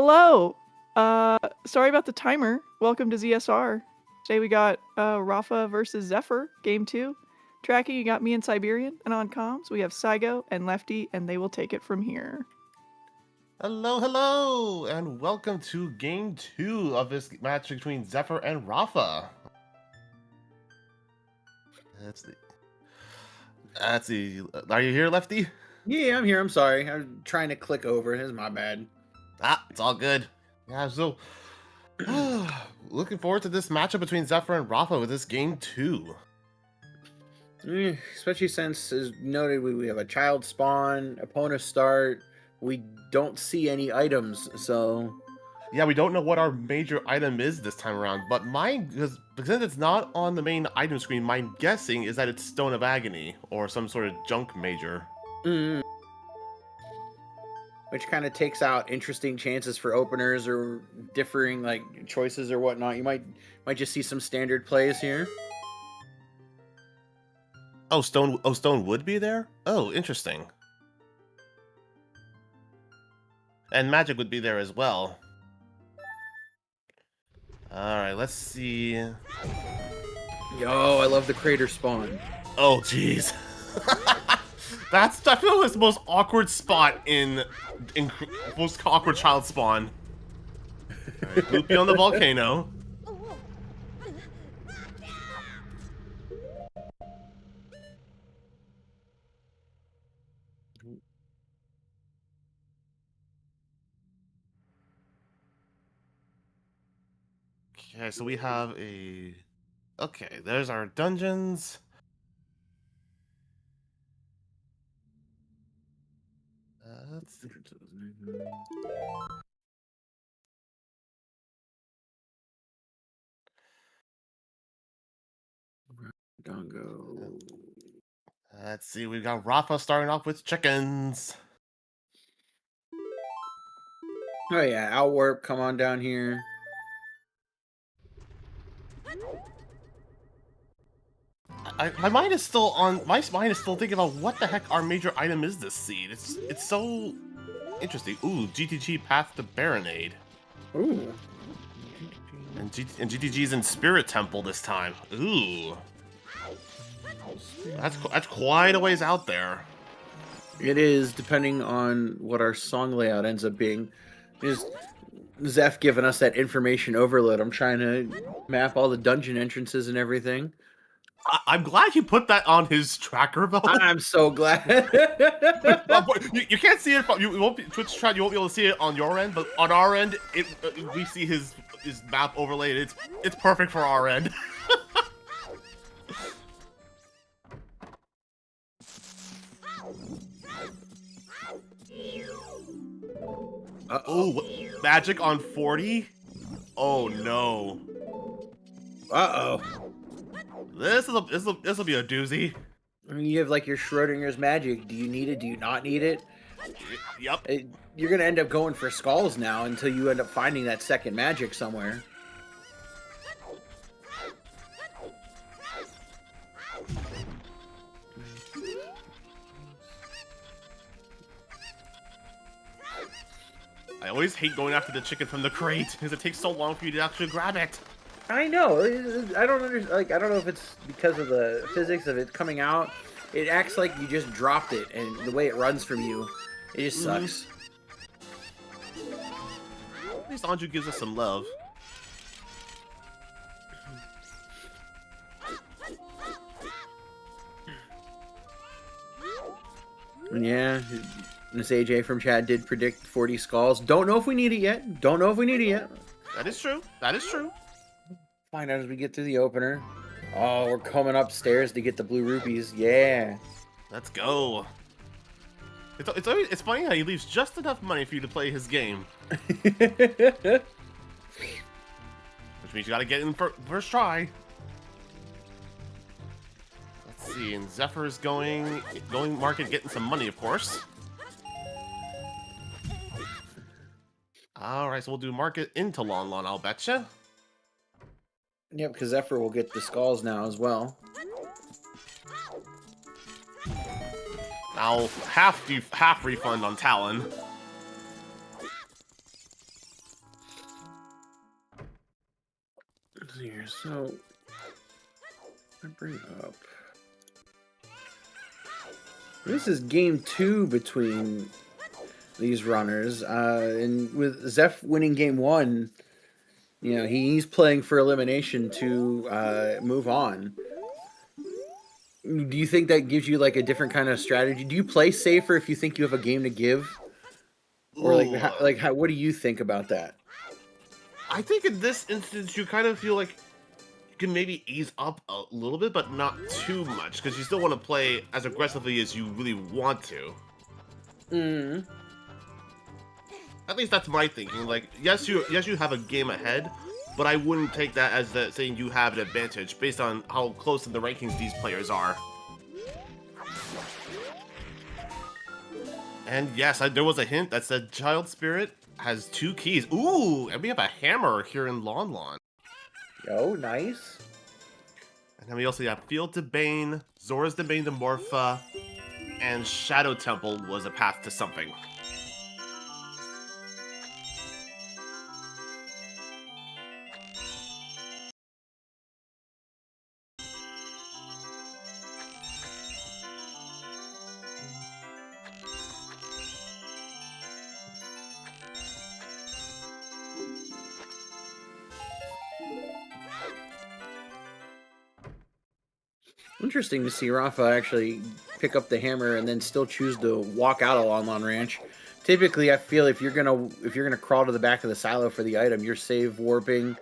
Hello. Sorry about the timer. Welcome to ZSR. Today we got Rafa versus Zephyr, game 2. Tracking, you got me and Siberian, and on comms we have Saigo and Lefty, and they will take it from here. Hello, and welcome to game 2 of this match between Zephyr and Rafa. Let's see. Are you here, Lefty? Yeah, I'm here. I'm sorry. I'm trying to click over. It's my bad. It's all good. Yeah, so looking forward to this matchup between Zephyr and Rafa with this game 2. Especially since, as noted, we have a child spawn, opponent start. We don't see any items, so... Yeah, we don't know what our major item is this time around, but because it's not on the main item screen, my guessing is that it's Stone of Agony, or some sort of junk major. Which kind of takes out interesting chances for openers or differing choices or whatnot. You might just see some standard plays here. Oh, Stone would be there? Oh, interesting. And Magic would be there as well. Alright, let's see. Yo, I love the crater spawn. Oh, jeez. I feel like it's the most awkward spot in most awkward child spawn. Alright, Loopy on the volcano. Okay, so we have a... Okay, there's our dungeons. Let's see. Dongo. Let's see, we've got Rafa starting off with chickens. Oh yeah, Owl Warp, come on down here. My mind is still thinking about what the heck our major item is this seed. It's so interesting. Ooh, GTG Path to Baronade. Ooh. And GTG's in Spirit Temple this time. Ooh. That's quite a ways out there. It is, depending on what our song layout ends up being. Is Zeph giving us that information overload. I'm trying to map all the dungeon entrances and everything. I'm glad you put that on his tracker, though. I'm so glad. you can't see it. You won't be Twitch chat. You won't be able to see it on your end, but on our end, we see his map overlaid. It's perfect for our end. Oh, magic on 40? Oh no. Uh-oh. This will be a doozy. I mean, you have your Schrodinger's magic. Do you need it? Do you not need it? Yep. You're gonna end up going for skulls now until you end up finding that second magic somewhere. I always hate going after the chicken from the crate because it takes so long for you to actually grab it. I know. I don't understand. I don't know if it's because of the physics of it coming out. It acts like you just dropped it, and the way it runs from you, it just sucks. At least Anju gives us some love. Yeah. Miss AJ from Chad did predict 40 skulls. Don't know if we need it yet. Don't know if we need it yet. That is true. That is true. Find out as we get through the opener. Oh, we're coming upstairs to get the blue rupees. Yeah. Let's go. It's funny how he leaves just enough money for you to play his game. Which means you gotta get in first try. Let's see, and Zephyr's going market, getting some money, of course. Alright, so we'll do market into Lon Lon, I'll betcha. Yep, because Zephyr will get the skulls now as well. I'll half refund on Talon. here. So, I bring up. This is game 2 between these runners, and with Zeph winning game 1, you know, he's playing for elimination to move on. Do you think that gives you like a different kind of strategy? Do you play safer if you think you have a game to give, or like how? What do you think about that? I think in this instance, you kind of feel like you can maybe ease up a little bit, but not too much, because you still want to play as aggressively as you really want to. Mm. At least that's my thinking. Like, yes, you have a game ahead, but I wouldn't take that as saying you have an advantage based on how close in the rankings these players are. And yes, there was a hint that said Child Spirit has 2 keys. Ooh, and we have a hammer here in Lon Lon. Oh, nice. And then we also have Field to Bane, Zora's Domain to Morpha, and Shadow Temple was a path to something. Interesting to see Rafa actually pick up the hammer and then still choose to walk out of Lon Lon Ranch. Typically, I feel if you're gonna crawl to the back of the silo for the item, you're save warping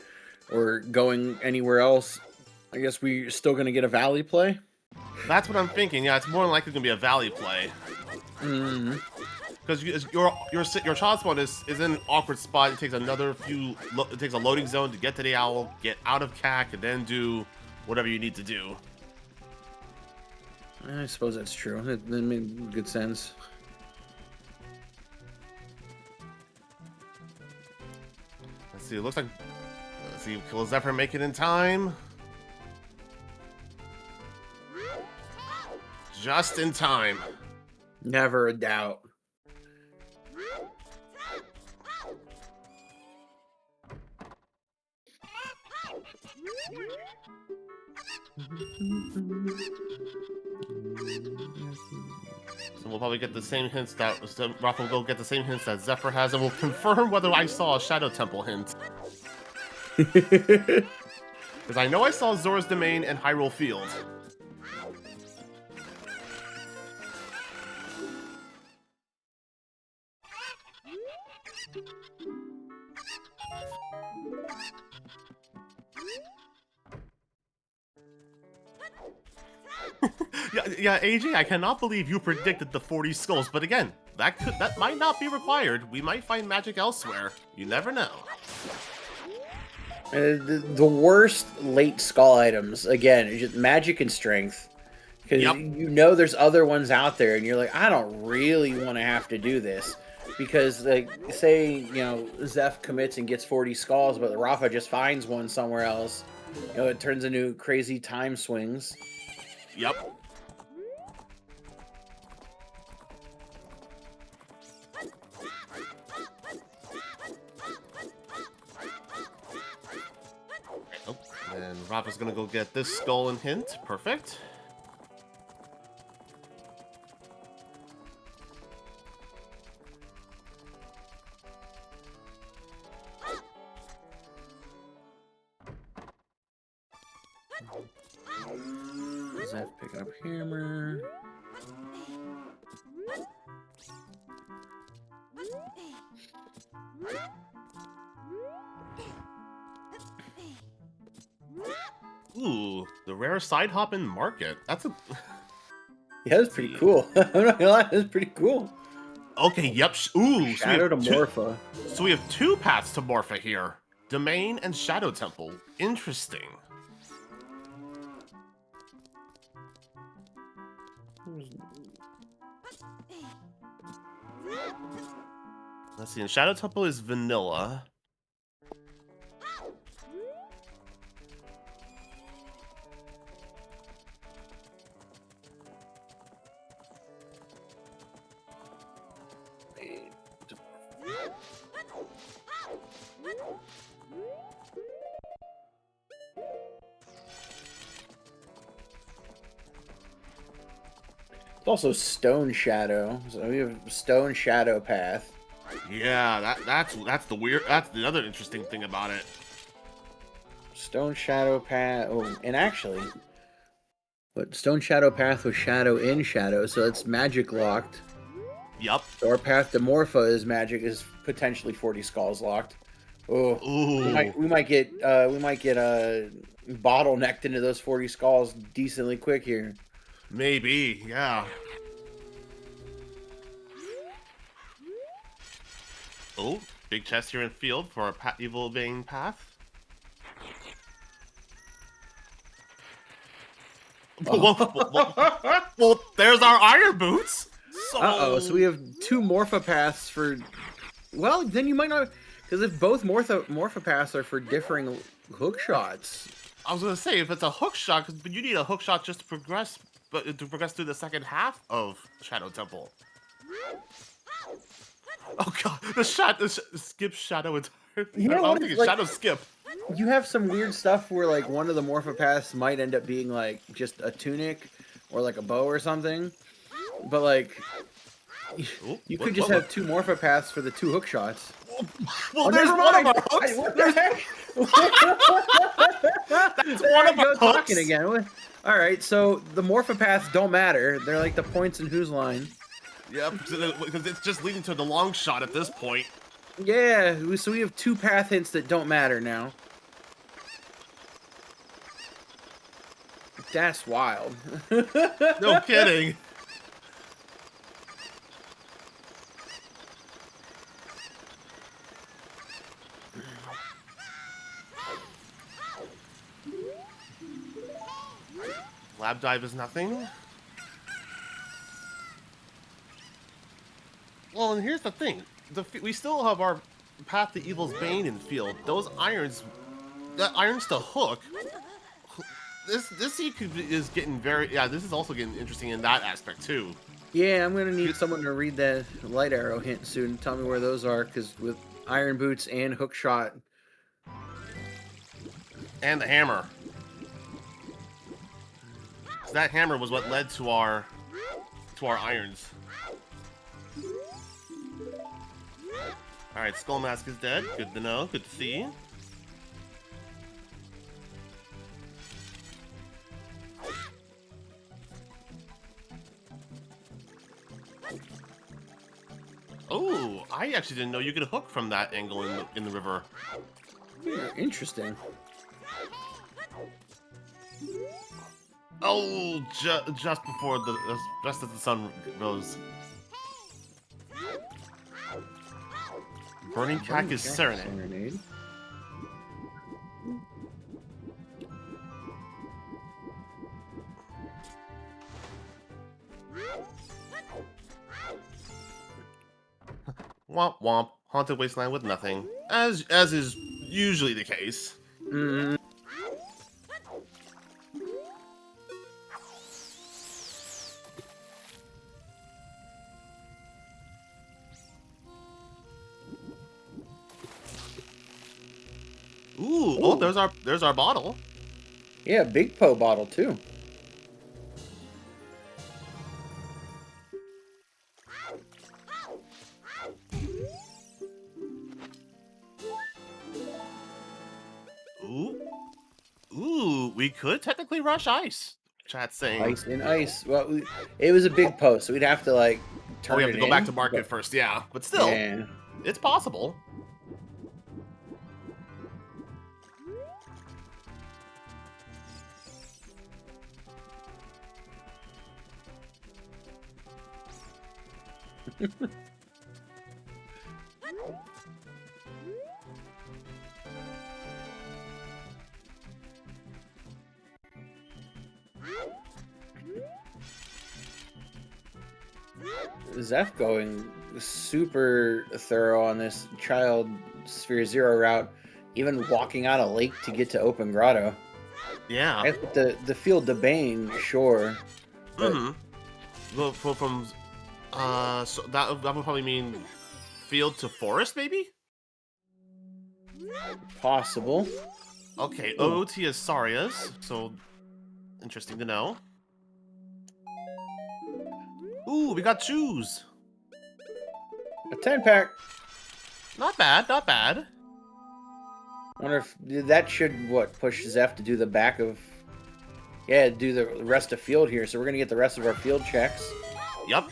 or going anywhere else. I guess we're still gonna get a valley play. That's what I'm thinking. Yeah, it's more than likely gonna be a valley play. Because your child spawn is in an awkward spot. It takes it takes a loading zone to get to the owl, get out of CAC, and then do whatever you need to do. I suppose that's true. That made good sense. Let's see. It looks like. Let's see. Will Zephyr make it in time? Just in time. Never a doubt. So we'll probably get the same hints that Rafa will go get the same hints that Zephyr has, and we'll confirm whether I saw a Shadow Temple hint. Because I know I saw Zora's Domain and Hyrule Field. Yeah, AJ, I cannot believe you predicted the 40 skulls, but again, that might not be required. We might find magic elsewhere. You never know. The worst late skull items, again, is just magic and strength. Because you know there's other ones out there, and you're like, I don't really want to have to do this. Because, like, say, you know, Zeph commits and gets 40 skulls, but Rafa just finds one somewhere else. You know, it turns into crazy time swings. Yep. Oh, and Rafa's gonna go get this skull and hint. Perfect. Zeph picking up hammer. Ooh, the rare side hop in market. That's a. Yeah, that's pretty cool. I'm not gonna lie, that's pretty cool. Okay, yep. Ooh, Shadow to Morpha. So we have 2 paths to Morpha here. Domain and Shadow Temple. Interesting. Let's see, and Shadow Temple is vanilla. also Stone Shadow. So we have Stone Shadow Path. Yeah, that's the other interesting thing about it. Stone Shadow Path. Oh, and actually, but Stone Shadow Path was Shadow in Shadow, so it's magic locked. Yup. So our path to Morpha is magic is potentially 40 Skulls locked. Oh, Ooh. we might get bottlenecked into those 40 Skulls decently quick here. Maybe, yeah. Oh, big chest here in field for a evil vein path. Well, there's our iron boots. So... So we have 2 Morpha paths for... Well, then you might not... Because if both Morpha paths are for differing hook shots... I was going to say, if it's a hook shot, but you need a hook shot just to progress, through the second half of Shadow Temple. Oh god, the skip Shadow entirely. You know I what was thinking like, Shadow skip. You have some weird stuff where like one of the Morpha paths might end up being like just a tunic or like a bow or something. But like you could just have 2 Morpha paths for the 2 hook shots. Well, there's one of our hooks. What the heck? That's one of our hooks. Talking again. Alright, so the Morpha paths don't matter. They're like the points in whose line. Yep, because it's just leading to the long shot at this point. Yeah, so we have 2 path hints that don't matter now. That's wild. No kidding. Lab dive is nothing. Well, and here's the thing. We still have our path to Evil's Bane in field. Those irons... That irons to hook... This is getting very... Yeah, this is also getting interesting in that aspect, too. Yeah, I'm going to need someone to read that light arrow hint soon. Tell me where those are, because with iron boots and hook shot... And the hammer. So that hammer was what led to our irons. Alright, Skull Mask is dead. Good to know. Good to see. Oh, I actually didn't know you could hook from that angle in the river. Yeah, interesting. Oh, just before just as the sun rose. Burning Cactus Serenade. Womp womp. Haunted Wasteland with nothing. As is usually the case. Mm. Ooh, oh, there's our bottle. Yeah, Big Po bottle too. Ooh, we could technically rush ice. Chat's saying. Ice and ice. Well, it was a big post, so we'd have to like turn we have it to go in, back to market first, yeah. But still, yeah. It's possible. Zeph going super thorough on this Child Sphere Zero route, even walking out a lake to get to Open Grotto. Yeah. I think the field to Bane, sure. Well, from so that would probably mean field to forest, maybe. Possible. Okay, OoT is Saria's, so interesting to know. Ooh, we got shoes. A 10-pack. Not bad, not bad. Wonder if that should push Zeph to do the back of. Yeah, do the rest of field here. So we're gonna get the rest of our field checks. Yep.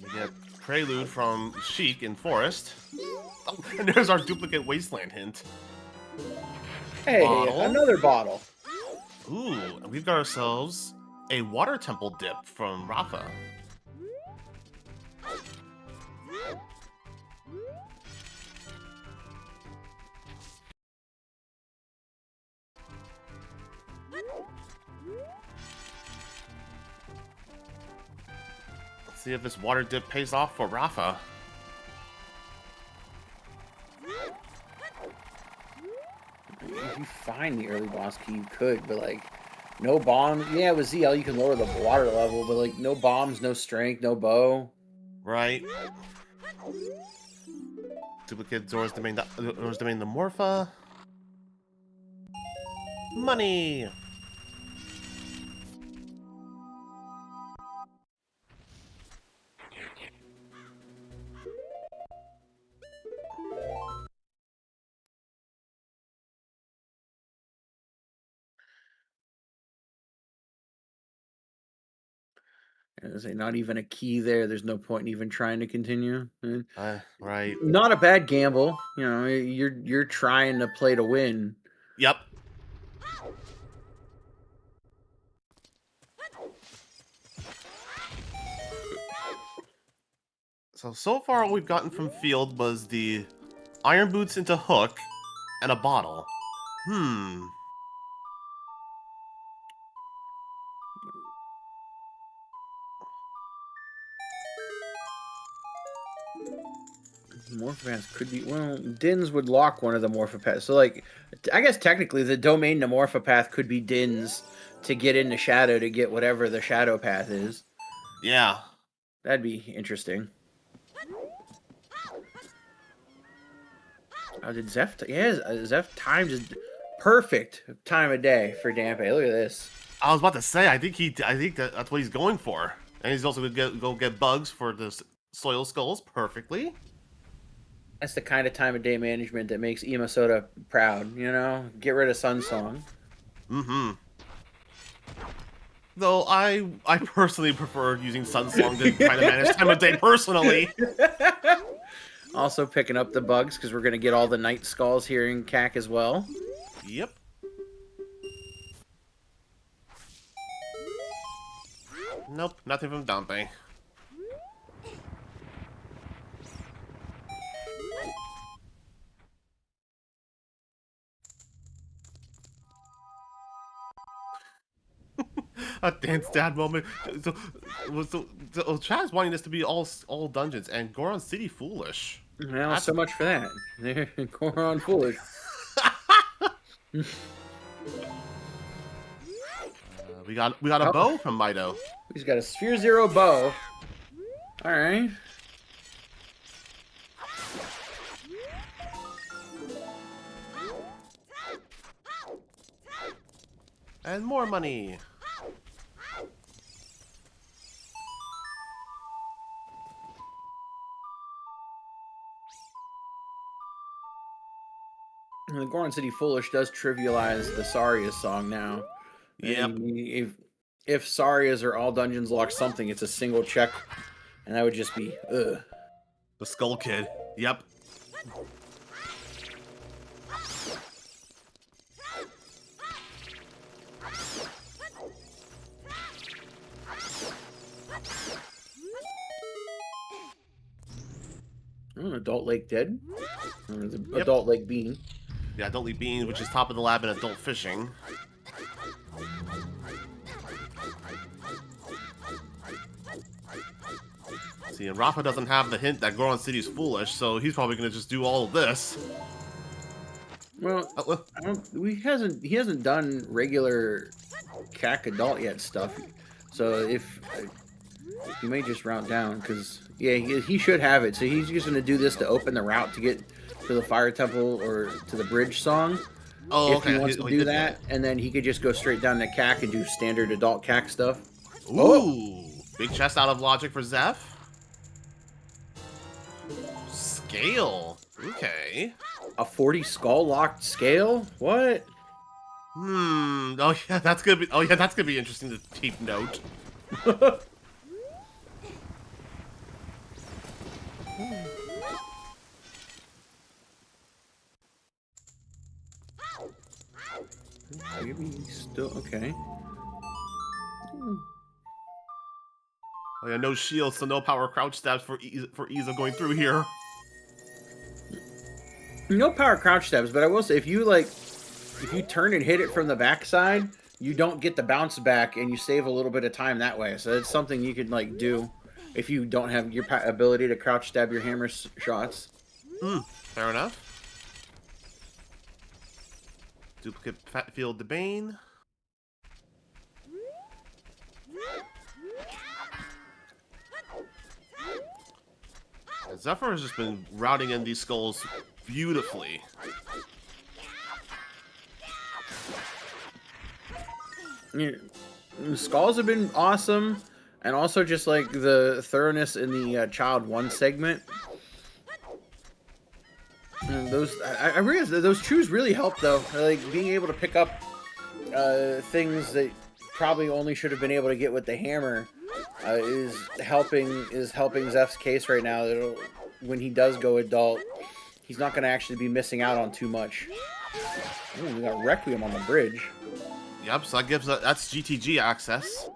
We get Prelude from Sheik in Forest. Oh, and there's our duplicate Wasteland hint. Hey, Bottle. another bottle. Ooh, and we've got ourselves a Water Temple dip from Rafa. Let's see if this water dip pays off for Rafa. If you find the early boss key, you could, but like, no bomb. Yeah, with ZL you can lower the water level, but like, no bombs, no strength, no bow. Right. Duplicate Zora's Domain, the Morpha. Money. There's not even a key there. There's no point in even trying to continue. Right. Not a bad gamble. You know, you're trying to play to win. Yep. So far all we've gotten from Field was the Iron Boots into Hook and a bottle. Morphopaths could be, well, Dins would lock one of the Morphopaths. So, like, I guess technically the domain to Morphopath could be Dins to get into Shadow to get whatever the Shadow Path is. Yeah. That'd be interesting. Oh, did Zeph? Zeph times is perfect time of day for Dampe. Look at this. I was about to say, I think that's what he's going for. And he's also going to go get bugs for the Soil Skulls perfectly. That's the kind of time of day management that makes Ema Soda proud, you know? Get rid of Sun Song. Mm-hmm. Though I personally prefer using Sun Song to try to manage time of day personally. Also picking up the bugs because we're going to get all the Night Skulls here in CAC as well. Yep. Nope, nothing from Dampe. A dance dad moment. So Chad's wanting this to be all dungeons and Goron City foolish. Well, so much for that. Goron foolish. We got a bow from Mido. He's got a Sphere Zero bow. All right. And more money. The Goron City Foolish does trivialize the Saria song now. Yep. If Sarias are all dungeons lock something, it's a single check, and that would just be ugh. The Skull Kid. Yep. Adult Lake Dead. Yep. Adult Lake Bean. Yeah, Adult Lake Bean, which is top of the lab in adult fishing. See, and Rafa doesn't have the hint that Goron City is foolish, so he's probably going to just do all of this. Well, he hasn't done regular CAC adult yet stuff, so if he may just route down because yeah, he should have it. So he's just going to do this to open the route to get to the Fire Temple or to the bridge song. Oh, if okay. he wants to do that, and then he could just go straight down to CAC and do standard adult CAC stuff. Ooh, big chest out of logic for Zeph. Scale. Okay. A 40 skull locked scale? What? Oh yeah, that's gonna be. Oh yeah, that's gonna be interesting to keep note. Maybe still okay. Oh yeah, no shield, so no power crouch stabs for ease of going through here. No power crouch stabs, but I will say if you turn and hit it from the backside, you don't get the bounce back, and you save a little bit of time that way. So it's something you could like do if you don't have your ability to crouch stab your hammer shots. Fair enough. Duplicate field the Bane. Zephyr has just been routing in these skulls beautifully. Yeah, the skulls have been awesome, and also just like the thoroughness in the Child 1 segment. And those, I realized that those chews really help though. Like being able to pick up things that probably only should have been able to get with the hammer is helping Zeph's case right now. That when he does go adult, he's not going to actually be missing out on too much. Ooh, we got Requiem on the bridge. Yep, so that gives that's GTG access.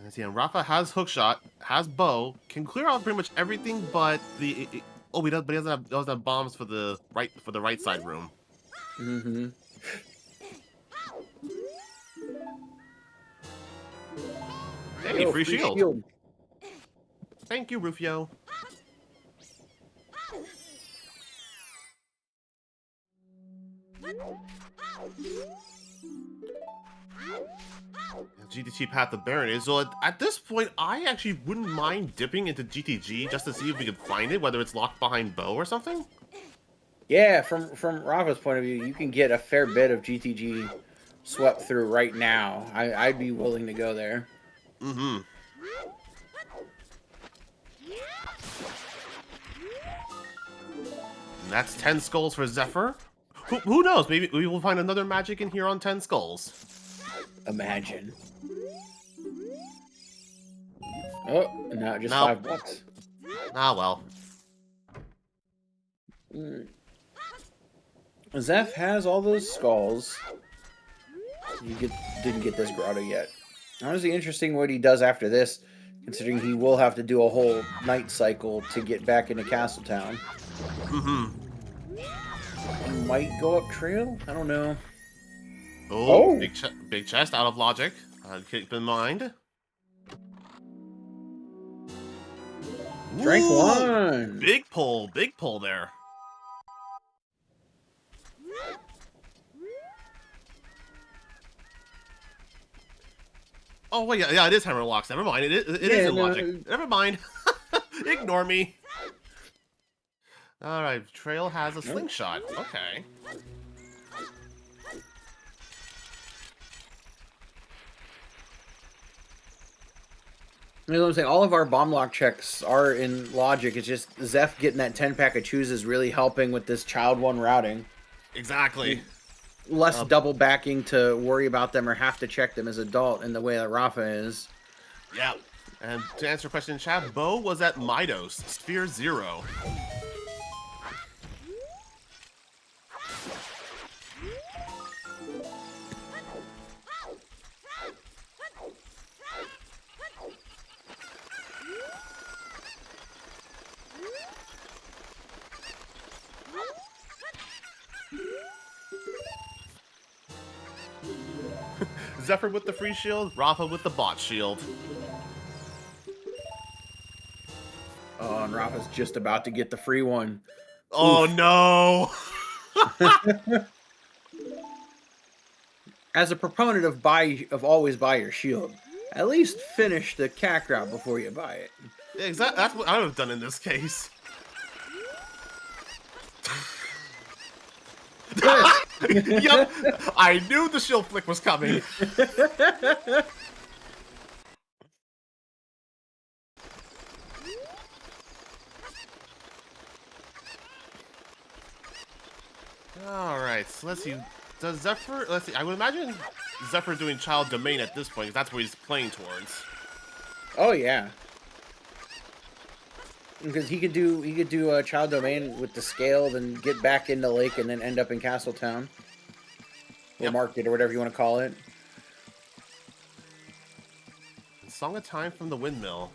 And see, and Rafa has hookshot, has bow, can clear out pretty much everything, but the but he doesn't have bombs for the right side room. Mm-hmm. Hey, free shield. Thank you, Rufio. GTG Path of Baron is, so at this point, I actually wouldn't mind dipping into GTG just to see if we could find it, whether it's locked behind bow or something. Yeah, from Rafa's point of view, you can get a fair bit of GTG swept through right now. I'd be willing to go there. Mm-hmm. And that's 10 skulls for Zephyr. Who knows? Maybe we will find another magic in here on 10 skulls. Imagine. Oh, no, just No. $5. Ah, well. Zeph has all those skulls. Didn't get this grotto yet. Honestly, interesting what he does after this, considering he will have to do a whole night cycle to get back into Castletown. Mm-hmm. He might go up trail? I don't know. Oh, big chest out of logic. Keep in mind. Strength Ooh, 1. Big pull there. Oh wait, yeah, it is hammer locks. Never mind, it is in logic. Never mind. Ignore me. All right, Trail has a slingshot. Okay. You know what I'm saying? All of our bomb lock checks are in logic. It's just Zeph getting that 10-pack of chews is really helping with this Child 1 routing. Exactly. Less double backing to worry about them or have to check them as adult in the way that Rafa is. Yeah. And to answer your question in chat, Bo was at Midos, Sphere 0. Zephyr with the free shield, Rafa with the bot shield. Oh, and Rafa's just about to get the free one. Oh, no! As a proponent of always buy your shield, at least finish the cack route before you buy it. Exactly. That's what I would have done in this case. Yep, I knew the shield flick was coming. All right, so let's see. Does Zephyr? Let's see. I would imagine Zephyr doing child domain at this point, because that's what he's playing towards. Oh yeah. Because he could do a child domain with the scale, then get back in the lake, and then end up in Castletown. Or market, or whatever you want to call it. Song of Time from the Windmill.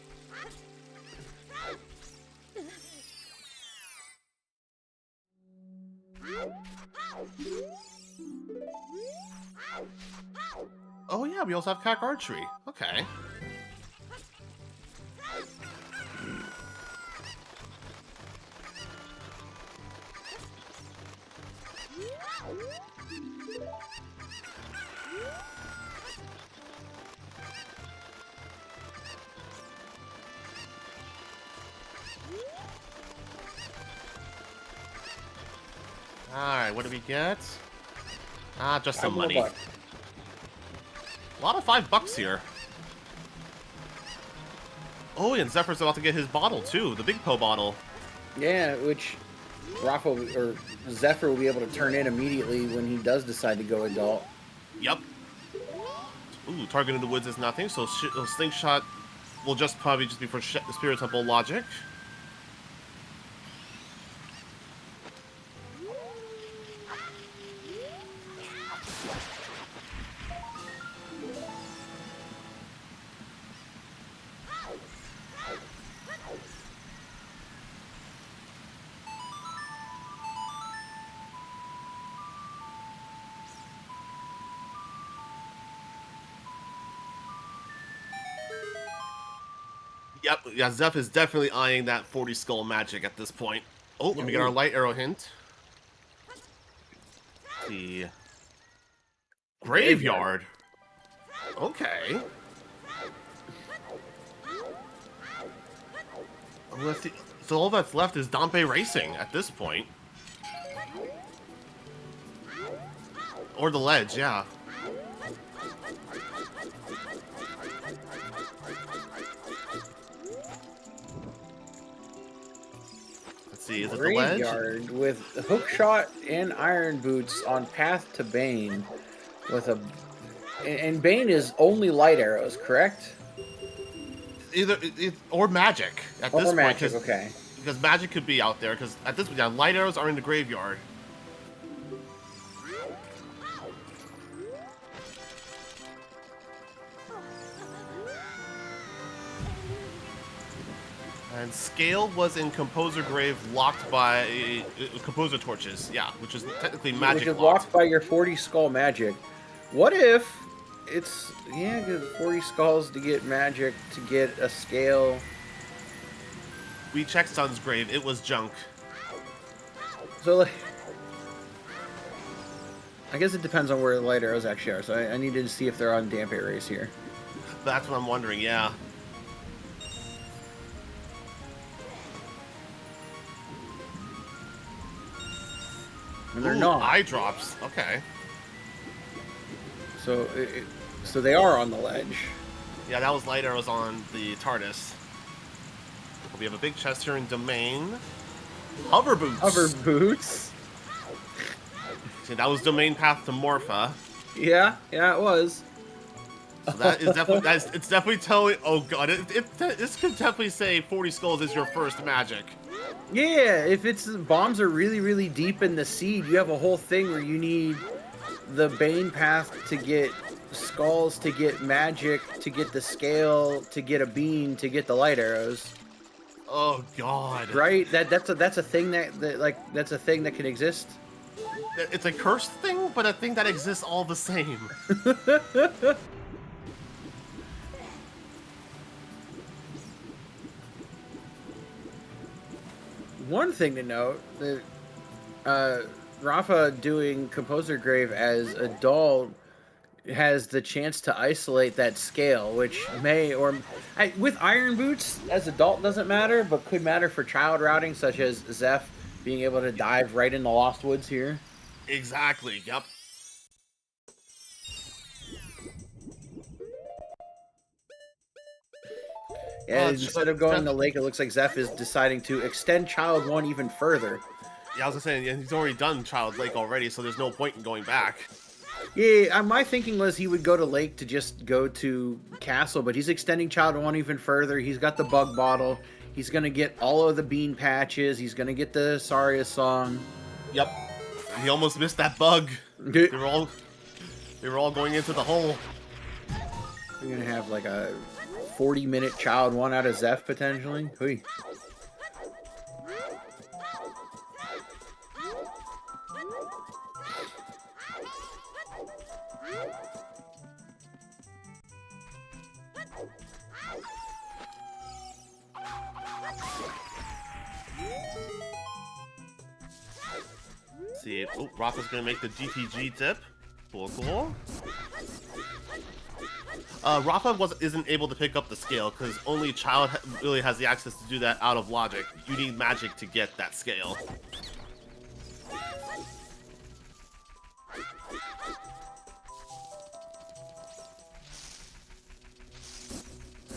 Oh yeah, we also have Cack Archery. Okay. Alright, what do we get? Ah, just some money. A lot of $5 here. Oh, and Zephyr's about to get his bottle too, the Big Po bottle. Yeah, which Rafa or Zephyr will be able to turn in immediately when he does decide to go adult. Yep. Ooh, target in the woods is nothing, so slingshot will probably just be for Spirit Temple logic. Yep, yeah, Zeph is definitely eyeing that 40 skull magic at this point. Oh, let me get our light arrow hint. The graveyard. Okay. Let's see. So all that's left is Dompe Racing at this point. Or the ledge, yeah. See, is it the ledge? Graveyard with hookshot and iron boots on path to Bane, with a and Bane is only light arrows, correct? Either or magic at this point. Magic, okay. Because magic could be out there. Because at this point, yeah, light arrows are in the graveyard. And Scale was in Composer Grave, locked by Composer Torches, yeah, which is technically magic. Which is locked by your 40 skull magic. What if it's 40 skulls to get magic to get a Scale? We checked Sun's Grave; it was junk. So like, I guess it depends on where the light arrows actually are. So I needed to see if they're on damp areas here. That's what I'm wondering. Yeah. And they're not. Eye drops. Okay. So, so they are on the ledge. Yeah, that was light arrows on the TARDIS. We have a big chest here in Domain. Hover boots. Hover boots. See, that was Domain path to Morpha. Yeah, it was. So that is definitely it's definitely telling. Oh god, this could definitely say 40 skulls is your first magic. Yeah, if it's bombs are really, really deep in the seed, you have a whole thing where you need the Bane path to get skulls, to get magic, to get the Scale, to get a bean, to get the light arrows. Oh god. Right? That's a thing that's a thing that can exist. It's a cursed thing, but a thing that exists all the same. One thing to note, that Rafa doing Composer Grave as adult has the chance to isolate that Scale, which may with Iron Boots as adult doesn't matter, but could matter for child routing, such as Zeph being able to dive right in the Lost Woods here. Exactly. Yep. Yeah, instead of going to lake, it looks like Zeph is deciding to extend Child 1 even further. Yeah, I was just saying, yeah, he's already done Child Lake already, so there's no point in going back. Yeah, my thinking was he would go to lake to just go to castle, but he's extending Child 1 even further. He's got the bug bottle. He's going to get all of the bean patches. He's going to get the Saria song. Yep. He almost missed that bug. They were all going into the hole. We're going to have like a 40-minute Child 1 out of Zeph, potentially. Hui. See, oh, Rafa's gonna make the GTG tip. Cool. Rafa isn't able to pick up the scale because only Child really has the access to do that out of logic. You need magic to get that scale.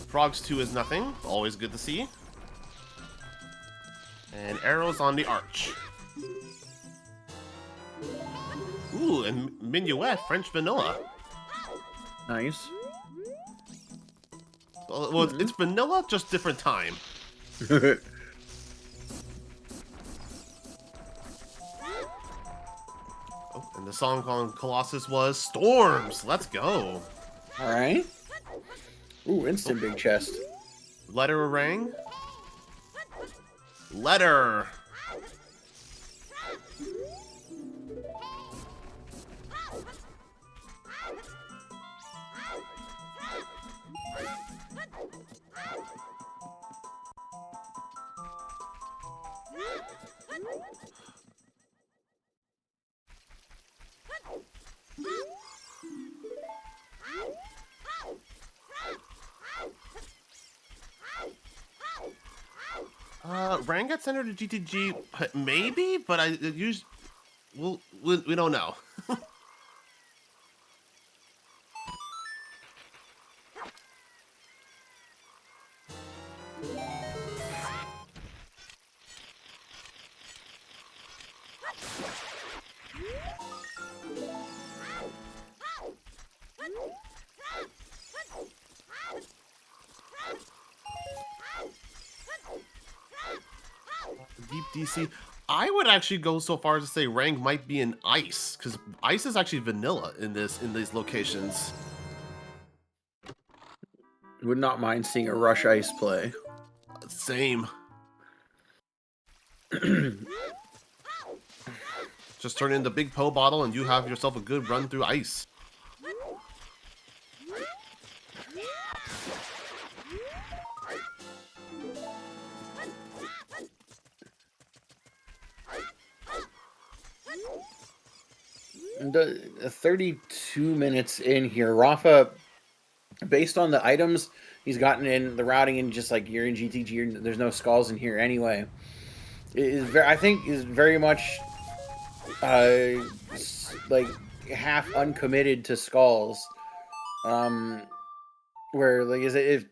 Frogs 2 is nothing. Always good to see. And arrows on the arch. Ooh, and minuet, French vanilla. Nice. Well, it's vanilla, just different time. Oh, and the song on Colossus was Storms. Let's go. All right. Ooh, instant big chest. Letter orang. Letter. Rang gets entered to GTG, maybe, but we don't know. Deep DC. I would actually go so far as to say Rang might be in ice, because ice is actually vanilla in these locations. Would not mind seeing a Rush Ice play. Same. Just turn in the big Poe bottle and you have yourself a good run through ice. The 32 minutes in here, Rafa, based on the items he's gotten in the routing, and just like you're in GTG, there's no skulls in here anyway. I think is very much like half uncommitted to skulls. Where like if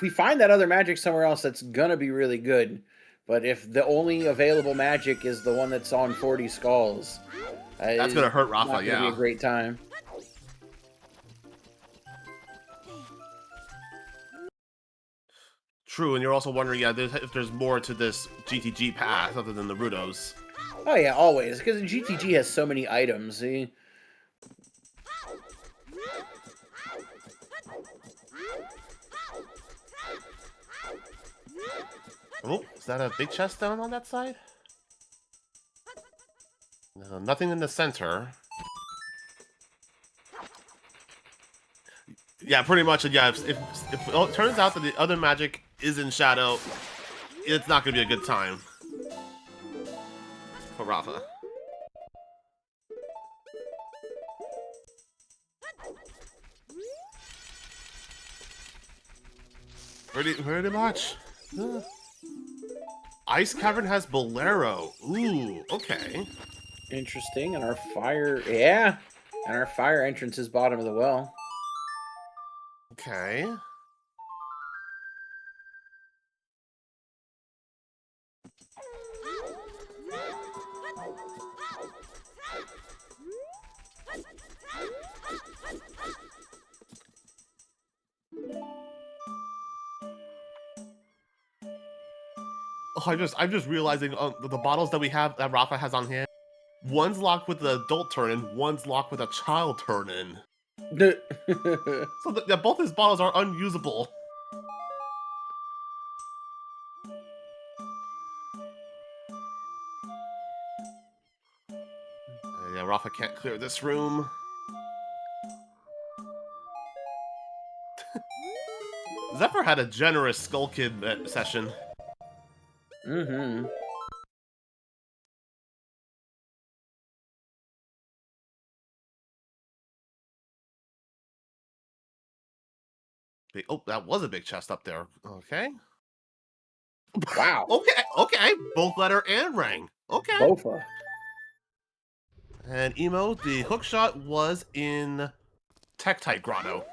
we find that other magic somewhere else, that's gonna be really good. But if the only available magic is the one that's on 40 skulls, that's gonna hurt Rafa. Not gonna be a great time. True, and you're also wondering, if there's more to this GTG path other than the Rudos. Oh yeah, always, because GTG has so many items. See? Oh, is that a big chest down on that side? No, nothing in the center. Yeah, pretty much. Yeah, if it turns out that the other magic is in shadow, it's not going to be a good time for Rafa. Pretty much. Ice Cavern has Bolero. Ooh, okay. Interesting. And our fire, yeah. And our fire entrance is bottom of the well. Okay. Oh, I'm just realizing the bottles that we have that Rafa has on hand. One's locked with the adult turn-in, one's locked with a child turn-in. So both his bottles are unusable. Yeah, Rafa can't clear this room. Zephyr had a generous Skull Kid session. Mm-hmm. Oh, that was a big chest up there. Okay. Wow. Okay. Both letter and ring. Okay. Bofa. And Emo, the hook shot was in Tektite Grotto.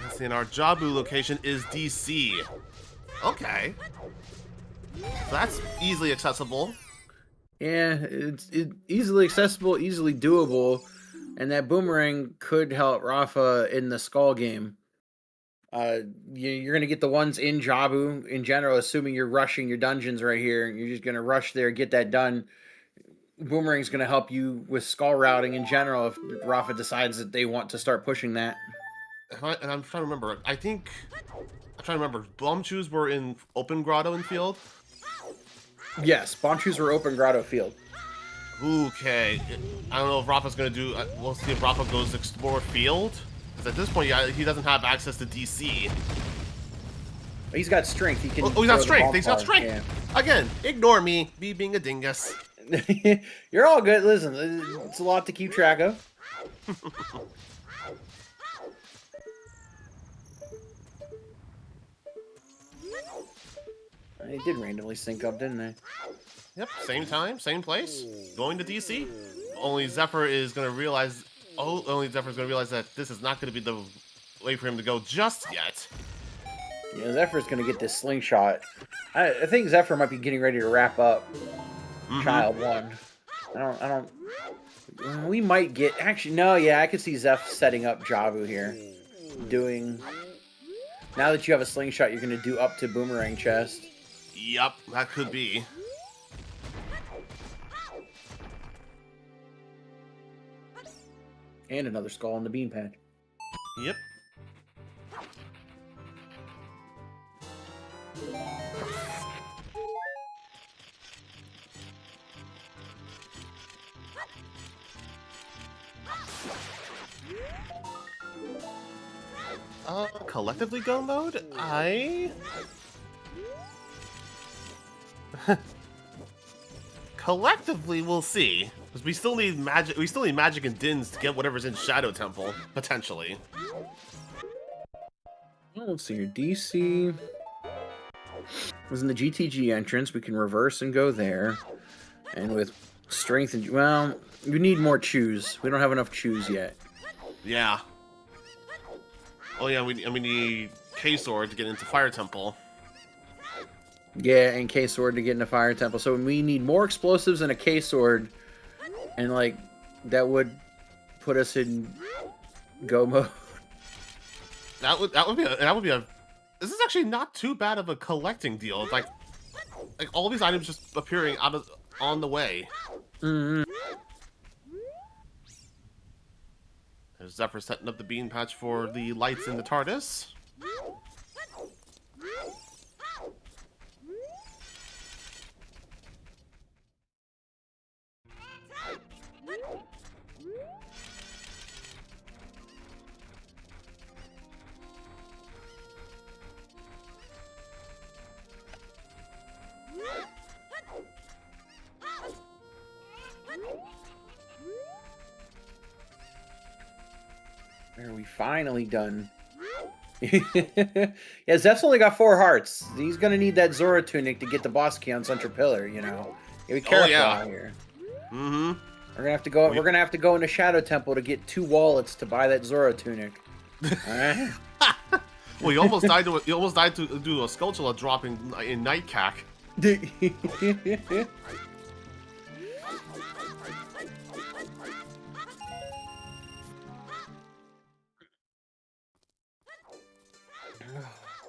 Let's see, and our Jabu location is DC. Okay. So that's easily accessible. Yeah, it's easily accessible, easily doable, and that boomerang could help Rafa in the Skull game. You're gonna get the ones in Jabu in general, assuming you're rushing your dungeons right here, and you're just gonna rush there, get that done. Boomerang's gonna help you with Skull routing in general if Rafa decides that they want to start pushing that. And I'm trying to remember. I'm trying to remember. Bomb Shoes were in Open Grotto and Field. Yes, Bomb Shoes were open Grotto Field. Okay. I don't know if Rafa's gonna do. We'll see if Rafa goes explore Field. Because at this point, yeah, he doesn't have access to DC. He's got strength. He can. Oh, he's got strength. He's got strength. Yeah. Again, ignore me being a dingus. You're all good. Listen, it's a lot to keep track of. They did randomly sync up, didn't they? Yep, same time, same place. Going to DC. Only Zephyr is going to realize... only Zephyr's going to realize that this is not going to be the way for him to go just yet. Yeah, Zephyr's going to get this slingshot. I think Zephyr might be getting ready to wrap up Child 1. I don't... We might get... Actually, no, yeah, I could see Zeph setting up Jabu here. Doing... Now that you have a slingshot, you're going to do up to Boomerang Chest. Yup, that could be. And another skull on the bean patch. Yep. Collectively go mode? Collectively, we'll see. Because we still need magic and dins to get whatever's in Shadow Temple, potentially. Well, let's see here. DC was in the GTG entrance. We can reverse and go there. And with strength and... Well, we need more chews. We don't have enough chews yet. Yeah. Oh yeah, we need K-Sword to get into Fire Temple. Yeah, and K-Sword to get into Fire Temple. So we need more explosives and a K-Sword. And, like, that would put us in go mode. That would be a... This is actually not too bad of a collecting deal. Like all these items just appearing on the way. Mm-hmm. There's Zephyr setting up the bean patch for the lights in the TARDIS. Are we finally done Yeah, Zeph's only got 4 hearts. He's gonna need that Zora tunic to get the boss key on Central Pillar. You know, be careful out here. Mm-hmm. We're gonna have to go. We're gonna have to go into Shadow Temple to get 2 wallets to buy that Zora tunic. All right. Well, you almost died to do a Skulltula drop in Night Cack.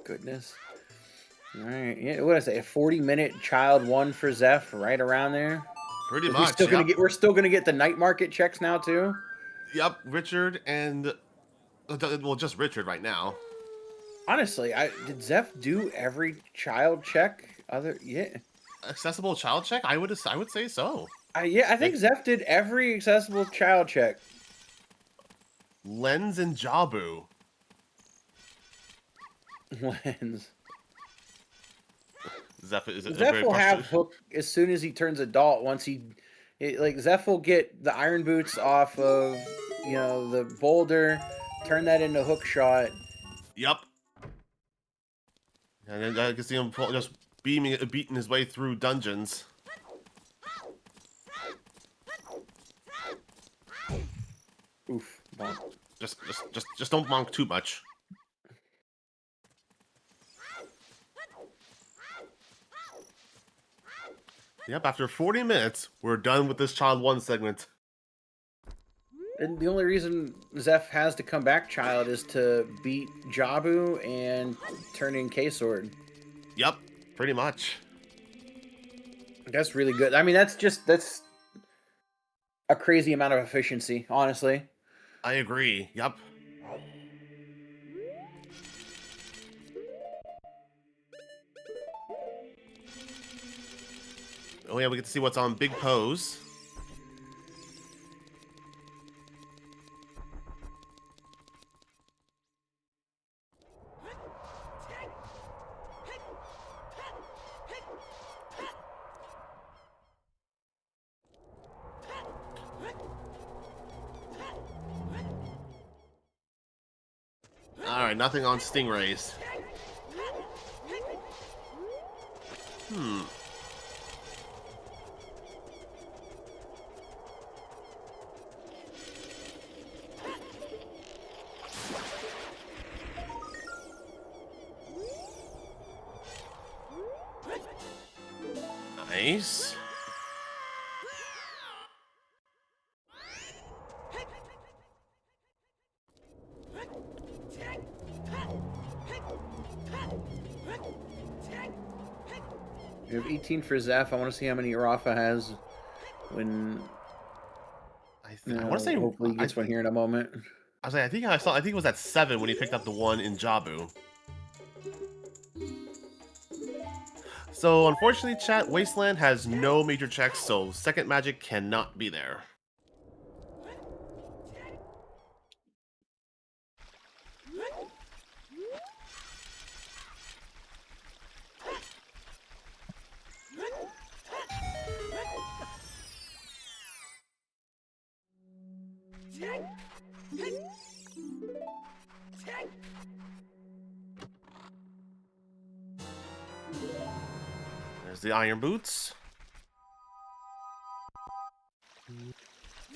Goodness. All right. Yeah. What did I say? A 40-minute child 1 for Zeph, right around there. Pretty much. We're still gonna get the night market checks now too. Yep, Richard and well, just Richard right now. Honestly, did Zeph do every child check? Accessible child check? I would say so. I think Zeph did every accessible child check. Lens and Jabu. Lens. Zeph will have Hook as soon as he turns adult. Zeph will get the iron boots off of the boulder, turn that into hook shot. Yep. And then I can see him just beating his way through dungeons. Oof. Bonk. Just don't bonk too much. Yep, after 40 minutes, we're done with this Child 1 segment. And the only reason Zeph has to come back child is to beat Jabu and turn in K-Sword. Yep, pretty much. That's really good. I mean, that's a crazy amount of efficiency, honestly. I agree. Yep. Oh yeah, we get to see what's on Big Pose. Alright, nothing on Stingrays. Nice. We have 18 for Zeph. I want to see how many Rafa has when. I want to say hopefully he gets one here in a moment. I was like, I think it was at 7 when he picked up the one in Jabu. So unfortunately, chat, Wasteland has no major checks, so second magic cannot be there. There's the iron boots.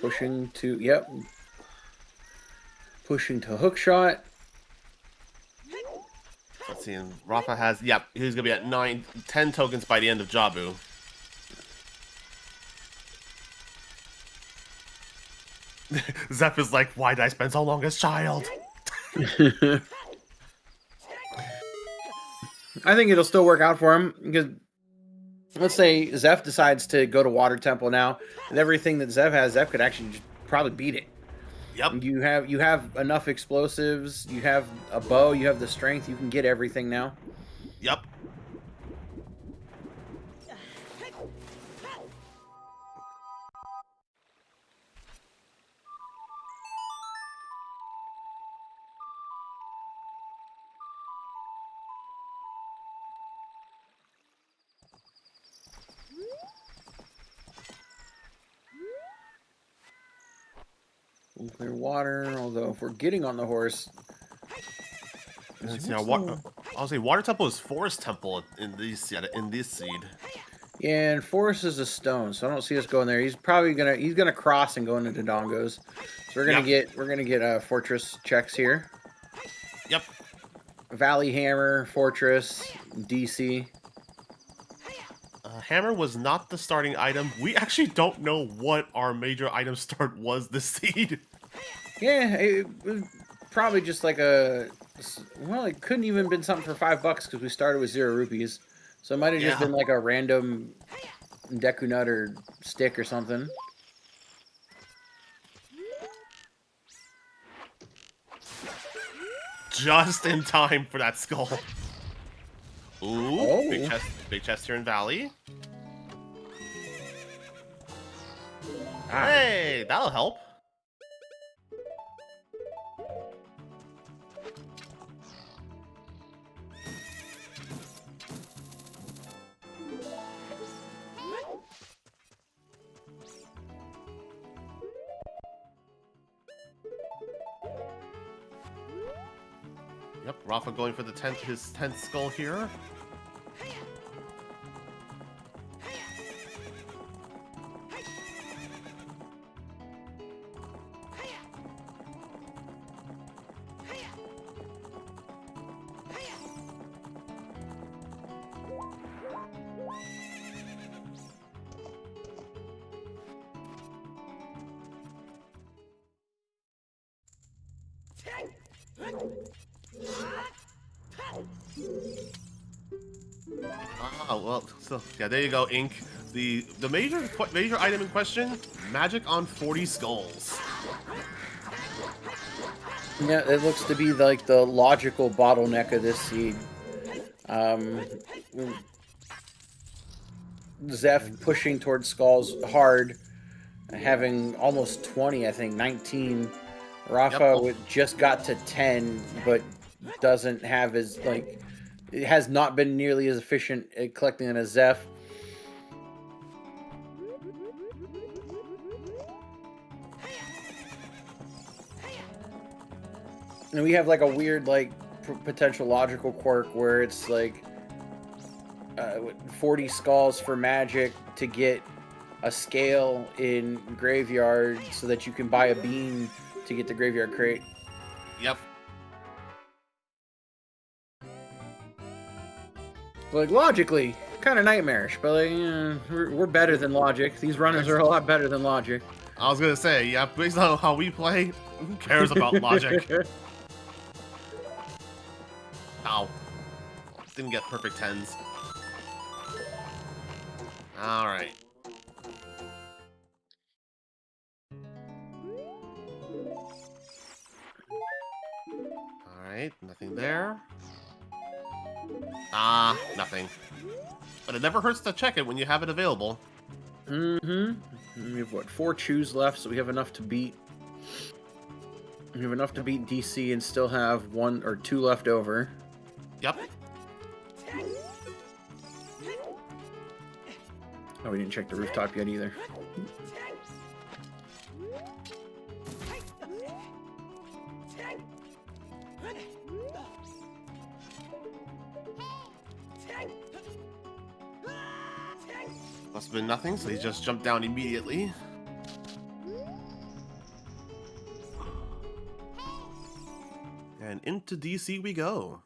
Pushing to, pushing to hook shot. Let's see, and Rafa has, he's gonna be at 10 tokens by the end of Jabu. Zeph is like, why did I spend so long as child? I think it'll still work out for him because let's say Zeph decides to go to Water Temple now, and everything that Zeph has, Zeph could actually just probably beat it. Yep. You have enough explosives, you have a bow, you have the strength, you can get everything now. Yep. Clear water, although if we're getting on the horse, Let's see, I'll say Water Temple is Forest Temple in this seed. Yeah, and Forest is a stone, so I don't see us going there. He's probably gonna cross and go into Dodongos. So we're gonna get Fortress checks here. Yep. Valley Hammer, Fortress, DC. Hammer was not the starting item. We actually don't know what our major item start was this seed. Yeah, it was probably just like a... Well, it couldn't even been something for $5 because we started with 0 rupees. So it might have just been like a random Deku Nut or stick or something. Just in time for that skull. Ooh, Oh. big chest here in Valley. Ah. Hey, that'll help. Yep, Rafa going for his 10th skull here. Ah, well, so yeah, there you go, Ink. The major item in question, magic on 40 skulls. Yeah, it looks to be like the logical bottleneck of this seed. Zeph pushing towards skulls hard, having almost 20, I think, 19. Rafa just got to 10, but doesn't have as, like, it has not been nearly as efficient at collecting it as Zeph. And we have like a weird, like, potential logical quirk where it's like 40 skulls for magic to get a scale in graveyard so that you can buy a bean to get the graveyard crate. Yep. Like, logically, kind of nightmarish, but like, we're better than logic. These runners are a lot better than logic. I was gonna say, yeah, based on how we play, who cares about logic? Ow. Didn't get perfect 10s. Alright. Alright, nothing there. Ah, nothing. But it never hurts to check it when you have it available. Mm-hmm. We have, what, 4 chews left, so we have enough to beat... We have enough to beat DC and still have 1 or 2 left over. Yep. Oh, we didn't check the rooftop yet either. Must have been nothing, so he just jumped down immediately. And into DC we go.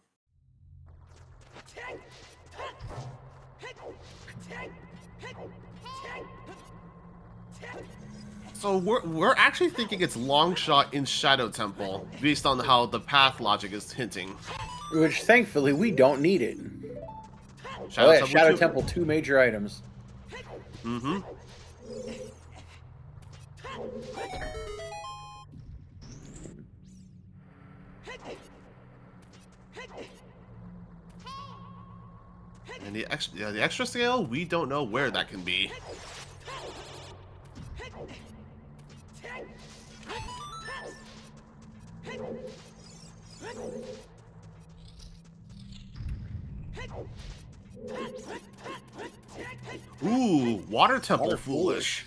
So we're actually thinking it's long shot in Shadow Temple, based on how the path logic is hinting. Which, thankfully, we don't need it. Shadow Temple, 2 major items. Mm-hmm. And the extra scale, we don't know where that can be. Ooh, Water Temple Foolish.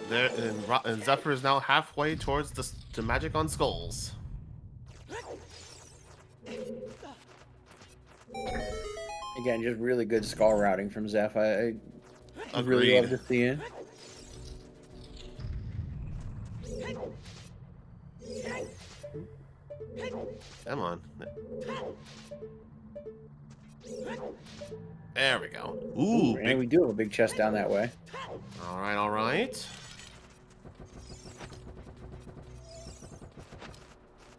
There, and Zephyr is now halfway towards the magic on skulls. Again, just really good skull routing from Zeph. I really Agreed. love to see it. Come on. There we go. Ooh, and we do have a big chest down that way. All right, all right.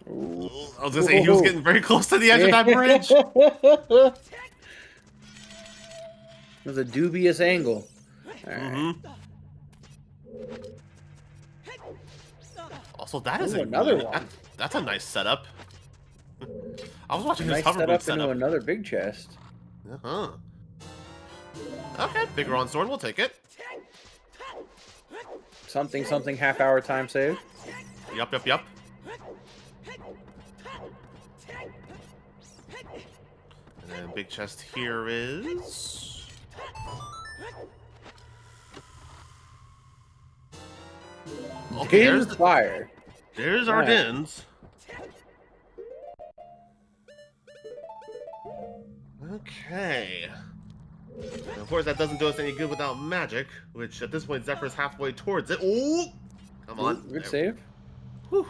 Ooh. I was gonna say he was getting very close to the edge of that bridge. It was a dubious angle. All right. Also, that is another one. That's a nice setup. I was watching A his nice hoverboard setup into another big chest. Okay, bigger on sword, we'll take it. Something, something, half-hour time save. Yup, yup, yup. And then big chest here is... Okay, There's the fire. There's our dins. Okay. And of course, that doesn't do us any good without magic, which at this point, Zephyr's halfway towards it. Ooh! Come on. Good save. Whew.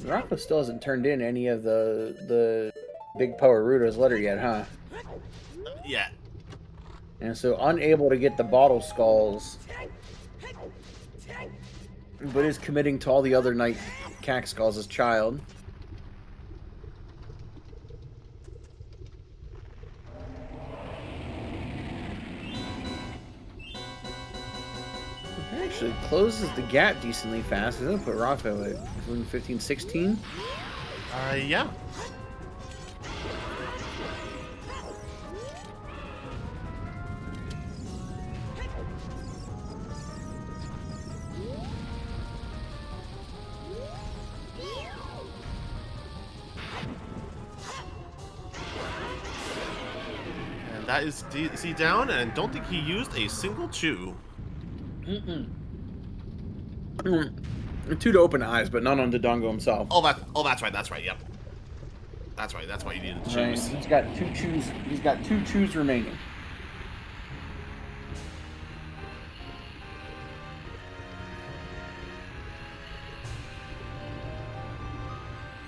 Rafa still hasn't turned in any of the Big Poweruto's letter yet, huh? Yeah. And so unable to get the bottle skulls, but is committing to all the other night cack skulls as child. Actually closes the gap decently fast. He's gonna put Rafa at 15, 16. Yeah. And that is DC down, and don't think he used a single chew. Two to open eyes, but none on Dodongo himself. Oh, that's right. Yep. That's right. That's why you needed to choose. Right. He's got two chews. He's got two chews remaining.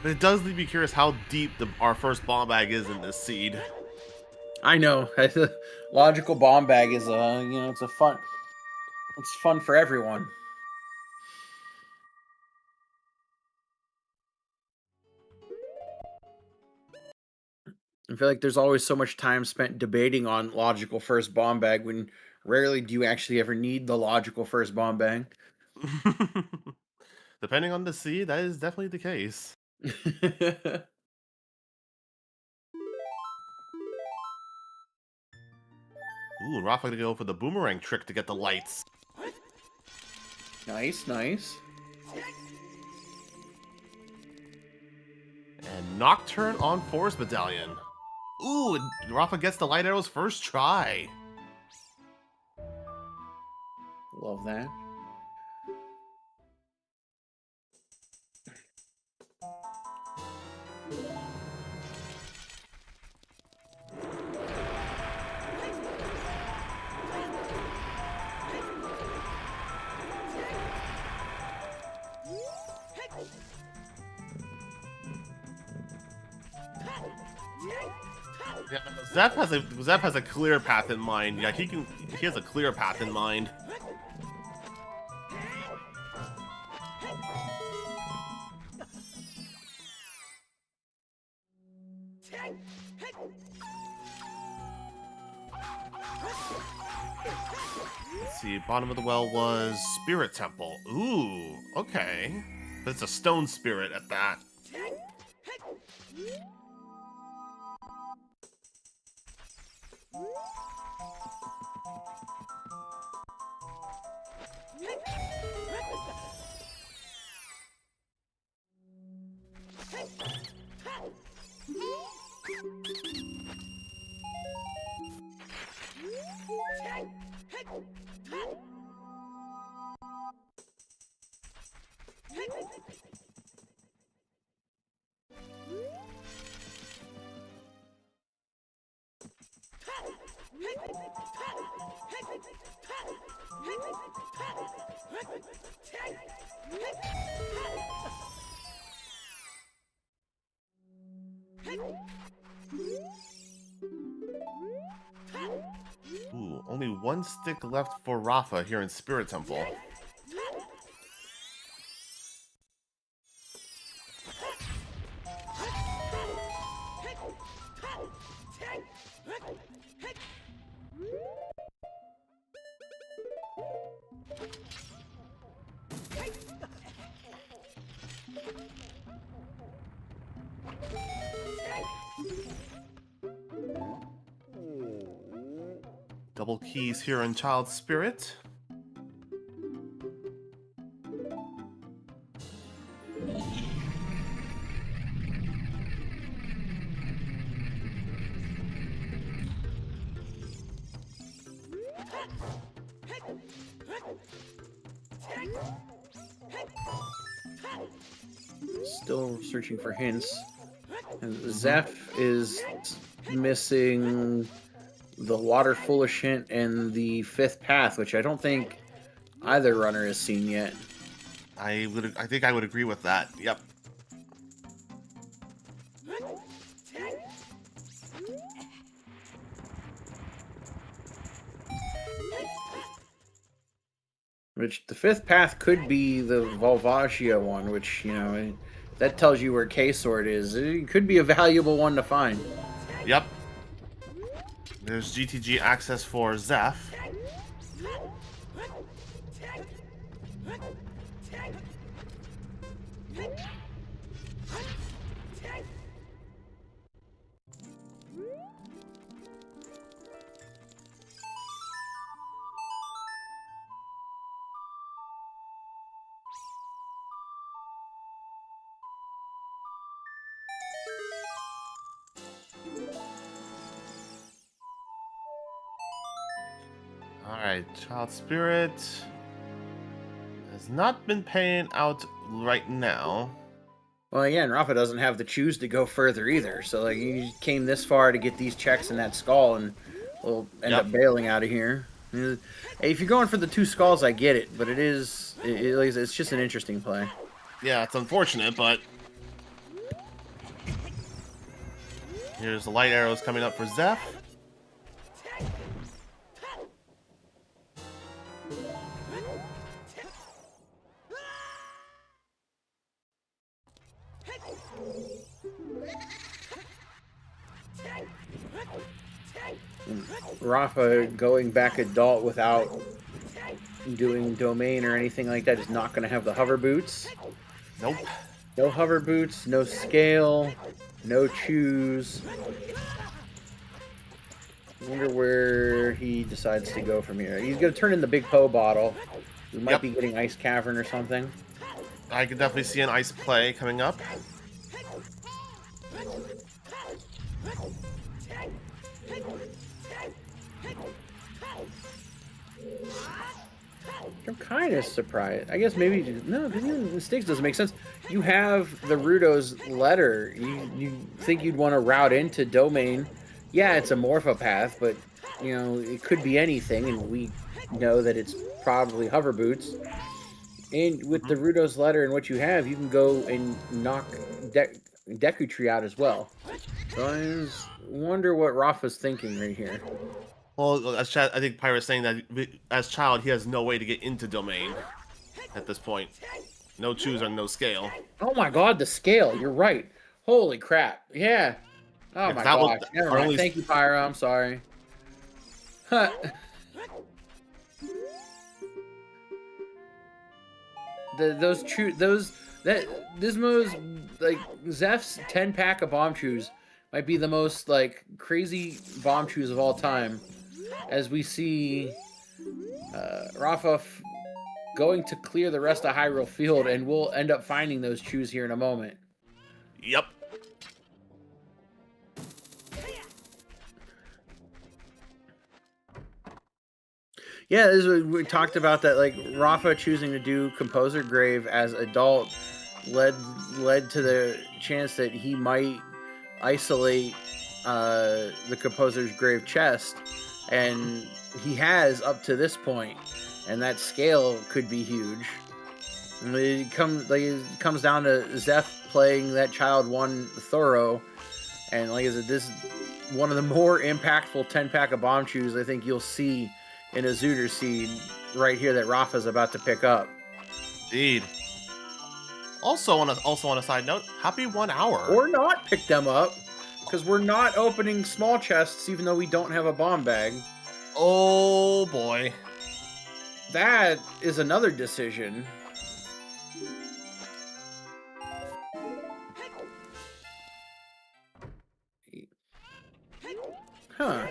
But it does leave me curious how deep our first bomb bag is in this seed. I know. Logical bomb bag is it's fun. It's fun for everyone. I feel like there's always so much time spent debating on logical first bomb bag when rarely do you actually ever need the logical first bomb bag. Depending on the seed, that is definitely the case. Ooh, Rafa gonna go for the boomerang trick to get the lights. Nice, nice. And Nocturne on Forest Medallion. Ooh, and Rafa gets the light arrows first try. Love that. Yeah, Zeph has a clear path in mind. Yeah, he has a clear path in mind. Let's see, bottom of the well was Spirit Temple. Ooh, okay. But it's a stone spirit at that. Ooh, only one stick left for Rafa here in Spirit Temple. Double keys here in Child Spirit. Still searching for hints. And Zeph is missing the water foolish hint and the fifth path, which I don't think either runner has seen yet. I think I would agree with that. Yep. Which the fifth path could be the Volvagia one, which, you know, that tells you where K-Sword is. It could be a valuable one to find. Yep. There's GTG access for Zeph. Alright, Child Spirit has not been paying out right now. Well, again, Rafa doesn't have the choose to go further either. So, like, you came this far to get these checks in that skull and we'll end up bailing out of here. If you're going for the 2 skulls, I get it. But it's just an interesting play. Yeah, it's unfortunate, but... Here's the light arrows coming up for Zeph. Rafa going back adult without doing domain or anything like that is not going to have the hover boots. Nope. No hover boots, no scale, no choose. I wonder where he decides to go from here. He's going to turn in the Big Poe bottle. We might be getting Ice Cavern or something. I could definitely see an ice play coming up. I'm kind of surprised. I guess maybe no, because even Styx doesn't make sense. You have the Rudo's letter. You think you'd want to route into domain. Yeah, it's a morphopath, but you know it could be anything, and we know that it's probably hover boots. And with the Rudo's letter and what you have, you can go and knock Deku Tree out as well. So I wonder what Rafa's thinking right here. Well, I think Pyro's saying that as child, he has no way to get into domain at this point. No choose or no scale. Oh my god, the scale. You're right. Holy crap. Yeah. Oh my gosh. Never mind. Thank you, Pyro. I'm sorry. Dismo's, like, Zeph's 10-pack of bomb chews might be the most, like, crazy bomb chews of all time. As we see Rafa going to clear the rest of Hyrule Field, and we'll end up finding those chews here in a moment. Yep. Yeah, this is, we talked about that, like, Rafa choosing to do Composer Grave as adult led to the chance that he might isolate the Composer's Grave chest, and he has up to this point, and that scale could be huge. And it comes down to Zeph playing that child one thorough, and like I said, this is one of the more impactful 10-pack of bomb chews I think you'll see in a Zooter seed right here that Rafa's about to pick up. Indeed. Also on a side note, happy 1 hour. Or not pick them up, because we're not opening small chests even though we don't have a bomb bag. Oh boy. That is another decision. Huh.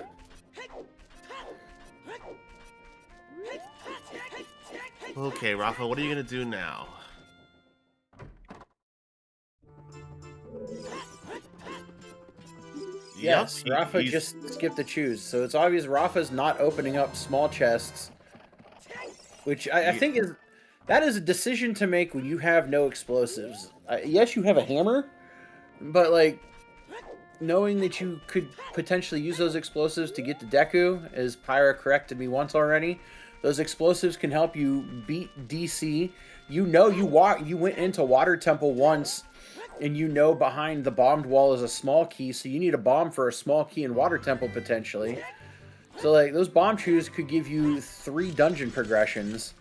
Okay, Rafa, what are you gonna do now? Yes, yep, Rafa just skipped the choose, so it's obvious Rafa's not opening up small chests, which I think is a decision to make when you have no explosives. Yes, you have a hammer, but like knowing that you could potentially use those explosives to get to Deku, as Pyra corrected me once already. Those explosives can help you beat DC. You know, you went into Water Temple once, and you know behind the bombed wall is a small key, so you need a bomb for a small key in Water Temple potentially. So like those bomb chews could give you 3 dungeon progressions.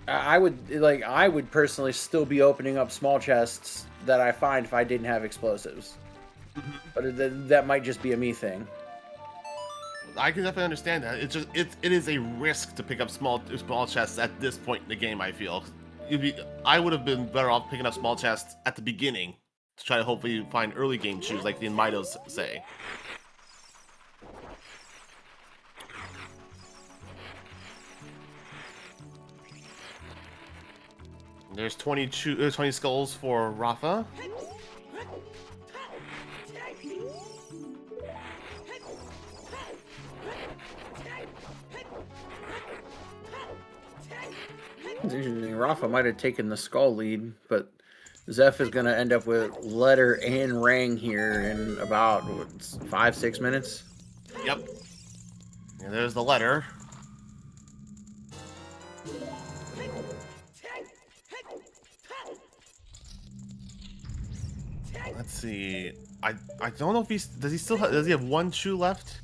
I would personally still be opening up small chests that I find if I didn't have explosives. But that might just be a me thing. I can definitely understand that. It is a risk to pick up small chests at this point in the game. I feel I would have been better off picking up small chests at the beginning to try to hopefully find early game chews, like the Mitos say. There's 20 skulls for Rafa. It's interesting. Rafa might have taken the skull lead, but Zeph is going to end up with letter and rang here in about 5-6 minutes. Yep. And there's the letter. Let's see. I don't know if does he have 1 chew left,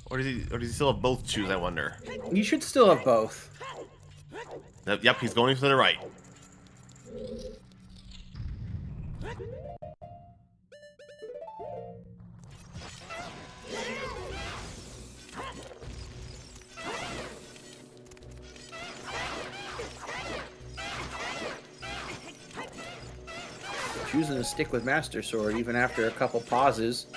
or does he still have both chews? I wonder. You should still have both. Yep, he's going to the right. Choosing to stick with Master Sword even after a couple pauses.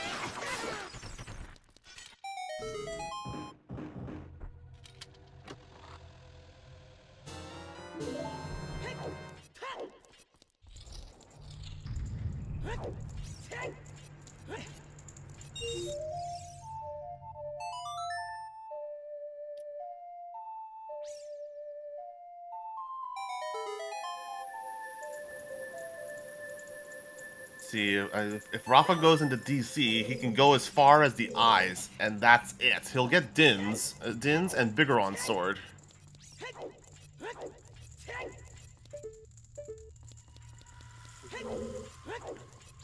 See, if Rafa goes into DC, he can go as far as the eyes, and that's it. He'll get Din's and Bigoron's sword.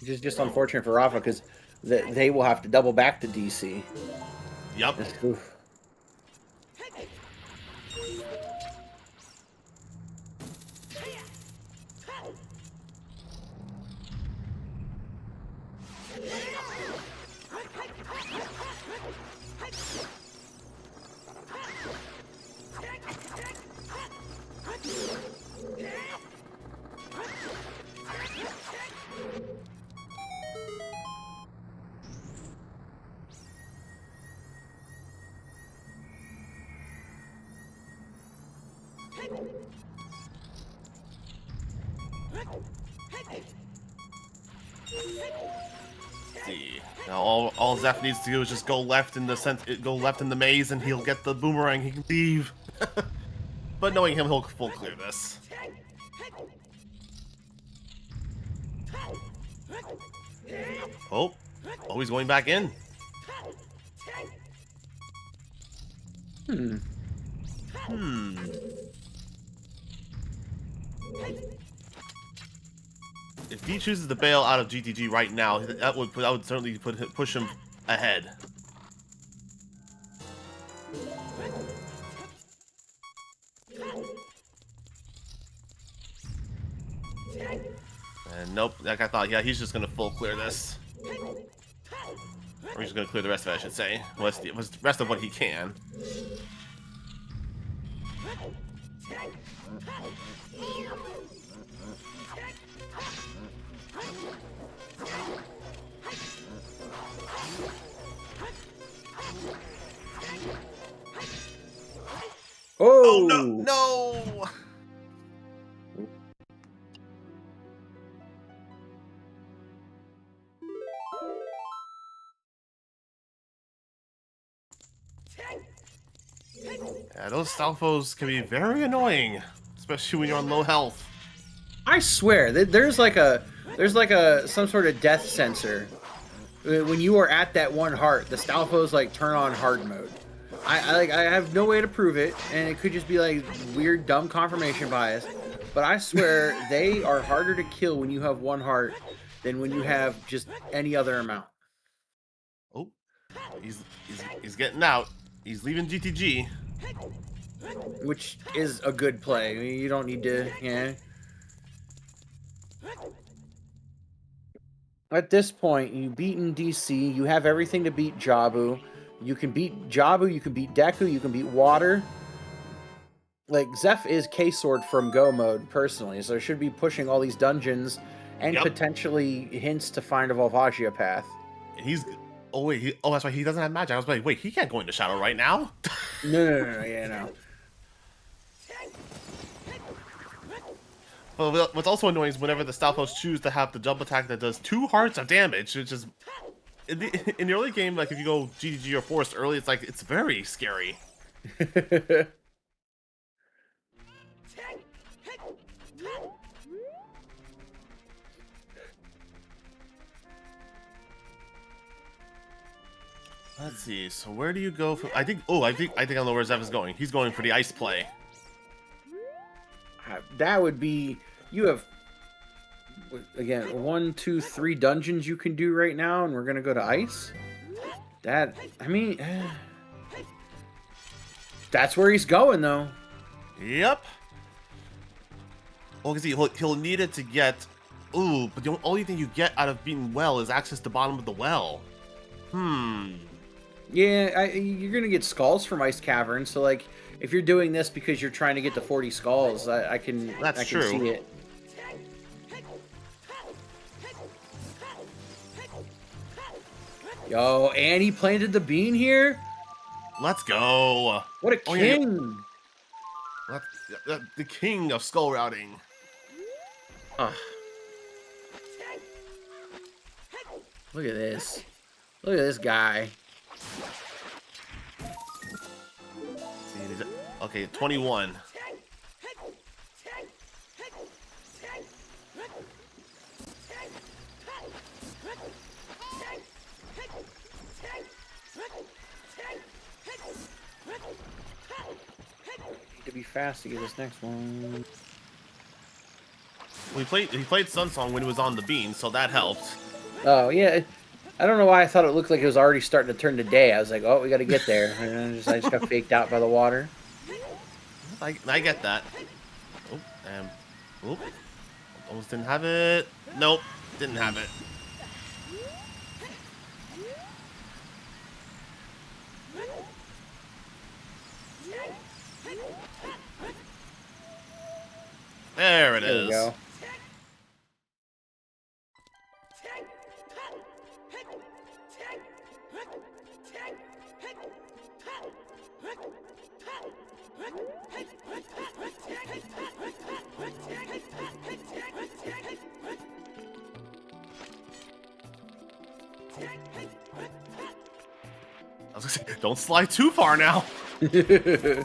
Which is just unfortunate for Rafa because they will have to double back to DC. Yep. Oof. See. Now all Zeph needs to do is just go left in the maze, and he'll get the boomerang. He can leave. But knowing him, he'll full clear this. Oh, he's going back in. If he chooses to bail out of GTG right now, that would certainly push him ahead. And nope, like I thought, yeah, he's just gonna full clear this. Or he's gonna clear the rest of it, I should say. The rest of what he can. Oh, no! Yeah, those Stalfos can be very annoying, especially when you're on low health. I swear there's like some sort of death sensor. When you are at that one heart, the Stalfos like turn on hard mode. I have no way to prove it, and it could just be like weird dumb confirmation bias. But I swear they are harder to kill when you have one heart than when you have just any other amount. Oh, he's getting out. He's leaving GTG. Which is a good play. I mean, you don't need to, yeah. At this point, you've beaten DC. You have everything to beat Jabu. You can beat Jabu. You can beat Deku. You can beat Water. Like, Zeph is K-Sword from Go mode, personally, so should be pushing all these dungeons and potentially hints to find a Volvagia path. And he's... Oh, wait. That's right. He doesn't have magic. I was like, wait, he can't go into Shadow right now? No. Yeah, no. Well, what's also annoying is whenever the Stalfos choose to have the jump attack that does 2 hearts of damage, which is... In the early game, like, if you go GGG or Forest early, it's like, it's very scary. Let's see. So where do you go from? I think I know where Zeph is going. He's going for the ice play. That would be. You have again 1, 2, 3 dungeons you can do right now, and we're gonna go to ice. That I mean, that's where he's going though. Yep. Well, because he'll need it to get. Ooh, but the only thing you get out of being well is access to the bottom of the well. Yeah, you're gonna get skulls from Ice Cavern. So like, if you're doing this because you're trying to get to 40 skulls, I can see it. Yo, and he planted the bean here. Let's go. What a king! The king of skull routing. Look at this. Look at this guy. Okay, 21. Need to be fast to get this next one. Well, he played Sun Song when he was on the bean, so that helped. Oh, yeah. I don't know why I thought it looked like it was already starting to turn to day. I was like, oh, we got to get there. And I just got faked out by the water. I get that. Oh, oop. Almost didn't have it. Nope, didn't have it. There it There we is. go. I was gonna say, don't slide too far now. We're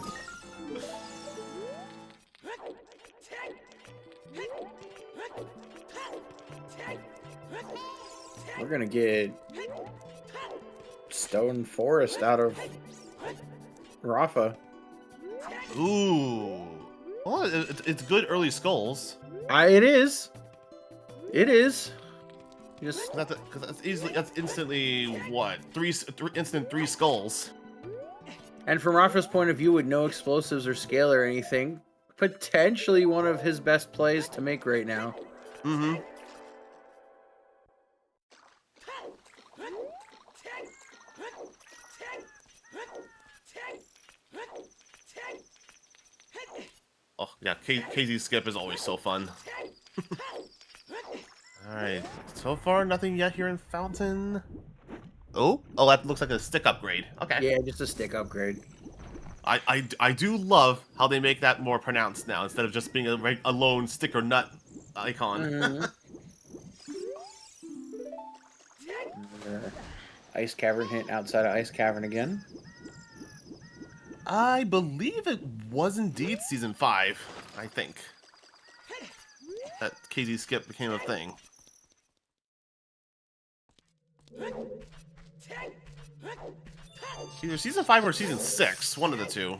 going to get Stone Forest out of Rafa. Ooh. Well, it's good early skulls. It is. It is. Just Because that's instantly what instant 3 skulls. and from Rafa's point of view, with no explosives or scale or anything, potentially one of his best plays to make right now. Mm-hmm. Oh yeah, KZ skip is always so fun. Alright, so far nothing yet here in Fountain. Oh, that looks like a stick upgrade. Okay. Yeah, just a stick upgrade. I do love how they make that more pronounced now, instead of just being a lone stick or nut icon. Mm-hmm. Ice Cavern hit outside of Ice Cavern again. I believe it was indeed Season 5, I think. That KZ skip became a thing. Either Season 5 or Season 6, one of the two.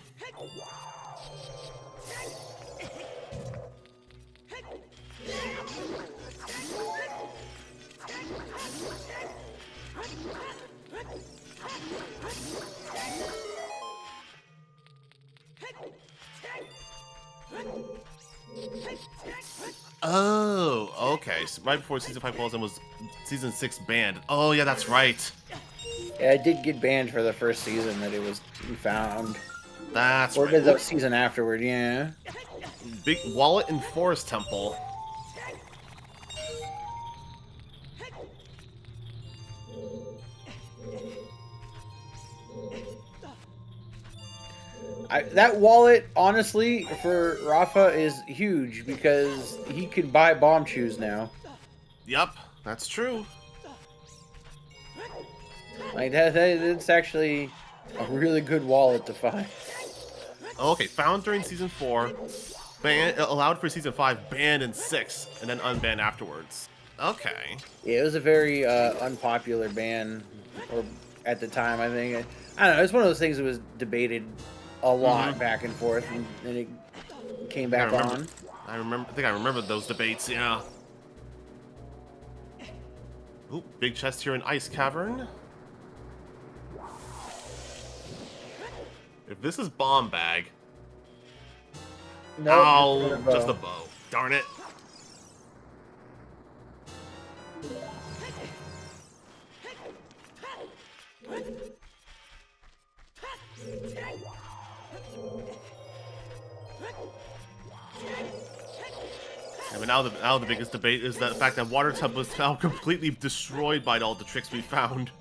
Oh, okay. So right before Season 5 falls in was Season 6 banned. Oh, yeah, that's right. Yeah, it did get banned for the first season that it was found. That's Or right. the season afterward, yeah. Big Wallet and Forest Temple. That wallet, honestly, for Rafa is huge because he can buy bomb shoes now. Yep, that's true. Like that's actually a really good wallet to find. Okay, found during Season 4, allowed for Season 5, banned in 6, and then unbanned afterwards. Okay. Yeah, it was a very unpopular ban, or at the time, I think. I don't know. It's one of those things that was debated a lot back and forth, and then it came back on. I think I remember those debates. Yeah. Ooh, big chest here in Ice Cavern. If this is bomb bag, Nope, ow, just a bow. Darn it. Yeah, but now the biggest debate is the fact that Water Tub was now completely destroyed by all the tricks we found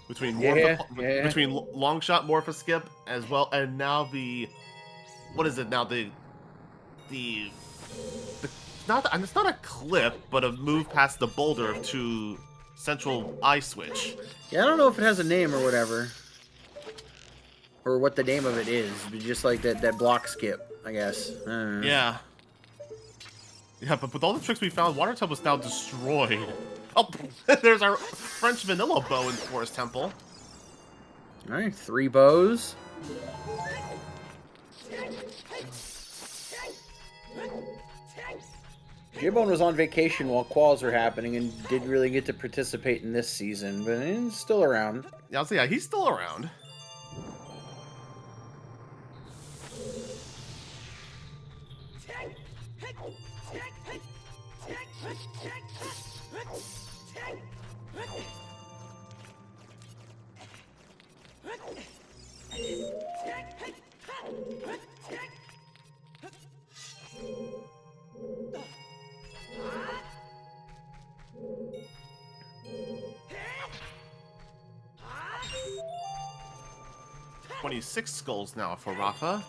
between between long shot Morpha skip as well, and now what is it now it's not a clip, but a move past the boulder to central eye switch. Yeah, I don't know if it has a name or whatever, or what the name of it is, but just like that block skip, I guess. I don't know. Yeah. Yeah, but with all the tricks we found, Water Tub was now destroyed. Oh, there's our French vanilla bow in Forest Temple. All right, 3 bows. J-Bone was on vacation while quals were happening and didn't really get to participate in this season, but he's still around. Yeah, I'll say, yeah, he's still around. $26 skulls now for Rafa.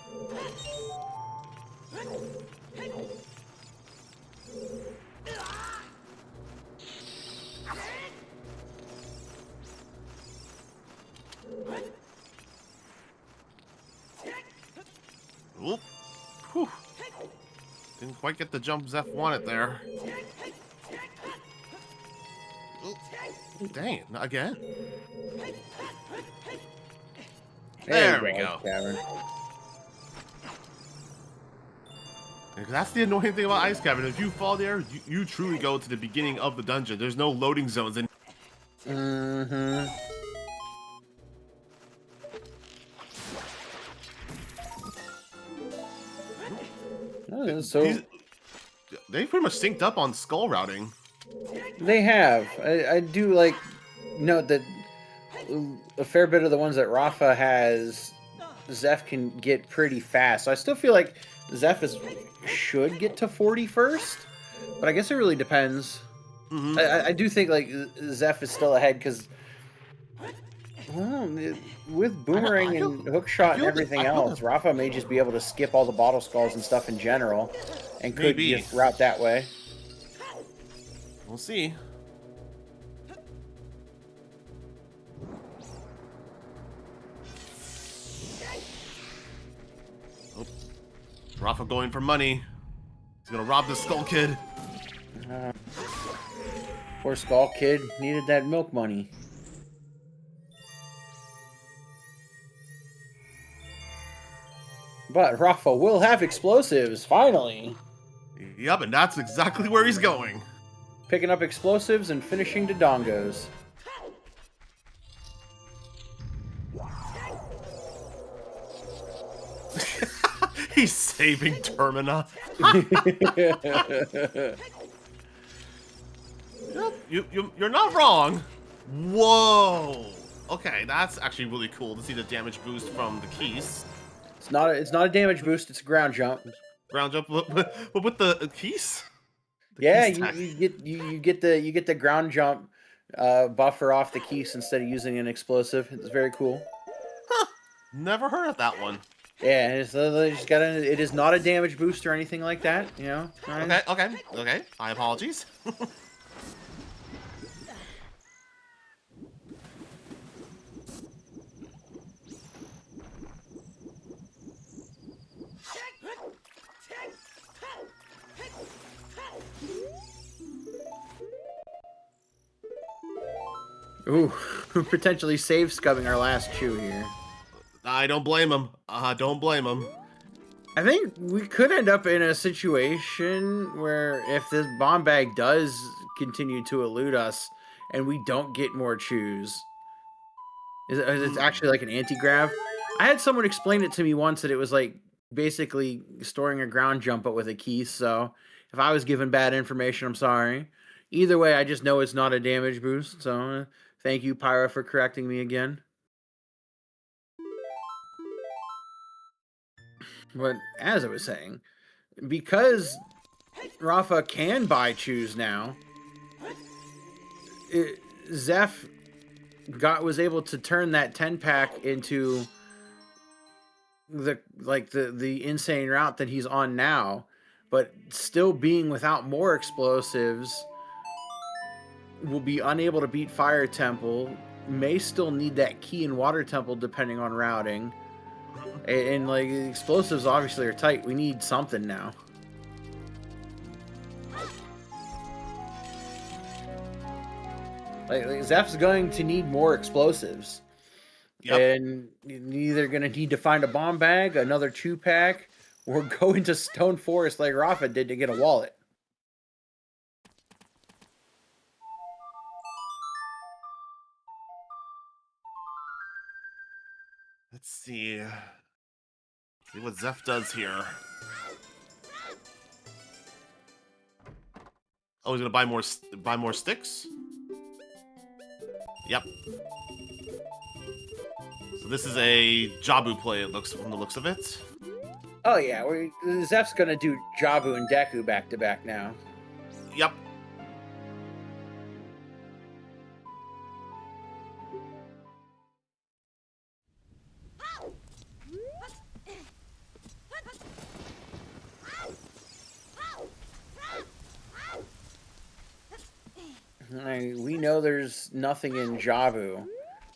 Oop. Whew. Didn't quite get the jump Zeph wanted there. Oop. Dang it, not again. There we go. Cavern. That's the annoying thing about Ice Cavern. If you fall there, you truly go to the beginning of the dungeon. There's no loading zones. And So they pretty much synced up on skull routing. they have. I do like note that a fair bit of the ones that Rafa has, Zeph can get pretty fast. So I still feel like Zeph should get to 40 first, but I guess it really depends. I do think like Zeph is still ahead because, well, with boomerang and hookshot and everything else, Rafa may just be able to skip all the bottle skulls and stuff in general, and could just route that way. We'll see. Oh, Rafa going for money. He's gonna rob the Skull Kid. Poor Skull Kid needed that milk money. But Rafa will have explosives, finally. Yep, and that's exactly where he's going. Picking up explosives and finishing Dodongos. He's saving Termina. You're not wrong. Whoa. Okay, that's actually really cool to see the damage boost from the keys. It's not a damage boost. It's a ground jump. Ground jump, but with the keys. Yeah, you get the ground jump buffer off the keys instead of using an explosive. It's very cool. Huh. Never heard of that one. Yeah, it is not a damage boost or anything like that. You know. Right? Okay. My apologies. Ooh, potentially save scubbing our last chew here. I don't blame him. Don't blame him. I think we could end up in a situation where if this bomb bag does continue to elude us and we don't get more chews, it's actually like an anti-grav. I had someone explain it to me once that it was like basically storing a ground jump but with a key, so if I was given bad information, I'm sorry. Either way, I just know it's not a damage boost, so thank you, Pyra, for correcting me again. But as I was saying, because Rafa can buy chews now, Zeph was able to turn that 10-pack into the insane route that he's on now, but still being without more explosives, will be unable to beat Fire Temple, may still need that key in Water Temple depending on routing. And like explosives obviously are tight. We need something now. Like Zeph's going to need more explosives. Yep. And you're either going to need to find a bomb bag, another 2-pack, or go into Stone Forest like Rafa did to get a wallet. Let's see. See what Zeph does here. Oh, he's gonna buy more sticks. Yep. So this is a Jabu play. It looks from the looks of it. Oh yeah, Zeph's gonna do Jabu and Deku back to back now. Yep. We know there's nothing in Jabu,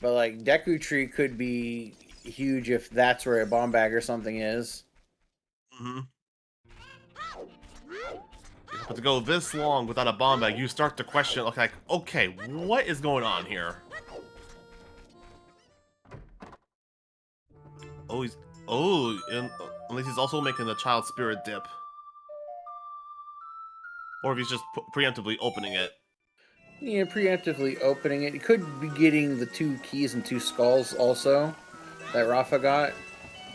but like Deku Tree could be huge if that's where a bomb bag or something is. Mm-hmm. But to go this long without a bomb bag, you start to question, like, okay, what is going on here? Oh, unless he's also making the child spirit dip. Or if he's just preemptively opening it. Yeah, preemptively opening it. He could be getting the 2 keys and 2 skulls also that Rafa got.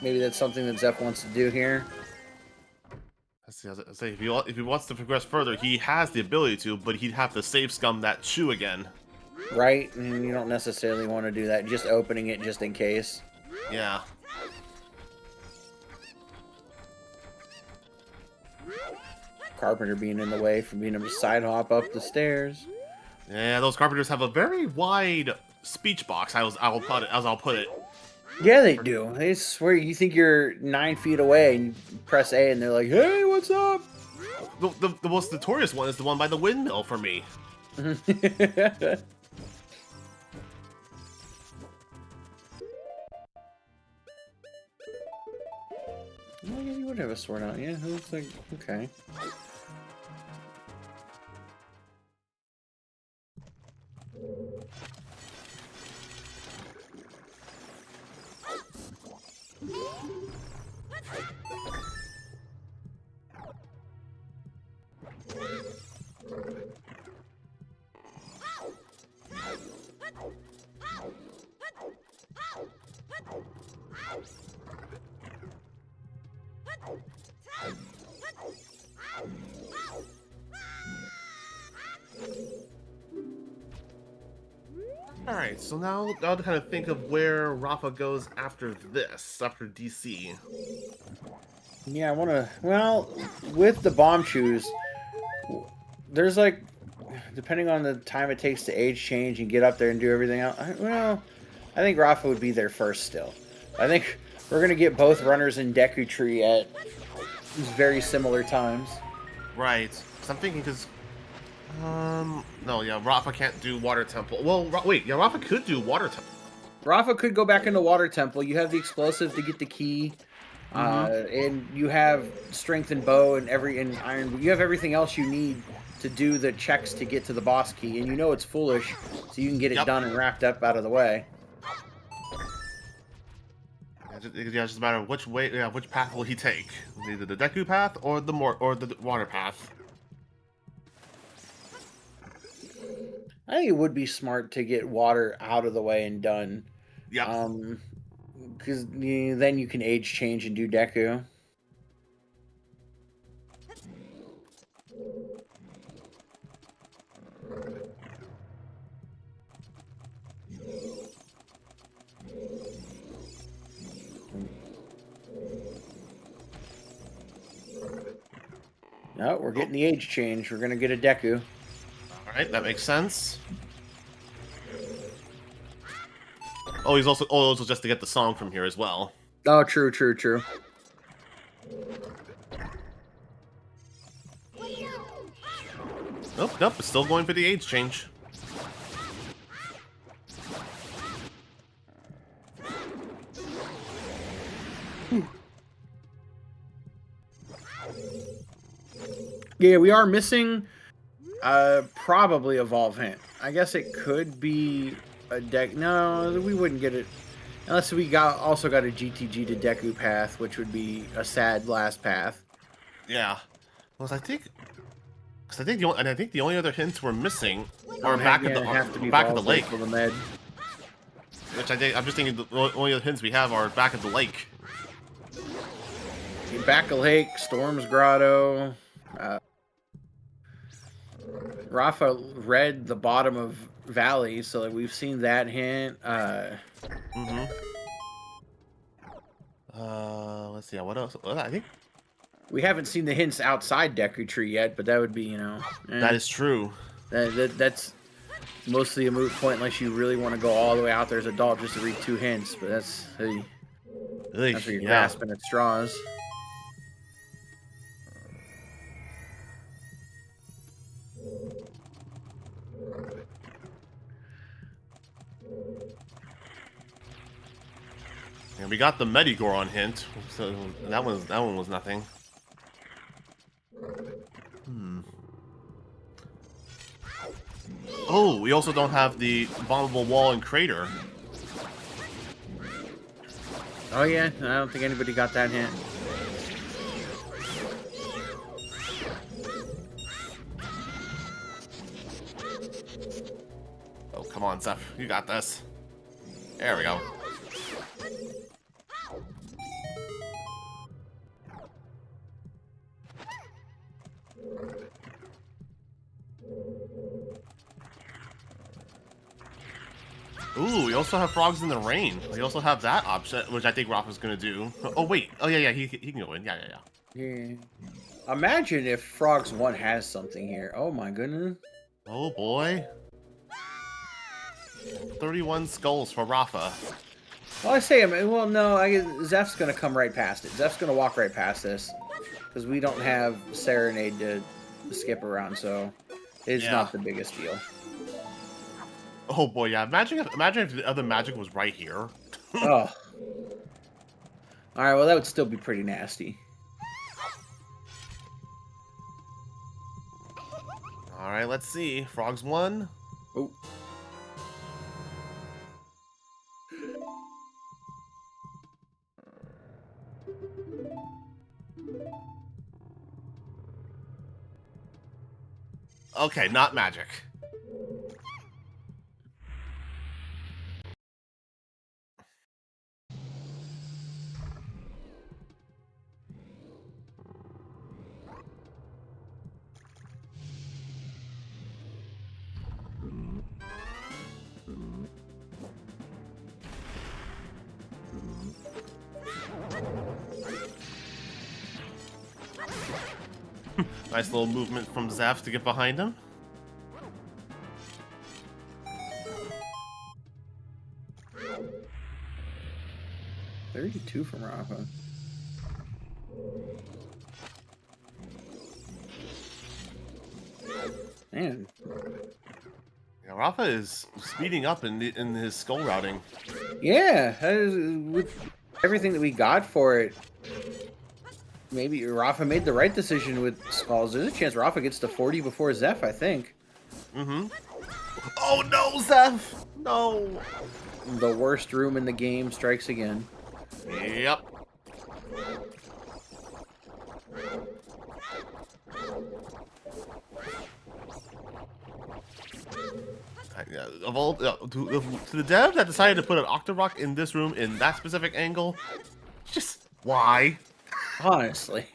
Maybe that's something that Zeph wants to do here. I say if he wants to progress further, he has the ability to, but he'd have to save scum that shoe again. Right? And you don't necessarily want to do that. Just opening it just in case. Yeah. Carpenter being in the way from being able to side hop up the stairs. Yeah, those carpenters have a very wide speech box. As I'll put it. Yeah, they do. They swear you think you're 9 feet away and you press A and they're like, "Hey, what's up?" The most notorious one is the one by the windmill for me. Well, yeah, you would have a sword out. Yeah, it looks like okay. Alright, so now to kind of think of where Rafa goes after this, after DC. Yeah, I want to. Well, with the bomb shoes, there's like, depending on the time it takes to age change and get up there and do everything else. I think Rafa would be there first still. I think we're going to get both runners in Deku Tree at very similar times. Right. Because I'm thinking, no, yeah, Rafa can't do Water Temple. Well, wait, yeah, Rafa could do Water Temple. Rafa could go back into Water Temple. You have the explosive to get the key. And you have strength and bow and iron. You have everything else you need to do the checks to get to the boss key, and you know it's foolish, so you can get it done and wrapped up out of the way. Yeah, it's just a matter of which path will he take? Either the Deku path or the water path. I think it would be smart to get water out of the way and done. Yeah. Because then you can age change and do Deku. No, we're getting the age change. We're gonna get a Deku. All right, that makes sense. Oh, he's also just to get the song from here as well. Oh, true. Nope, it's still going for the age change. Yeah, we are missing probably Evolve Hint. I guess it could be a deck. No, we wouldn't get it unless we also got a GTG to Deku path, which would be a sad last path. Yeah. Well, I think the only other hints we're missing are back at the lake. For the med. Which I'm just thinking the only other hints we have are back at the lake. Back of Lake, Storm's Grotto. Rafa read the bottom of Valley, so like, we've seen that hint. Let's see. What else? I think we haven't seen the hints outside Deku Tree yet, but that would be, that is true. That's mostly a moot point unless you really want to go all the way out there as a dog just to read 2 hints. But that's where you're grasping at straws. And we got the Medigoron hint, so that one was nothing. Oh, we also don't have the bombable wall and crater. Oh yeah, I don't think anybody got that hint. Oh, come on, Zeph. You got this. There we go. Ooh, we also have frogs in the rain. We also have that option, which I think Rafa's gonna do. Oh wait, oh yeah, he can go in. Yeah. Imagine if Frogs 1 has something here. Oh my goodness. Oh boy. 31 skulls for Rafa. Well, I say, well, no, Zeph's gonna come right past it. Zeph's gonna walk right past this because we don't have Serenade to skip around, so it's not the biggest deal. Oh boy, yeah. Imagine if the other magic was right here. Oh. Alright, well that would still be pretty nasty. Alright, let's see. Frogs 1. Oh. Okay, not magic. Nice little movement from Zeph to get behind him. $32 from Rafa. Man. Yeah, Rafa is speeding up in his skull routing. Yeah, with everything that we got for it, maybe Rafa made the right decision with skulls. There's a chance Rafa gets to 40 before Zeph, I think. Oh no, Zeph! No! The worst room in the game strikes again. Yep. Of all to the dev that decided to put an Octorock in this room in that specific angle, just why? Honestly.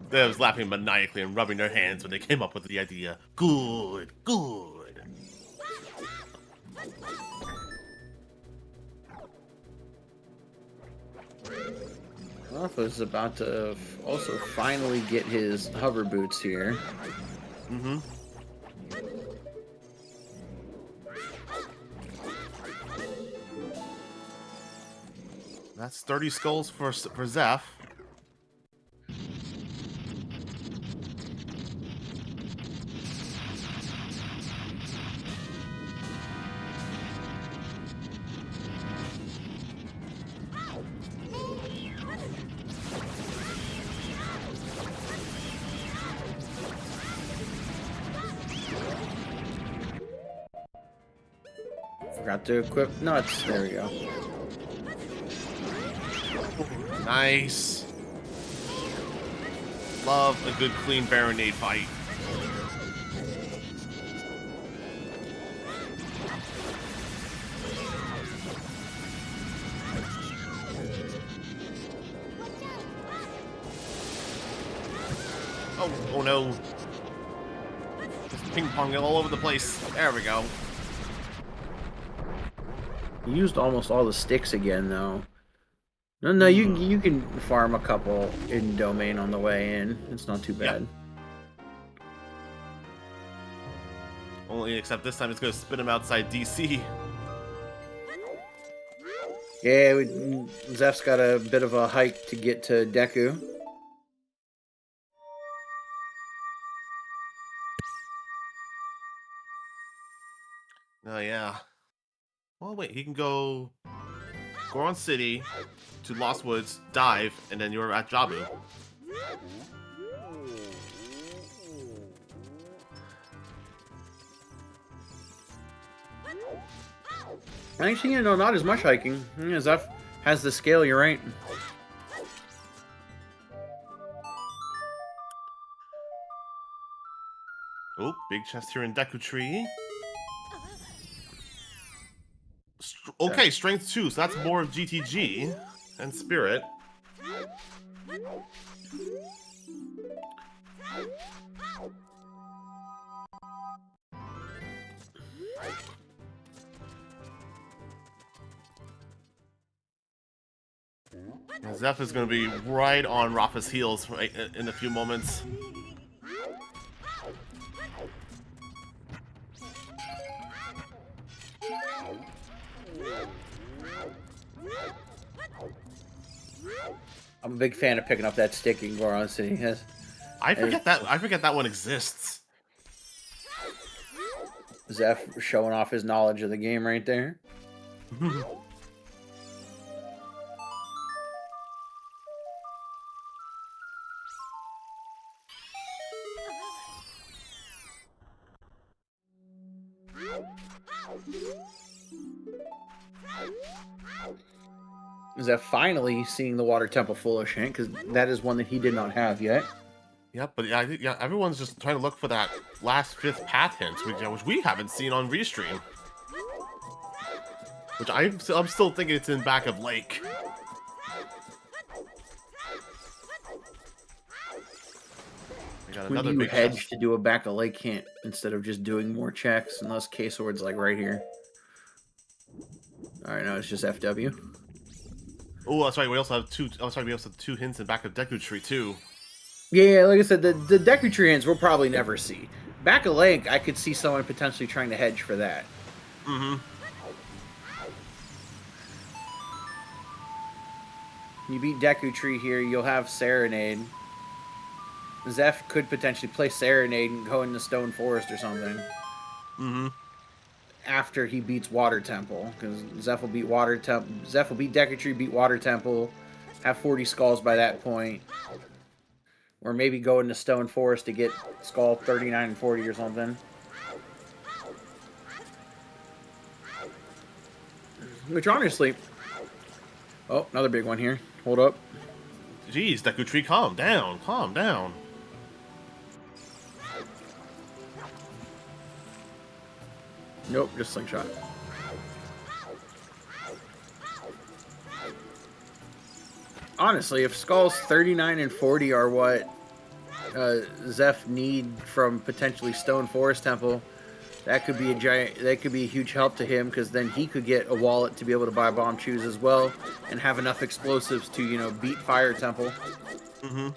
Devs laughing maniacally and rubbing their hands when they came up with the idea. Good, good. Rafa's about to also finally get his hover boots here. That's 30 skulls for Zeph. Forgot to equip nuts. There we go. Nice. Love a good clean Baronade fight. Oh no. Just ping ponging all over the place. There we go. You used almost all the sticks again, though. No, you can farm a couple in domain on the way in. It's not too bad. Yep. Only except this time it's going to spin him outside DC. Yeah, Zeph's got a bit of a hike to get to Deku. Oh yeah. Well, wait, he can go Goron City to Lost Woods, dive, and then you're at Jabu. Actually, you know, not as much hiking. Zeph has the scale, you're right. Oh, big chest here in Deku Tree. Okay, strength 2, so that's more of GTG and spirit. And Zeph is going to be right on Rafa's heels right in a few moments. I'm a big fan of picking up that stick in Goron City. Yes. I forget that one exists. Zeph showing off his knowledge of the game right there. Zeph finally seeing the water temple full of Shank, because that is one that he did not have yet. Yeah, but yeah, everyone's just trying to look for that last 5th path hint, which we haven't seen on Restream. Which I'm still thinking it's in back of Lake. We got When another do you big hedge chest. to do a back of lake hint instead of just doing more checks, unless K-Sword's like right here. Alright, now it's just FW. Oh, that's right. We also have two. Oh, sorry. We also have 2 hints in back of Deku Tree too. Yeah, like I said, the Deku Tree hints we'll probably never see. Back of lake, I could see someone potentially trying to hedge for that. Mm-hmm. You beat Deku Tree here, you'll have Serenade. Zeph could potentially play Serenade and go into Stone Forest or something. Mm-hmm. After he beats Water Temple, because Zeph will beat Water Temple. Zeph will beat Deku Tree, beat Water Temple, have 40 skulls by that point, or maybe go into Stone Forest to get skull 39 and 40 or something. Which honestly, oh, another big one here. Hold up. Jeez, Deku Tree, calm down, calm down. Nope, just slingshot. Honestly, if skulls 39 and 40 are what Zeph need from potentially Stone Forest Temple, that could be a huge help to him, because then he could get a wallet to be able to buy bomb shoes as well, and have enough explosives to, you know, beat Fire Temple. Mm-hmm.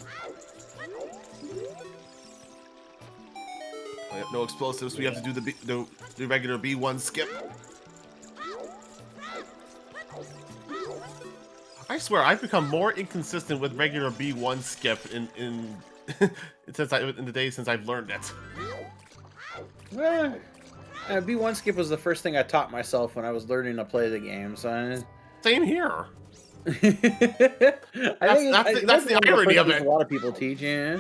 We have no explosives. We have to do the regular B1 skip. I swear, I've become more inconsistent with regular B1 skip in the days since I've learned it. Well, B1 skip was the first thing I taught myself when I was learning to play the game, so... Same here. I think That's the irony of it. A lot of people teach, yeah.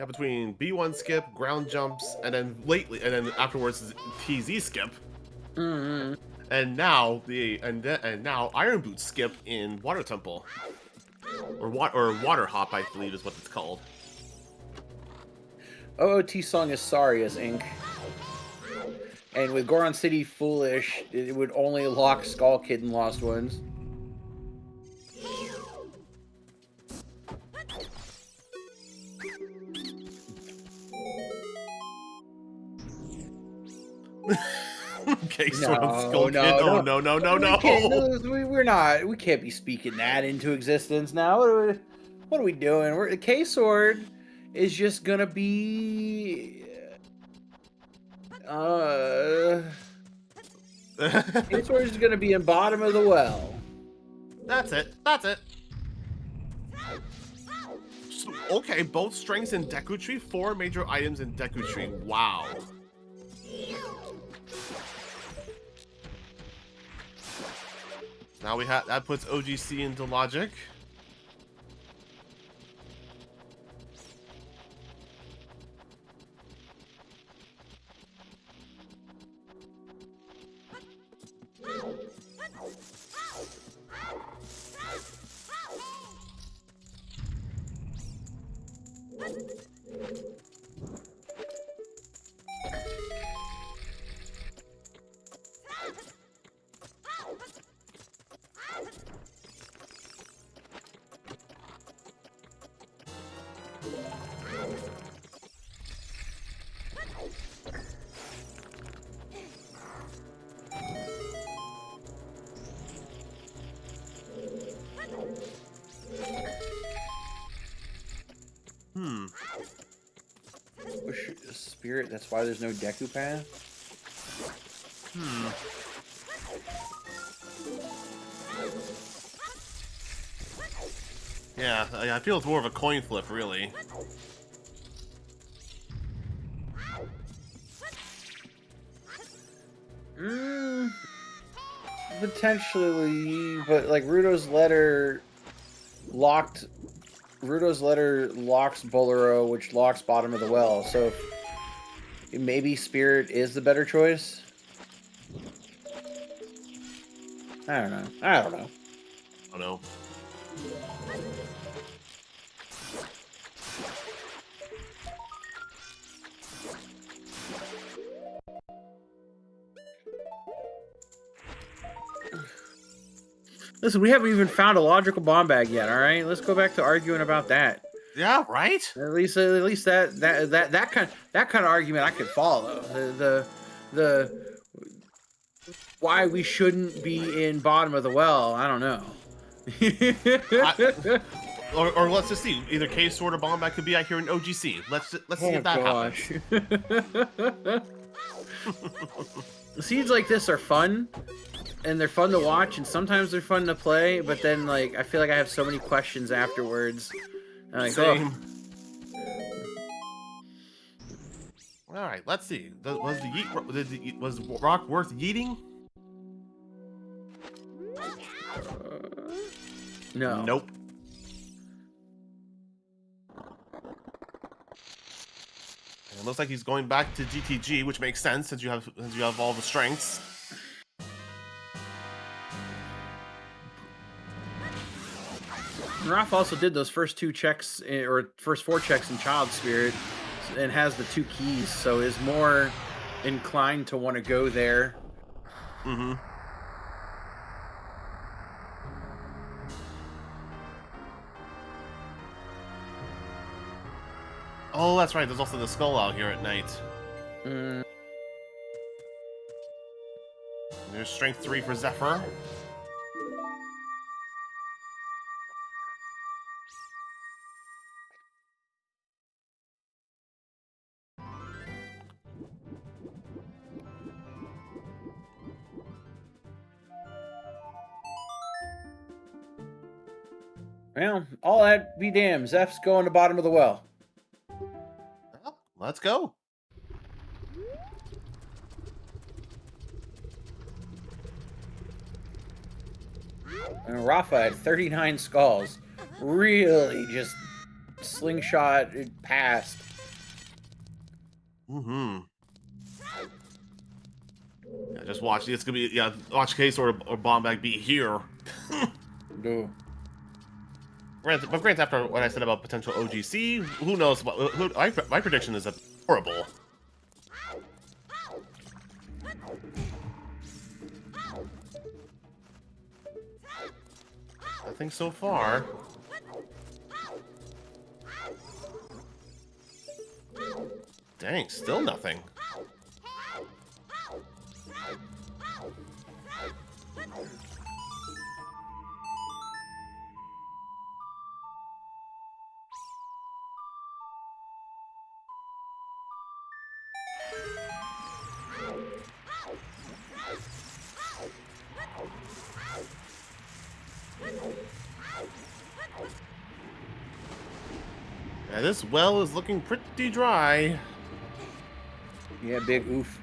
Yeah, between B1 skip, ground jumps, and then afterwards TZ skip. Mm-hmm. And now now Iron Boots skip in Water Temple, or Water Hop, I believe is what it's called. OOT song is sorry as ink. And with Goron City Foolish, it would only lock Skull Kid and Lost Ones. Okay, Sword on Skull Kid. Oh no. We can't be speaking that into existence now. What are we doing? The K-Sword is just gonna be K-Sword is gonna be in bottom of the well. That's it. So, okay, both strengths in Deku Tree, 4 major items in Deku Tree. Wow. Now that puts OGC into logic. Push Spirit, that's why there's no Deku path? Yeah, I feel it's more of a coin flip, really. Potentially, but like Rudo's letter locks Bolero, which locks bottom of the well. So maybe Spirit is the better choice. I don't know. Listen, we haven't even found a logical bomb bag yet. All right, let's go back to arguing about that. Yeah, right. At least that kind of argument I could follow. The why we shouldn't be in bottom of the well. I don't know. Or let's just see. Either K-Sword or bomb bag could be out here in OGC. Let's see if that happens. Seeds like this are fun. And they're fun to watch, and sometimes they're fun to play, but then, like, I feel like I have so many questions afterwards. I'm like, same. Oh. All right, let's see. Was rock worth yeeting? No. Nope. And it looks like he's going back to GTG, which makes sense since you have all the strengths. Rafa also did those first 2 checks, or first 4 checks in Child Spirit, and has the 2 keys, so is more inclined to want to go there. Mm-hmm. Oh, that's right. There's also the skull out here at night. There's strength 3 for Zephyr. Well, all that be damned. Zeph's going to bottom of the well. Well, let's go. And Rafa had 39 skulls. Really just slingshot it past. Mm-hmm. Yeah, just watch. It's gonna be watch Case or Bomb Bag be here. No. But granted, after what I said about potential OGC, who knows? My prediction is horrible. Nothing so far. Dang, still nothing. Yeah, this well is looking pretty dry. Yeah, big oof.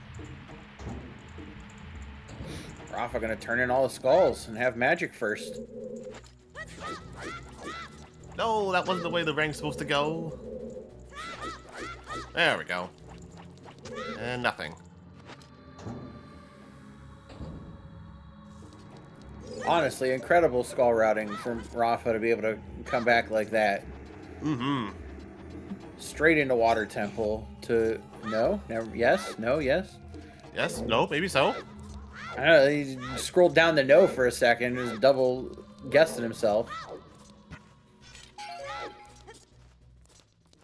Rafa gonna turn in all the skulls and have magic first. No, that wasn't the way the rank's supposed to go. There we go. And nothing. Honestly, incredible skull routing from Rafa to be able to come back like that. Mm-hmm. Straight into Water Temple to no, never, yes, no, yes. Yes, no, maybe so. I don't know, he scrolled down the no for a second, was double guessing himself.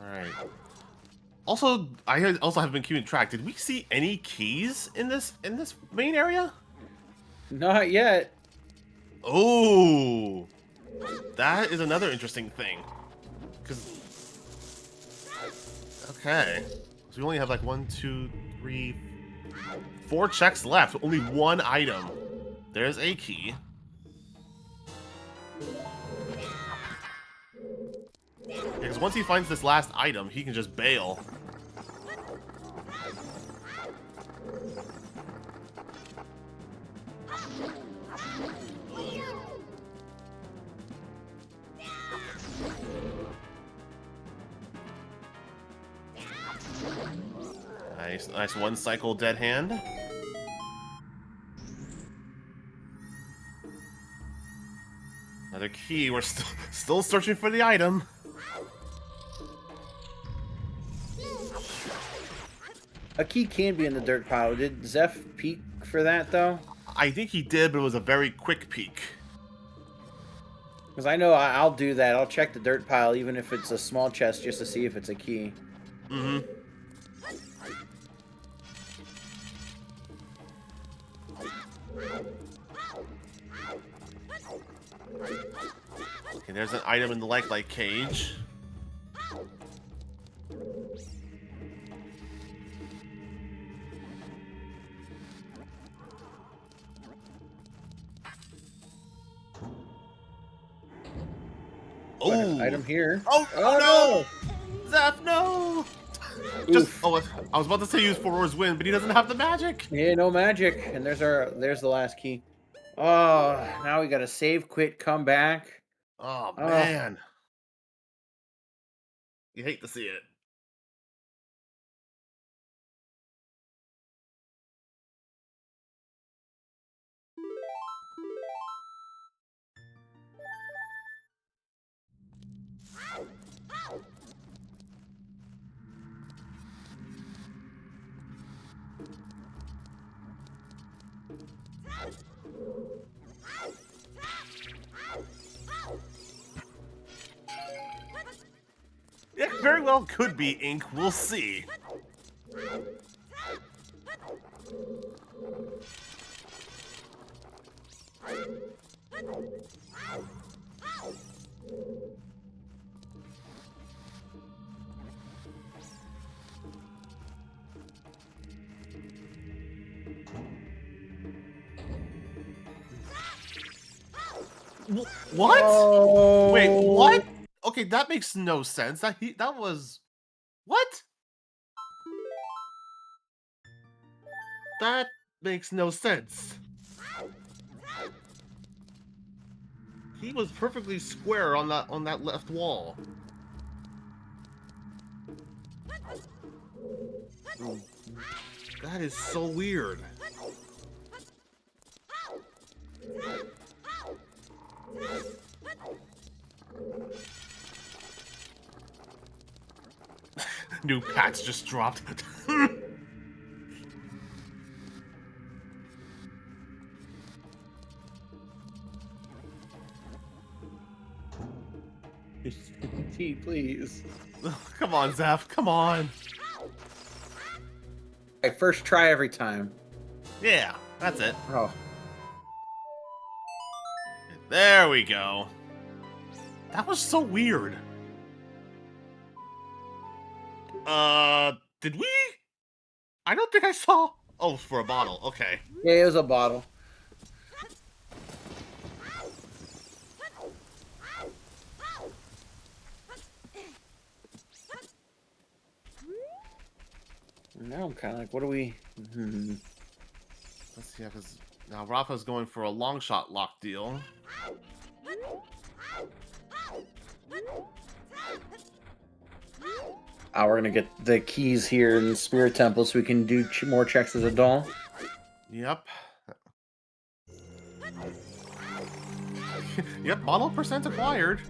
Alright. Also, I also have been keeping track. Did we see any keys in this main area? Not yet. Oh, that is another interesting thing. Okay, so we only have like 1, 2, 3, 4 checks left. Only one item. There's a key. Because once he finds this last item, he can just bail. Nice one cycle dead hand. Another key. We're still searching for the item. A key can be in the dirt pile. Did Zeph peek for that though? I think he did, but it was a very quick peek. Because I know I'll do that. I'll check the dirt pile even if it's a small chest just to see if it's a key. Mm-hmm. Okay, there's an item in the like cage. Oh, Item here. Oh, no! Zeph, no! Just Oof. oh, I was about to say use Furor's win, but he doesn't have the magic. Yeah, no magic. And there's the last key. Oh, now we gotta save, quit, come back. Oh man, you hate to see it. It very well could be ink. We'll see. What? Oh. Wait, what? Okay, that makes no sense. That was what? That makes no sense. He was perfectly square on that left wall. That is so weird. New patch just dropped. T, please. Come on, Zeph. Come on. Okay, first try every time. Yeah, that's it. Oh. There we go. That was so weird. Did we? I don't think I saw. Oh, for a bottle. Okay. Yeah, it was a bottle. Now I'm kind of like, what do we... Let's see, because now Rafa's going for a long shot lock deal. We're gonna get the keys here in the Spirit Temple so we can do more checks as a doll. Yep. Yep, model percent acquired.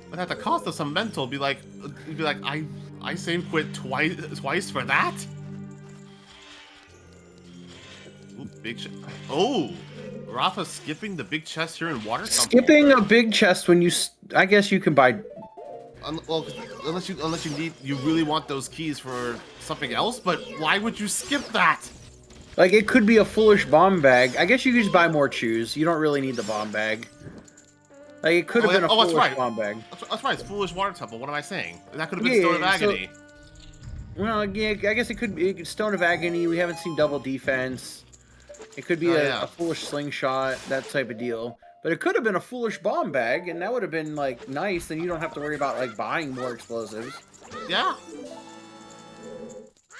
But at the cost of some mental, be like, I save quit twice for that. Ooh, big chest. Oh, Rafa skipping the big chest here in water. Skipping a big chest when you, I guess you can buy. Well, unless you really want those keys for something else. But why would you skip that? Like, it could be a foolish bomb bag. I guess you could just buy more chews. You don't really need the bomb bag. Like, it could have been a foolish bomb bag. That's right. It's foolish water temple. What am I saying? That could have been Stone of Agony. Well, yeah, I guess it could be Stone of Agony. We haven't seen double defense. It could be a foolish slingshot, that type of deal. But it could have been a foolish bomb bag, and that would have been, like, nice. Then you don't have to worry about, like, buying more explosives. Yeah.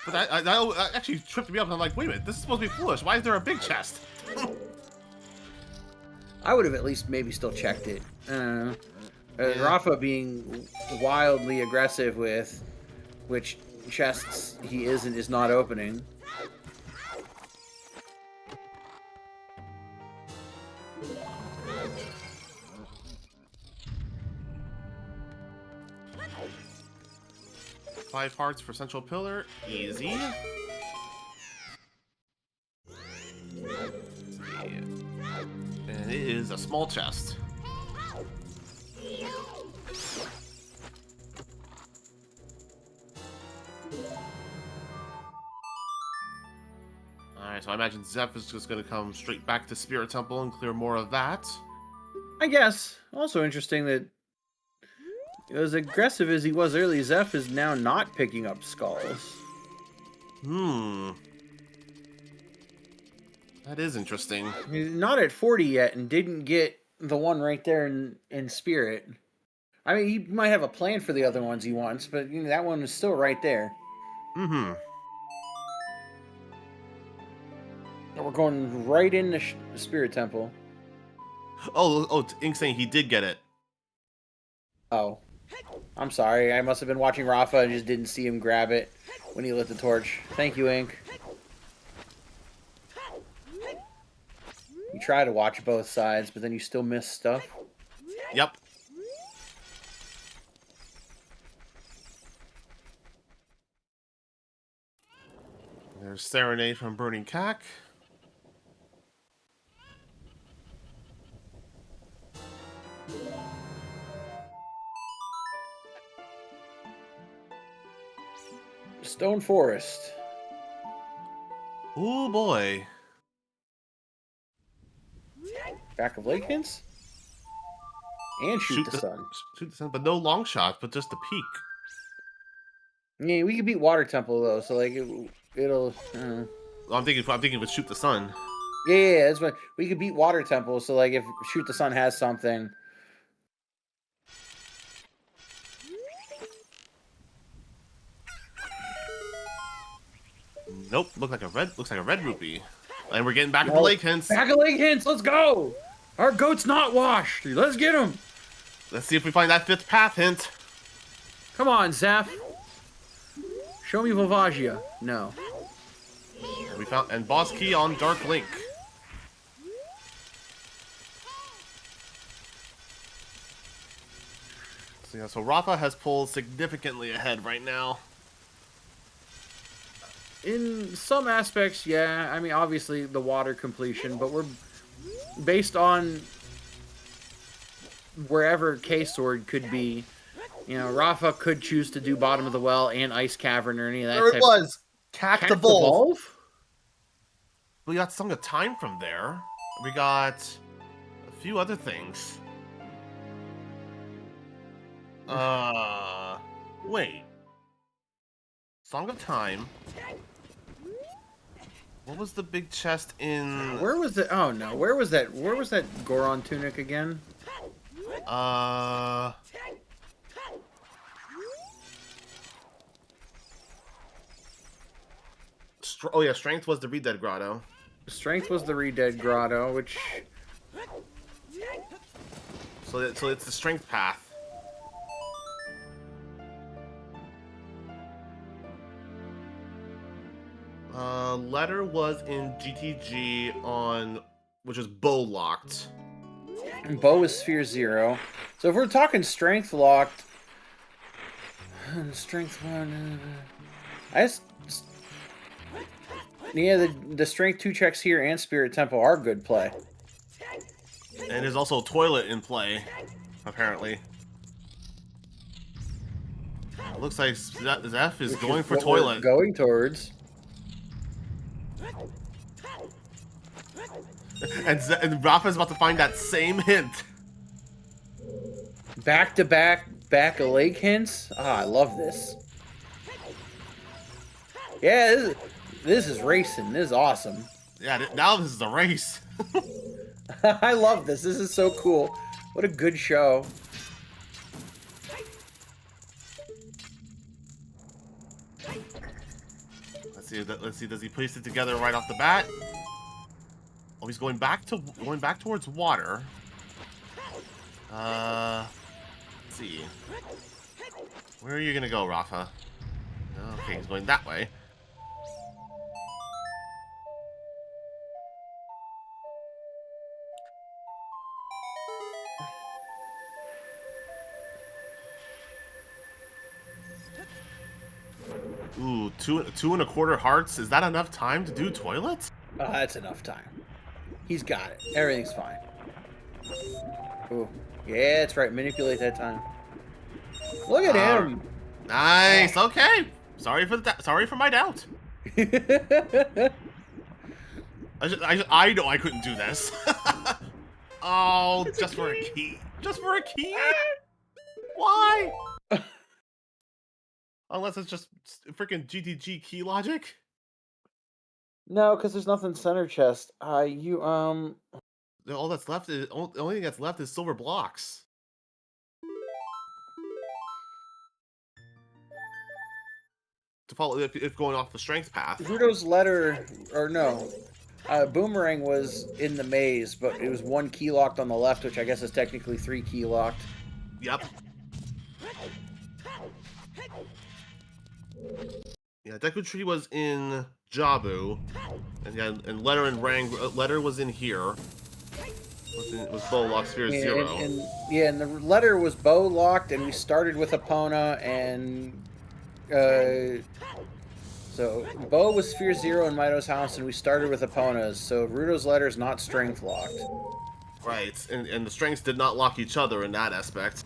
But that actually tripped me up, and I'm like, wait a minute, this is supposed to be foolish. Why is there a big chest? I would have at least maybe still checked it. Rafa being wildly aggressive with which chests he is and is not opening. Five hearts for central pillar, easy. And it is a small chest. Alright, so I imagine Zeph is just going to come straight back to Spirit Temple and clear more of that. I guess. Also interesting that as aggressive as he was earlier, Zeph is now not picking up skulls. That is interesting. He's not at 40 yet and didn't get the one right there in Spirit. I mean, he might have a plan for the other ones he wants, but you know, that one is still right there. And we're going right in the Spirit Temple. Oh, Ink saying he did get it. Oh. I'm sorry. I must have been watching Rafa and just didn't see him grab it when he lit the torch. Thank you, Ink. You try to watch both sides, but then you still miss stuff. Yep. There's Serenade from Burning Cack. Stone Forest. Oh boy. Back of Lake Hints? And shoot the sun. Shoot the sun, but no long shots, but just the peak. Yeah, we could beat Water Temple though, so like it'll. I'm thinking with shoot the sun. Yeah, that's what we could beat Water Temple. So like if shoot the sun has something. Nope, looks like a red rupee. And we're getting back at the Lake Hints. Back of Lake Hints, let's go! Our goat's not washed. Let's get him. Let's see if we find that fifth path hint. Come on, Zeph. Show me Volvagia. No. We found and boss key on Dark Link. So yeah, so Rafa has pulled significantly ahead right now. In some aspects, yeah. I mean, obviously the water completion, but we're based on wherever K-Sword could be. You know, Rafa could choose to do bottom of the well and ice cavern or any of that There it type. was. Cactivolve. We got some of time from there. We got a few other things. Wait. Song of Time. What was the big chest in? Where was it? Oh no, where was that? Where was that Goron tunic again? Oh yeah, Strength was the Redead Grotto. Strength was the Redead Grotto, which. So it's the Strength path. Letter was in GTG on, which was bow locked. And bow is Sphere 0. So if we're talking Strength locked, Strength 1. Yeah, the Strength 2 checks here and Spirit Temple are good play. And there's also Toilet in play, apparently. It looks like Zeph is going for Toilet. Going towards. And Rafa's about to find that same hint. Back-to-back back-a-leg hints? Ah, I love this. Yeah, this is racing. This is awesome. Yeah, now this is a race. I love this. This is so cool. What a good show. Let's see. Does he place it together right off the bat? Oh, he's going back towards water. Let's see. Where are you gonna go, Rafa? Okay, he's going that way. Ooh, two and a quarter hearts. Is that enough time to do Toilet? That's enough time. He's got it. Everything's fine. Ooh. Yeah, that's right. Manipulate that time. Look at him. Nice. Okay. Sorry for my doubt. I know I couldn't do this. Oh, just for a key. Just for a key? Why? Unless it's just freaking GTG key logic. No, because there's nothing center chest. All that's left is the only thing that's left is silver blocks. To follow, if going off the strength path. Rudo's letter, or no, Boomerang was in the maze, but it was 1 key locked on the left, which I guess is technically 3 key locked. Yep. Yeah, Deku Tree was in Jabu, and Letter and Rang. Letter was in here. Was bow locked Sphere 0. And the letter was bow locked, and we started with Epona, and so bow was Sphere 0 in Mito's house, and we started with Epona's. So Rudo's letter is not strength locked. Right, and the strengths did not lock each other in that aspect.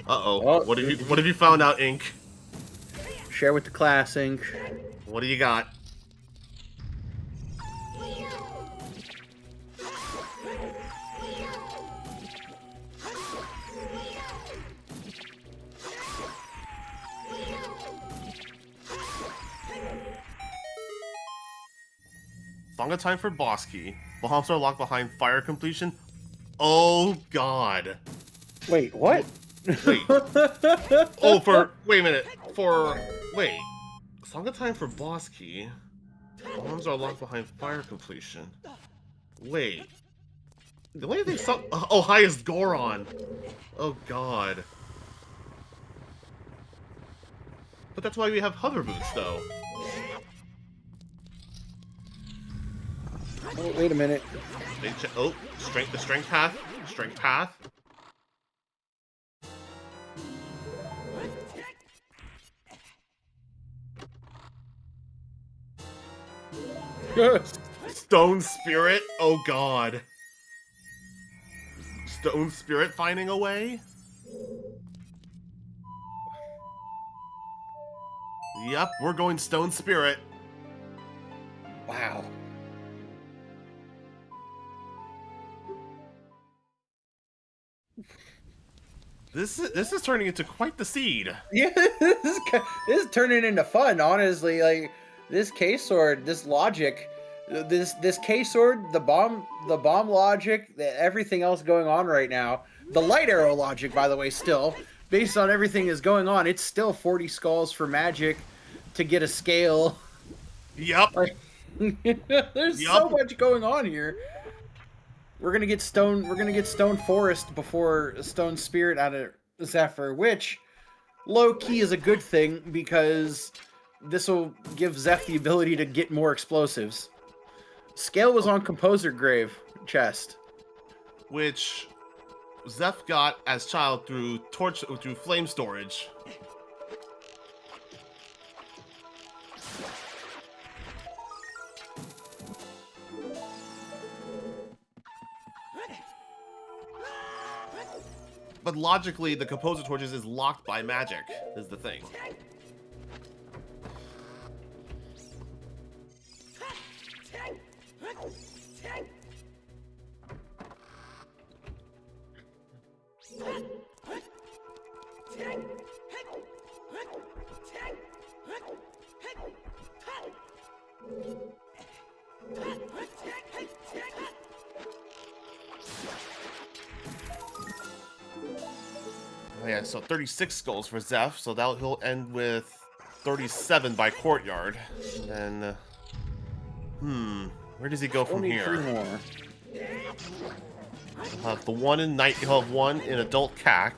Uh-oh. Oh, What have you found out, Ink? Share with the class, Ink. What do you got? Song of Time for boss key. Bombs are locked behind fire completion. Oh god. Wait, what? Wait. Wait a minute. Wait. Song of Time for boss key. Bombs are locked behind fire completion. Wait. The only thing oh, highest Goron. Oh god. But that's why we have hover boots, though. Oh, wait a minute. Oh, the strength path. Strength path. Stone Spirit? Oh god. Stone Spirit finding a way? Yep, we're going Stone Spirit. Wow. This is turning into quite the seed. Yeah, this is turning into fun, honestly. Like, this K-Sword, this logic, this K-Sword, the bomb logic, everything else going on right now. The light arrow logic, by the way, still, based on everything that's going on, it's still 40 skulls for magic to get a scale. Yep. Like, there's so much going on here. We're gonna get Stone Forest before Stone Spirit out of Zephyr, which low key is a good thing because this will give Zeph the ability to get more explosives. Scale was on Composer Grave chest, which Zeph got as child through flame storage. But logically, the Composer Torches is locked by magic, is the thing. Oh yeah, so 36 skulls for Zeph, so he'll end with 37 by Courtyard. And where does he go from here? 3 more. He'll have the one in night. He'll have one in Adult CAC.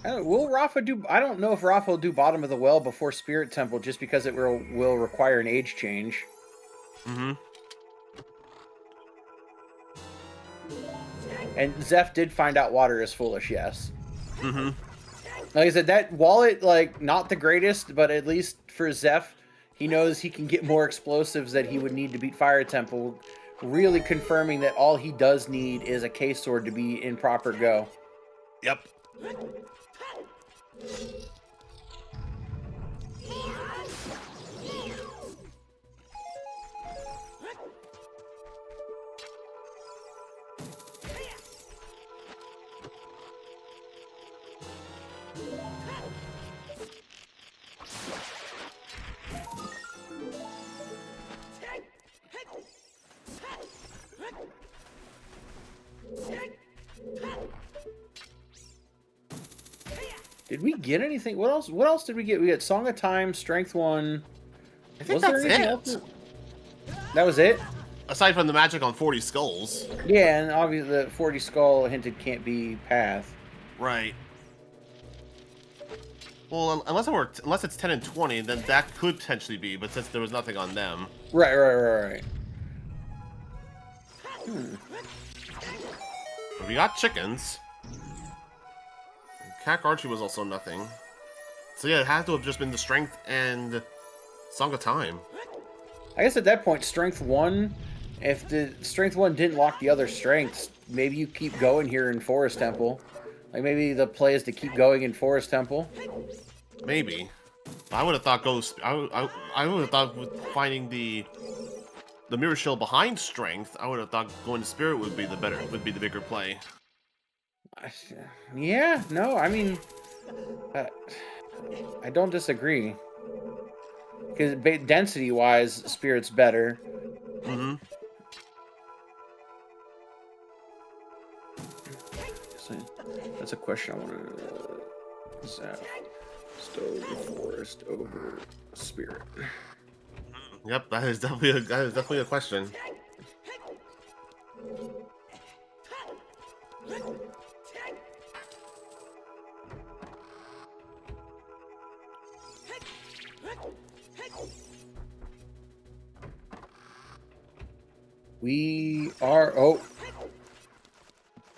Will Rafa do? I don't know if Rafa will do Bottom of the Well before Spirit Temple, just because it will require an age change. Mm-hmm. And Zeph did find out water is foolish. Yes. Mm-hmm. Like I said, that wallet, like, not the greatest, but at least for Zeph, he knows he can get more explosives that he would need to beat Fire Temple, really confirming that all he does need is a K-Sword to be in proper go. Yep. Did we get anything? What else? What else did we get? We got Song of Time, Strength 1. I think that's it. That was it? Aside from the magic on 40 skulls. Yeah, and obviously the 40 skull hinted can't be path. Right. Well, unless it's 10 and 20, then that could potentially be, but since there was nothing on them. Right. But we got chickens. CAC Archie was also nothing. So yeah, it had to have just been the Strength and Song of Time. I guess at that point, Strength 1, if the Strength 1 didn't lock the other strengths, maybe you keep going here in Forest Temple. Like, maybe the play is to keep going in Forest Temple. Maybe. I would have thought I would have thought with finding the Mirror Shield behind Strength, I would have thought going to Spirit would be the bigger play. Yeah, no, I mean, I don't disagree. Because density-wise, Spirit's better. Mm-hmm. That's a question I want to Zap. Stone Forest over Spirit. Yep, that is definitely a question. We are... Oh.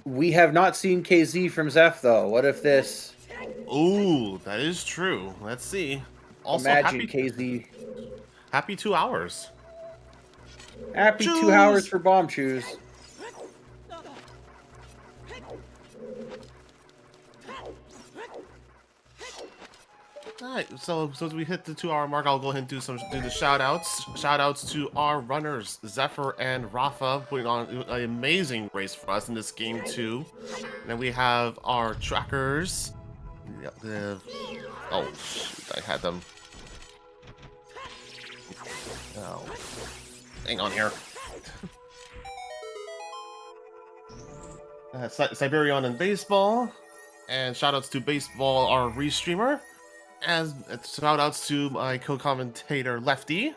We have not seen KZ from Zeph, though. What if this... Ooh, that is true. Let's see. Also, Imagine KZ... happy 2 hours. Happy Choose. 2 hours for bomb shoes. Alright, so as we hit the 2 hour mark, I'll go ahead and do the shout outs. Shout outs to our runners, Zephyr and Rafa, putting on an amazing race for us in this game too. And then we have our trackers. Yep, oh shoot, I had them. Oh. Hang on here. Siberian and baseball. And shoutouts to baseball, our restreamer. As shoutouts to my co-commentator Lefty.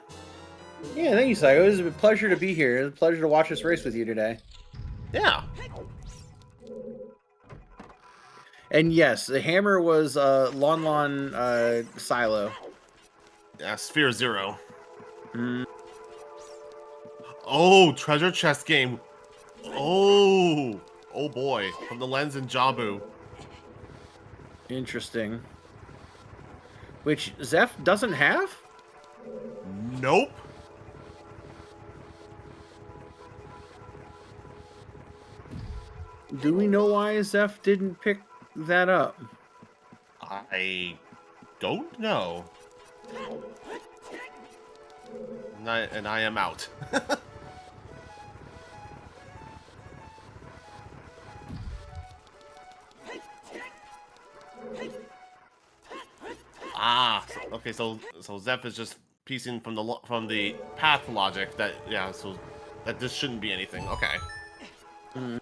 Yeah, thank you, Psycho. It was a pleasure to be here. It was a pleasure to watch this race with you today. Yeah. And yes, the hammer was Lon Silo. Yeah, Sphere Zero. Mm. Oh, treasure chest game. Oh boy, from the Lens and Jabu. Interesting. Which Zeph doesn't have? Nope. Do we know why Zeph didn't pick that up? I don't know. And I am out. Okay, so Zeph is just piecing from the path logic that so that this shouldn't be anything. Okay. Mm.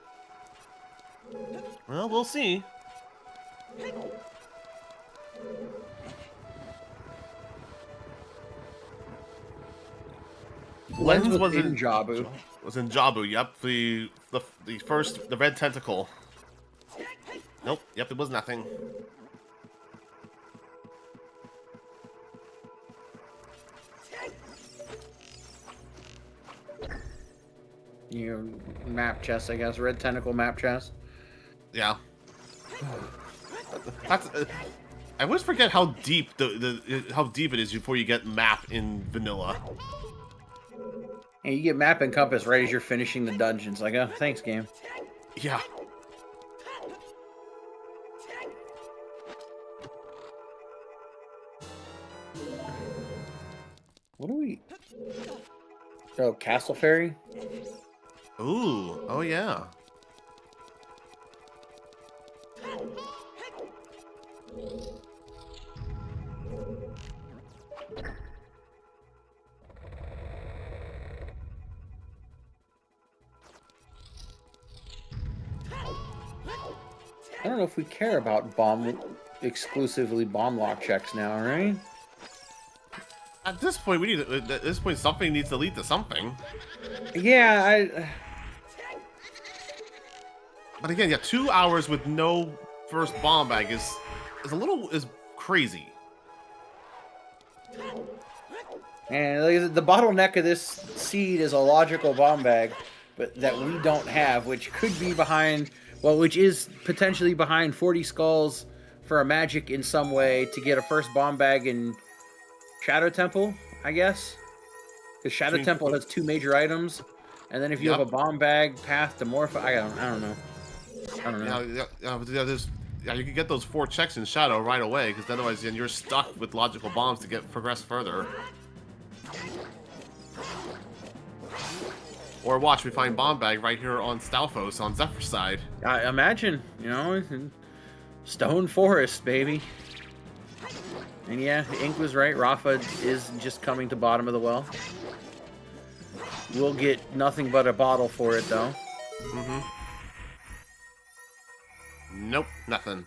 Well, we'll see. Lens was in Jabu. Was in Jabu. Yep, the first red tentacle. Nope. Yep, it was nothing. Map chest, I guess. Red tentacle map chest. Yeah. That's. I always forget how deep how deep it is before you get map in vanilla. And you get map and compass right as you're finishing the dungeons. Like, oh, thanks, game. Yeah. What do we... Oh, Castle Fairy? Ooh. Oh, yeah. I don't know if we care about exclusively bomb lock checks now, right? At this point, something needs to lead to something. Yeah, But again, yeah, 2 hours with no first bomb bag is crazy. And like, the bottleneck of this seed is a logical bomb bag, but that we don't have, which could be behind, well, which is potentially behind 40 skulls for a magic in some way to get a first bomb bag in Shadow Temple, I guess. Because Shadow Temple has 2 major items, and then if you have a bomb bag path to Morph, I don't know. I don't know. Yeah, you can get those 4 checks in Shadow right away, because otherwise then you're stuck with logical bombs to progress further. Or watch, we find bomb bag right here on Stalfos on Zephyr's side. I imagine, Stone Forest, baby. And yeah, Ink was right. Rafa is just coming to bottom of the well. We'll get nothing but a bottle for it, though. Mm-hmm. Nope, nothing.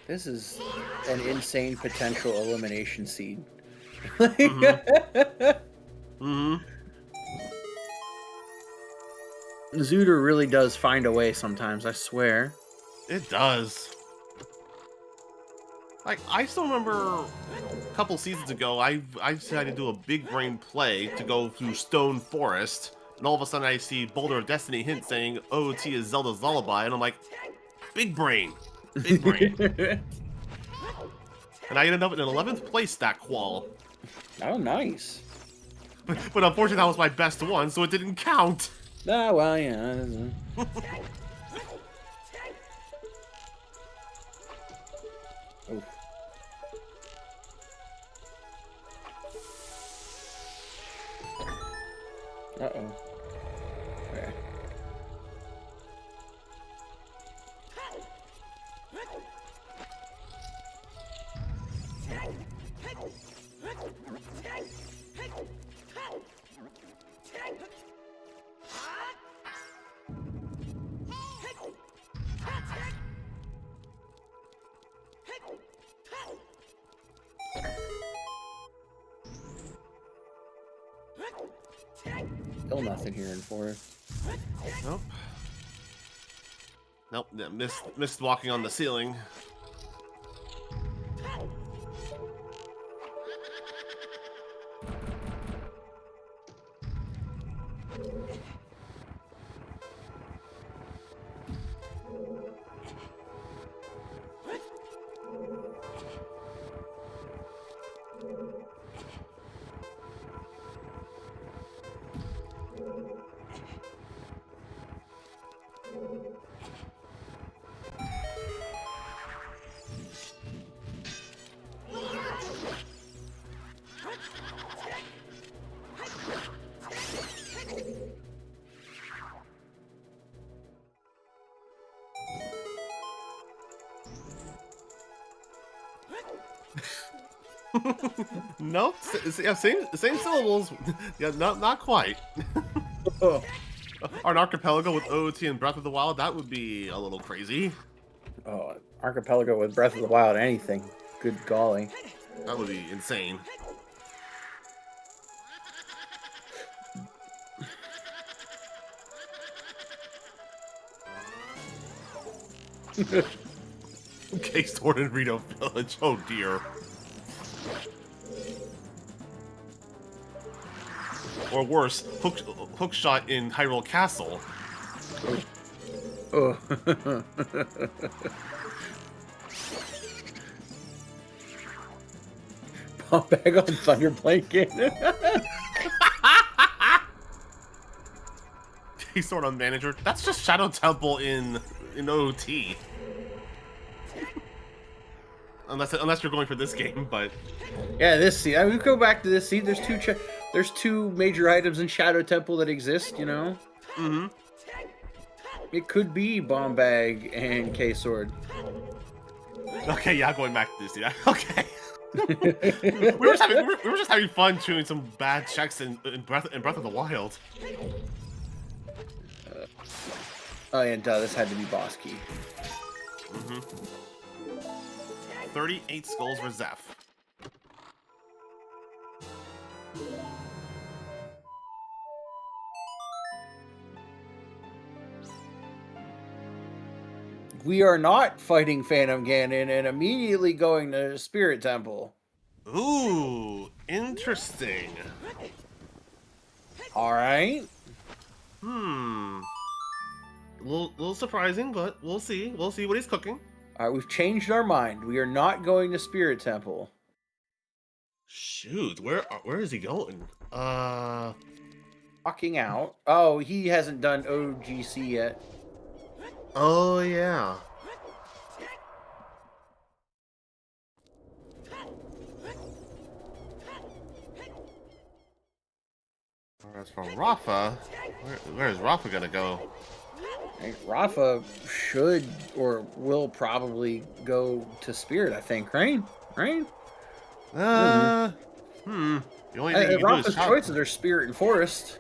This is an insane potential elimination seed. Mm-hmm. Zooter really does find a way sometimes, I swear. It does. Like, I still remember a couple seasons ago, I decided to do a big brain play to go through Stone Forest, and all of a sudden I see Boulder of Destiny hint saying OoT is Zelda's Lullaby, and I'm like, big brain. Big brain. And I ended up in 11th place that qual. Oh, nice. But unfortunately, that was my best one, so it didn't count. Ah, well, yeah. Oh. Uh-oh. Okay. Still nothing here in forest. Nope. Nope, missed walking on the ceiling. Nope. Yeah, same syllables. Yeah, not quite. Oh. An archipelago with OoT and Breath of the Wild, that would be a little crazy. Oh, archipelago with Breath of the Wild, anything. Good golly. That would be insane. Okay, stored in Reno Village. Oh dear. Or worse, hook shot in Hyrule Castle. Oh. Pop back on Thunder Blanket. He's sort of manager. That's just Shadow Temple in OT. Unless you're going for this game, but Yeah, this seed. I mean, we go back to this seed. There's two major items in Shadow Temple that exist. You know. Mm-hmm. It could be Bomb Bag and K-Sword. Okay, yeah, going back to this. Yeah, okay. we were just having fun chewing some bad checks in Breath of the Wild. Oh yeah, duh. This had to be Boss Key. Mm-hmm. 38 skulls for Zeph. We are not fighting Phantom Ganon and immediately going to Spirit Temple. Ooh, interesting. All right. A little surprising, but we'll see. We'll see what he's cooking. All right, we've changed our mind. We are not going to Spirit Temple. Shoot, where is he going? Walking out. Oh, he hasn't done OGC yet. Oh yeah. As for Rafa, where is Rafa gonna go? I think Rafa should or will probably go to Spirit, I think, right? Right? The only thing you can do Rafa's is shout. choices are Spirit and Forest.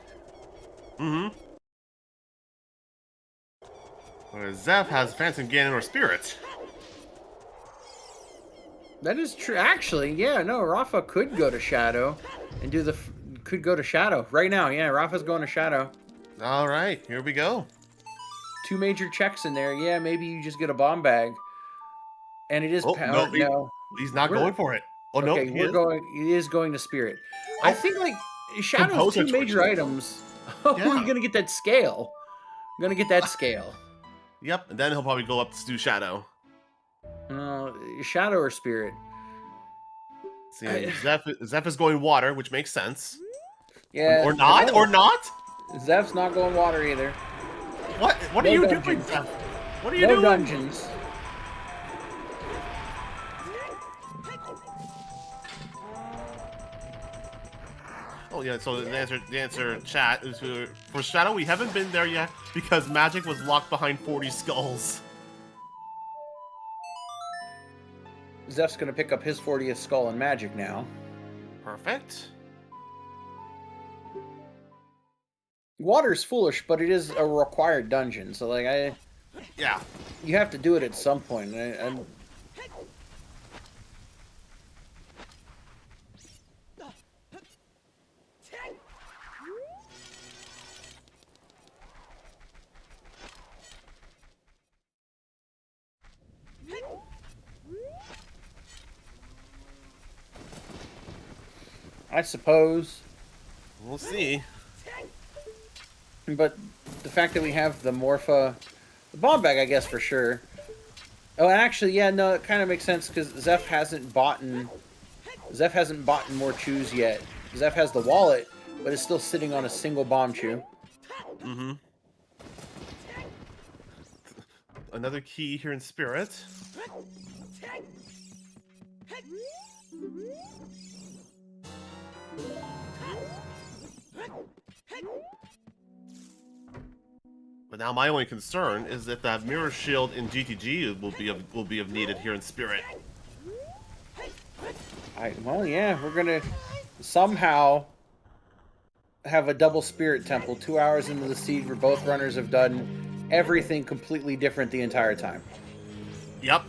Mm-hmm. Whereas Zeph has Phantom Ganon or Spirit. That is true. Actually, yeah, no, Rafa could go to Shadow and do the... Could go to Shadow right now. Yeah, Rafa's going to Shadow. All right, here we go. 2 major checks in there. Yeah, maybe you just get a bomb bag. And it is Oh, power. no, No. he's not going for it. Oh, no, Okay, he is. He is going to Spirit. I think, like, Shadow's Composer 2 major twitching. items. Oh, Yeah. we're going to get that scale. I'm going to get that scale. Yep, and then he'll probably go up to do Shadow. Shadow or Spirit? See, Zeph is going water, which makes sense. Yeah. Or not? Or not? Zeph's not going water either. What? What No are you dungeons. doing, Zeph? What are you No doing? dungeons. Oh yeah, so the answer chat is for Shadow, we haven't been there yet because magic was locked behind 40 skulls. Zeph's going to pick up his 40th skull in magic now. Perfect. Water's foolish, but it is a required dungeon. So, like, Yeah. you have to do it at some point. I suppose. We'll see. But the fact that we have the Morpha, the bomb bag, I guess for sure. Oh, and actually, yeah, no, it kind of makes sense because Zeph hasn't bought more chews yet. Zeph has the wallet, but it's still sitting on a single bomb chew. Mm-hmm. Another key here in Spirit. But now my only concern is that that mirror shield in GTG will be of needed here in Spirit. Well, yeah, we're gonna somehow have a double Spirit Temple 2 hours into the siege where both runners have done everything completely different the entire time. Yep.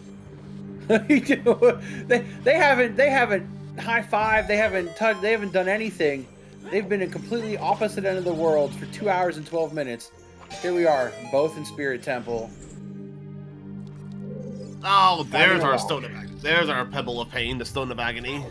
they haven't high five, they haven't touched, they haven't done anything. They've been in completely opposite end of the world for 2 hours and 12 minutes. Here we are, both in Spirit Temple. Oh, there's our Stone of Agony. There's our Pebble of Pain, the Stone of Agony.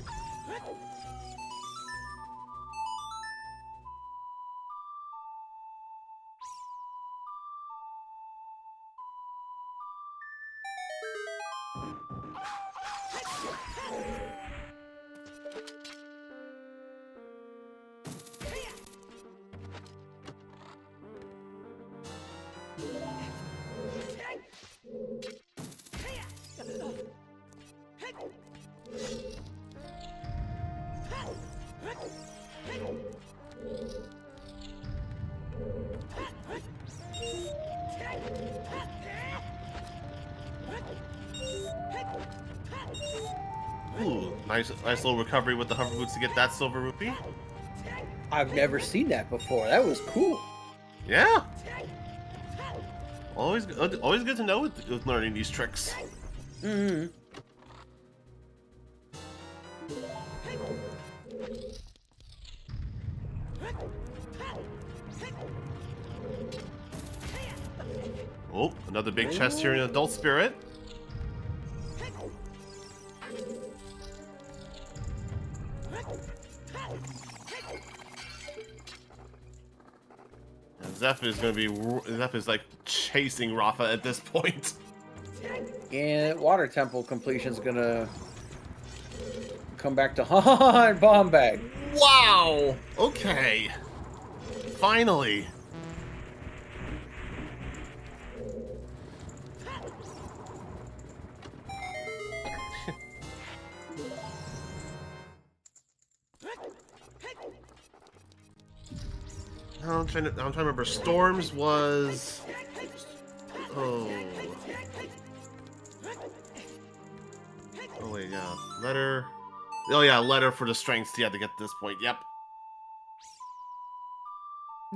Ooh, nice little recovery with the hover boots to get that silver rupee. I've never seen that before. That was cool. Yeah. Always good to know with learning these tricks. Mm-hmm. Oh, another big chest here in Adult Spirit. And Zeph is like chasing Rafa at this point. And Water Temple completion's gonna come back to Han Bomb Bag. Wow. Okay. Finally. I'm trying to remember. Storms was. Oh. Oh wait, yeah. Letter. Oh yeah, letter for the strengths. Yeah, to get to this point. Yep.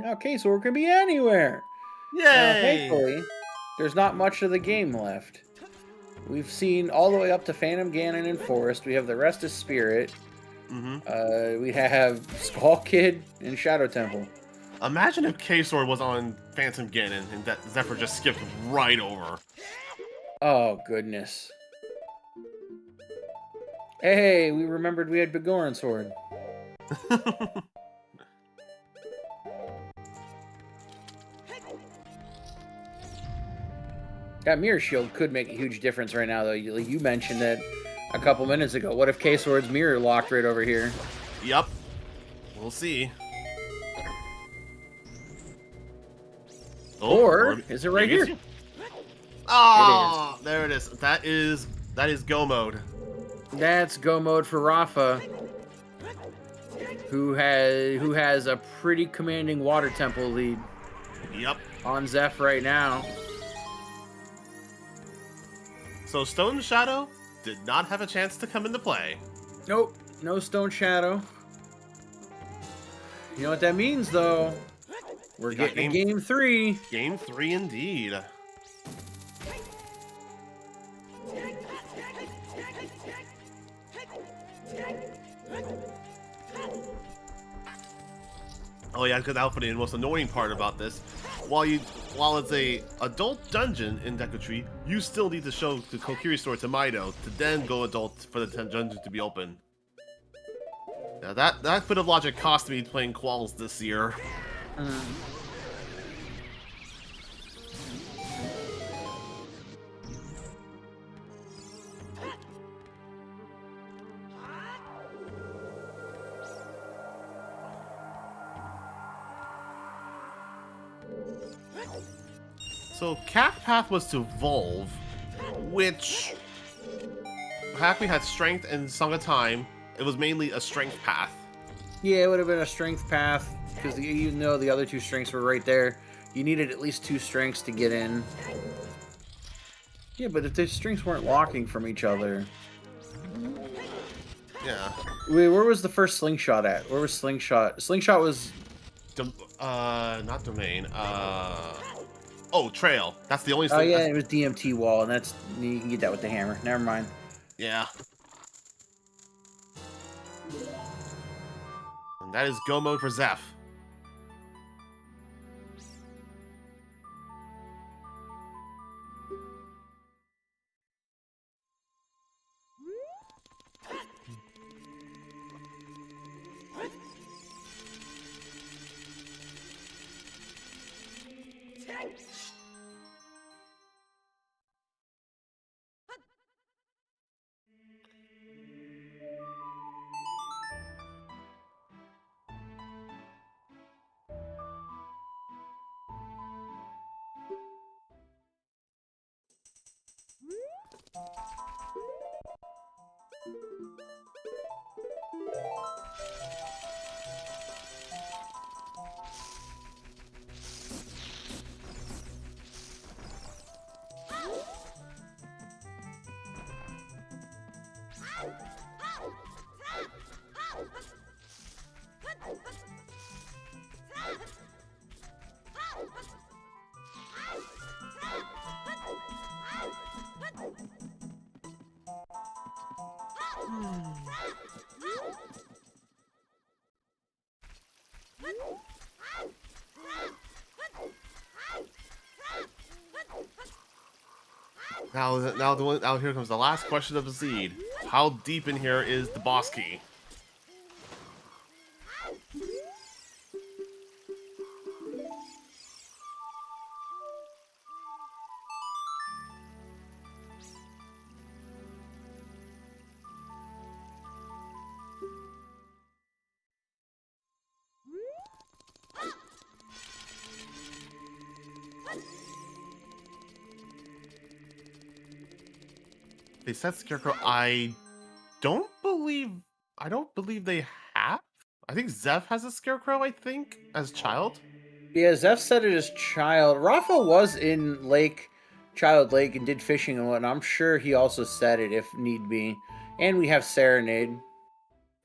Okay, so we're gonna be anywhere. Yay! Thankfully, there's not much of the game left. We've seen all the way up to Phantom Ganon and Forest. We have the rest of Spirit. We have Skull Kid and Shadow Temple. Imagine if K-Sword was on Phantom Ganon and that Zephyr just skipped right over. Oh, goodness. Hey, we remembered we had Begoran Sword. That Mirror Shield could make a huge difference right now, though. You mentioned it a couple minutes ago. What if K-Sword's mirror locked right over here? Yup. We'll see. Oh, or is it right here? Oh, there it is. That is Go mode. That's Go mode for Rafa, who has a pretty commanding Water Temple lead. Yep. On Zeph right now. So Stone Shadow did not have a chance to come into play. Nope, no Stone Shadow. You know what that means, though? We're getting game 3. Game 3 indeed. Oh yeah, because Alpha, the most annoying part about this, while it's a adult dungeon in Deku Tree, you still need to show the Kokiri sword to Mido to then go adult for the dungeon to be open. Now that bit of logic cost me playing Qualls this year. So Cacpath was to evolve, which Happy had strength and Song of Time. It was mainly a strength path. Yeah, it would have been a strength path, because even though the other 2 strengths were right there, you needed at least 2 strengths to get in. Yeah, but if the strengths weren't locking from each other... Yeah. Wait, where was the first Slingshot at? Where was Slingshot? Slingshot was... not Domain. Oh, Trail. That's the only thing. Oh, yeah, it was DMT Wall, and that's... You can get that with the hammer. Never mind. Yeah. And that is Go mode for Zeph. Now here comes the last question of the seed. How deep in here is the boss key? They said Scarecrow. I don't believe they have. I think Zeph has a Scarecrow, I think, as child. Yeah, Zeph said it as child. Rafa was in Child Lake and did fishing and whatnot. I'm sure he also said it if need be. And we have Serenade.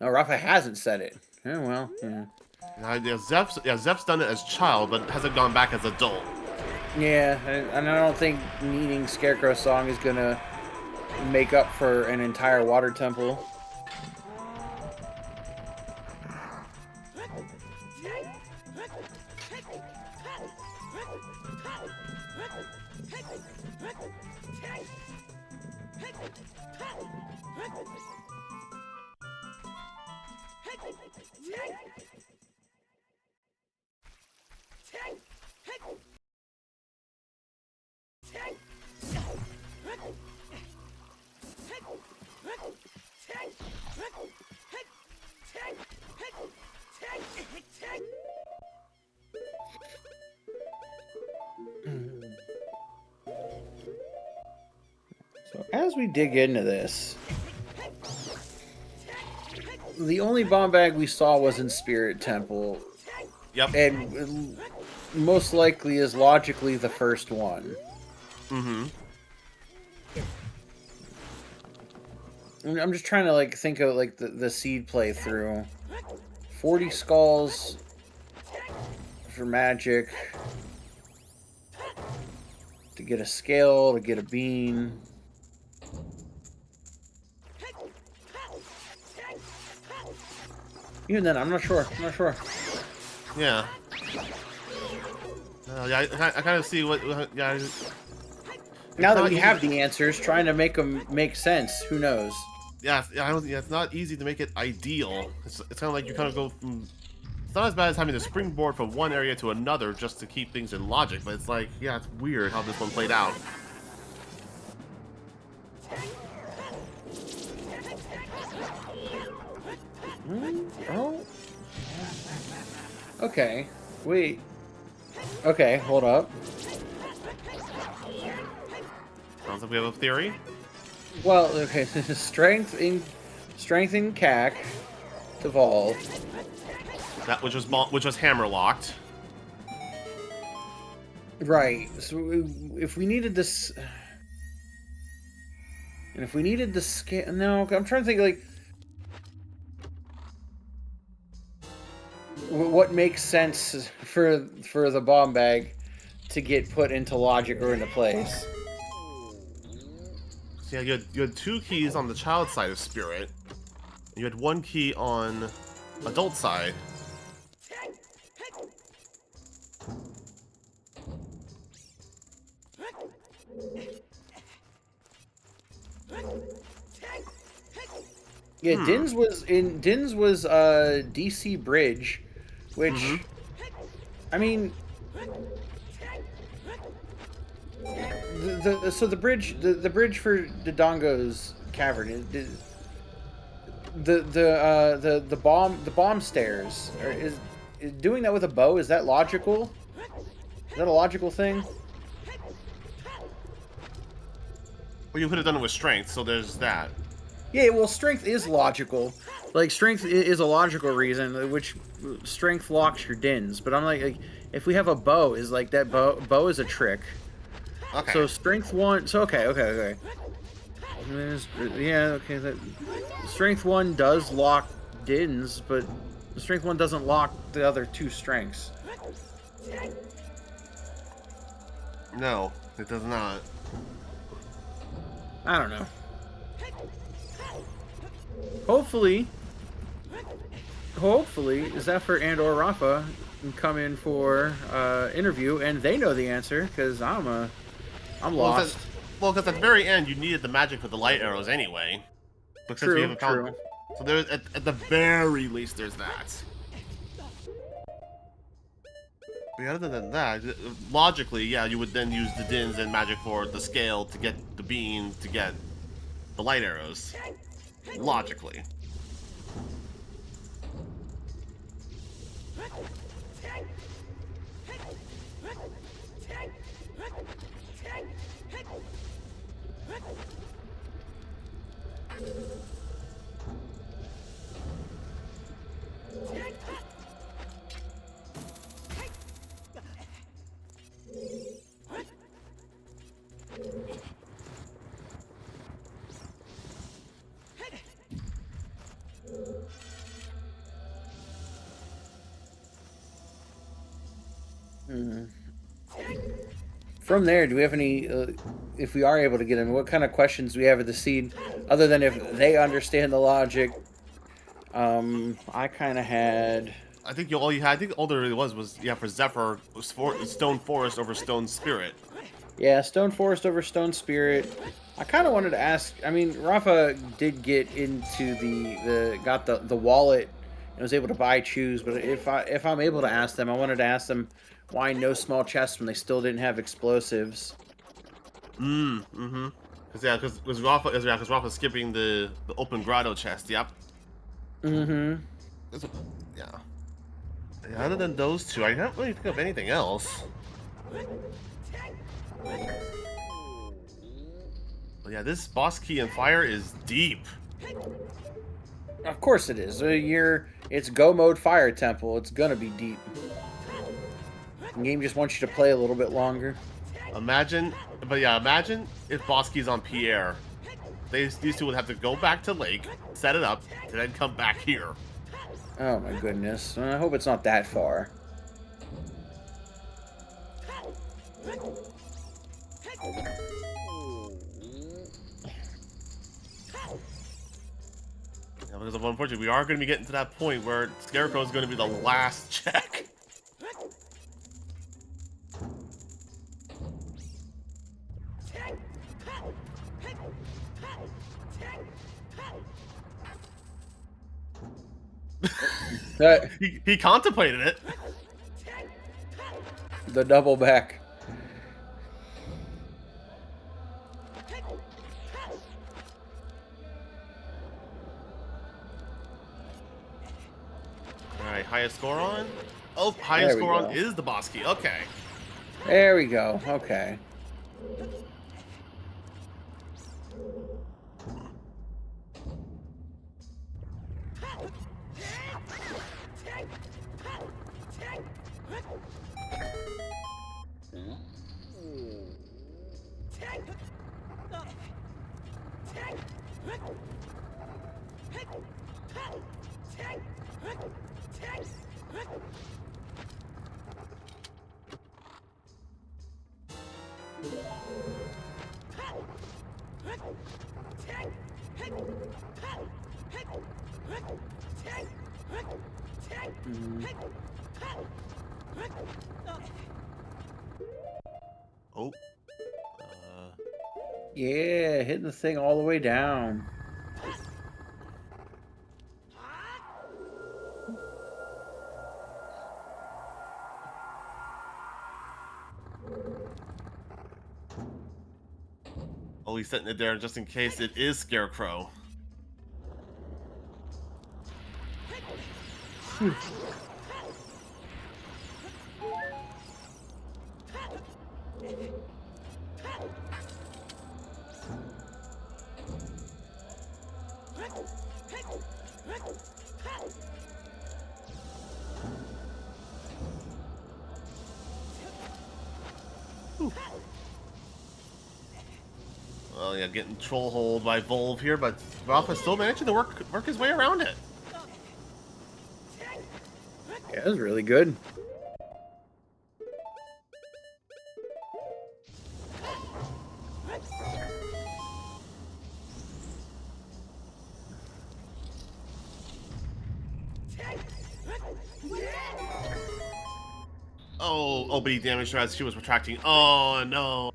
No, Rafa hasn't said it. Oh, well, yeah. Zeph's done it as child, but hasn't gone back as adult. Yeah, and I don't think needing Scarecrow Song is gonna make up for an entire water temple. So as we dig into this, the only bomb bag we saw was in Spirit Temple. Yep. And most likely is logically the first one. Mm-hmm. I'm just trying to like think of like the seed playthrough. 40 skulls for magic. To get a scale, to get a bean. Even then, I'm not sure. I'm not sure. Yeah. Yeah, I kind of see what. Yeah. Now that we have the answers, trying to make them make sense. Who knows? Yeah, it's not easy to make it ideal. It's kind of like you kind of go from. It's not as bad as having to springboard from one area to another just to keep things in logic, but it's like, yeah, it's weird how this one played out. Oh. Okay. Wait. Okay, hold up. Sounds like we have a theory. Well, okay, strength in CAC to evolve. That which was hammer locked. Right. So if we needed this, and if we needed the scale, no, I'm trying to think like what makes sense for the bomb bag to get put into logic or into place. So yeah, you had 2 keys on the child side of Spirit. You had 1 key on adult side. Yeah, Din's was DC Bridge, which I mean the bridge for Dodongo's cavern the bomb stairs is doing that with a bow, is that logical? Is that a logical thing? Well, you could have done it with strength, so there's that. Yeah, well, strength is logical. Like, strength is a logical reason, which strength locks your dins. But I'm like if we have a bow, is like that bow is a trick. Okay. So strength 1. So okay. Yeah, okay. That strength 1 does lock dins, but strength 1 doesn't lock the other 2 strengths. No, it does not. I don't know. Hopefully, Zephyr and or Rafa can come in for interview, and they know the answer, because I'm lost. Well, because at the very end, you needed the magic for the light arrows anyway. But since we haven't found, so there's at the very least there's that. But other than that, logically, yeah, you would then use the dins and magic for the scale to get the bean to get the light arrows. Logically. from there, do we have any? If we are able to get them, what kind of questions do we have at the seed, other than if they understand the logic? I kind of had. I think all you had. I think all there really was yeah, for Zephyr was Stone Forest over Stone Spirit. Yeah, Stone Forest over Stone Spirit. I kind of wanted to ask. I mean, Rafa did get into got the wallet and was able to buy choose. But if I'm able to ask them, I wanted to ask them why no small chests when they still didn't have explosives. Mm-hmm. Because Rafa's skipping the open grotto chest. Yep. Mm-hmm. Yeah. Yeah. Other than those two, I don't really think of anything else. But yeah, this boss key and fire is deep. Of course it is. It's go mode fire temple. It's gonna be deep. The game just wants you to play a little bit longer. Imagine if boss key's on Pierre. These two would have to go back to Lake, set it up, and then come back here. Oh my goodness. I hope it's not that far. Yeah, because unfortunately, we are going to be getting to that point where Scarecrow is going to be the last check. He contemplated it. The double back. Alright, highest score on? Oh, highest score on is the boss key. Okay. There we go. Okay. Oh. Yeah, hitting the thing all the way down. Oh, he's setting it there just in case it is Scarecrow. Well, yeah, getting troll holed by Volve here, but Rafa still managing to work his way around it. Yeah, that was really good. Oh, but he damaged her as she was retracting. Oh, no.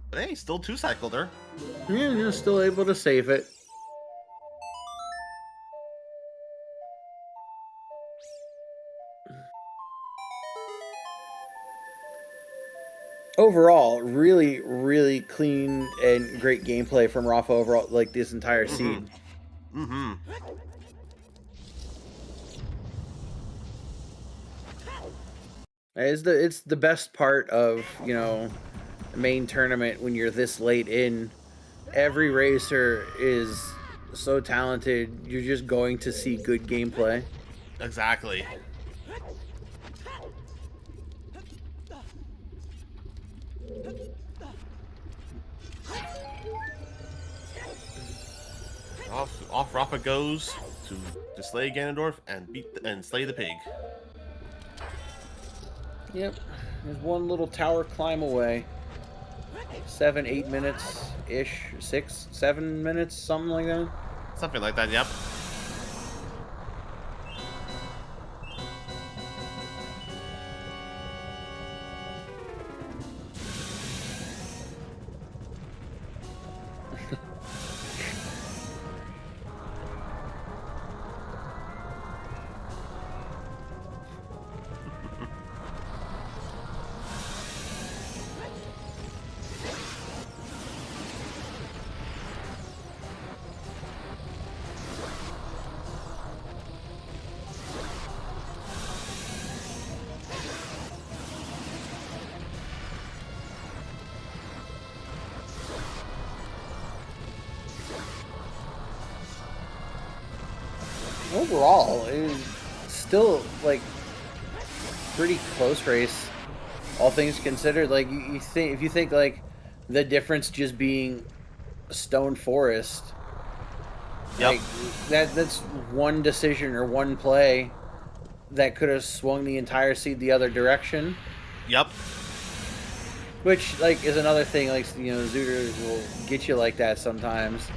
But hey, still two-cycled her. Yeah, you're still able to save it. Overall, really, really clean and great gameplay from Rafa overall, like this entire seed. Mm-hmm. It's the best part of, the main tournament when you're this late in. Every racer is so talented. You're just going to see good gameplay. Exactly. Off Rafa goes to slay Ganondorf and slay the pig. Yep. There's one little tower climb away. 7, 8 minutes ish, 6, 7 minutes, something like that. Something like that. Yep. Overall, it was still like pretty close race, all things considered. Like you think, if you think like the difference just being Stone Forest, Yep. like that's one decision or one play that could have swung the entire seed the other direction. Yep. Which like is another thing. Like Zooter will get you like that sometimes.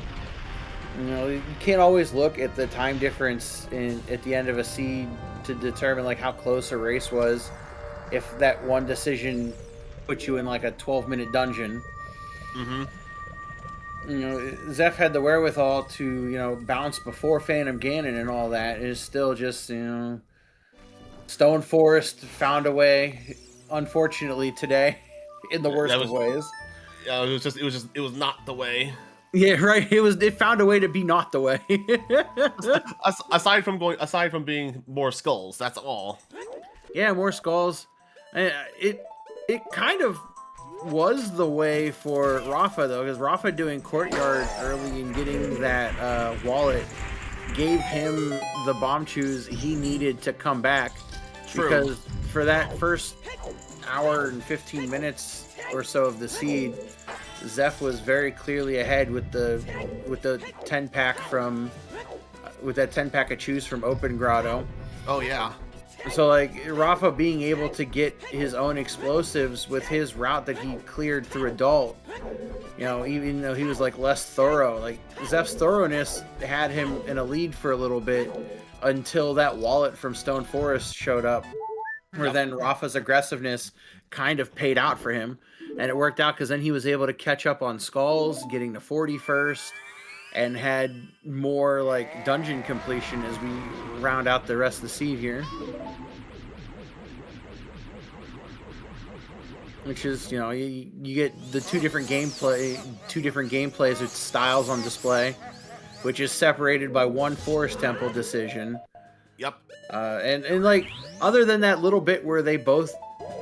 You can't always look at the time difference at the end of a seed to determine like how close a race was. If that one decision put you in like a 12-minute dungeon. Mm-hmm. Zeph had the wherewithal to bounce before Phantom Ganon and all that. It is still just Stone Forest found a way. Unfortunately today, in the worst of ways. Yeah, it was not the way. Yeah, right. It found a way to be not the way. aside from being more skulls, that's all. Yeah, more skulls. It kind of was the way for Rafa though, because Rafa doing Courtyard early and getting that wallet gave him the bomb chews he needed to come back. True. Because for that first hour and 15 minutes or so of the seed, Zeph was very clearly ahead with the 10-pack with that 10-pack of chews from Open Grotto. Oh yeah. So like Rafa being able to get his own explosives with his route that he cleared through Adult, even though he was like less thorough, like Zeph's thoroughness had him in a lead for a little bit until that wallet from Stone Forest showed up, where then Rafa's aggressiveness kind of paid out for him. And it worked out because then he was able to catch up on skulls, getting to 40 first, and had more like dungeon completion as we round out the rest of the seed here. Which is, you get the two different gameplays with styles on display, which is separated by one Forest Temple decision. Yep. And like other than that little bit where they both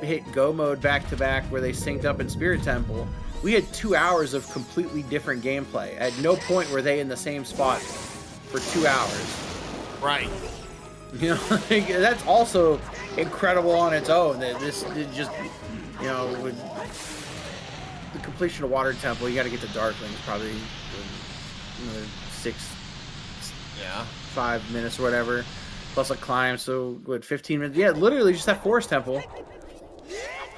hit go mode back to back where they synced up in Spirit Temple, we had 2 hours of completely different gameplay. At no point were they in the same spot for 2 hours. Right. Like, that's also incredible on its own. That this just with the completion of Water Temple, you got to get to Darklings probably another 5 minutes or whatever, plus a climb. So 15 minutes? Yeah, literally just that Forest Temple.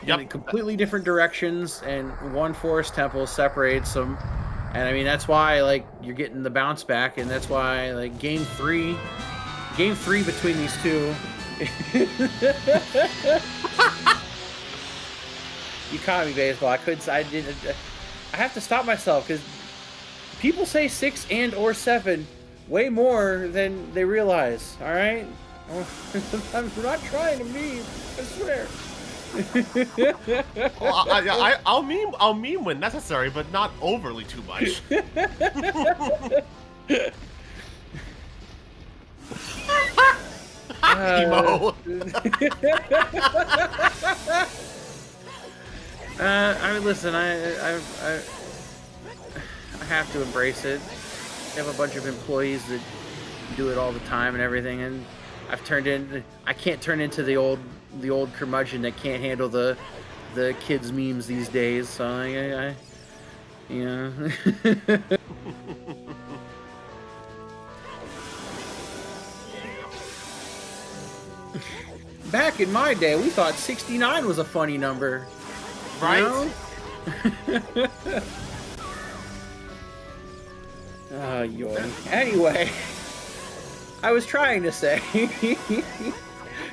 Yep. Completely different directions, and one Forest Temple separates them. And I mean, that's why like you're getting the bounce back, and that's why like game three between these two. You caught me, baseball. I have to stop myself because people say 6 and or 7 way more than they realize. All right, I'm not trying to meme. I swear. Well, I'll meme when necessary, but not overly too much. Emo. I mean, listen, I have to embrace it. I have a bunch of employees that do it all the time and everything, and I can't turn into the old curmudgeon that can't handle the kids' memes these days. So I back in my day, we thought 69 was a funny number. Right? You know? Oh, yoy. Anyway, I was trying to say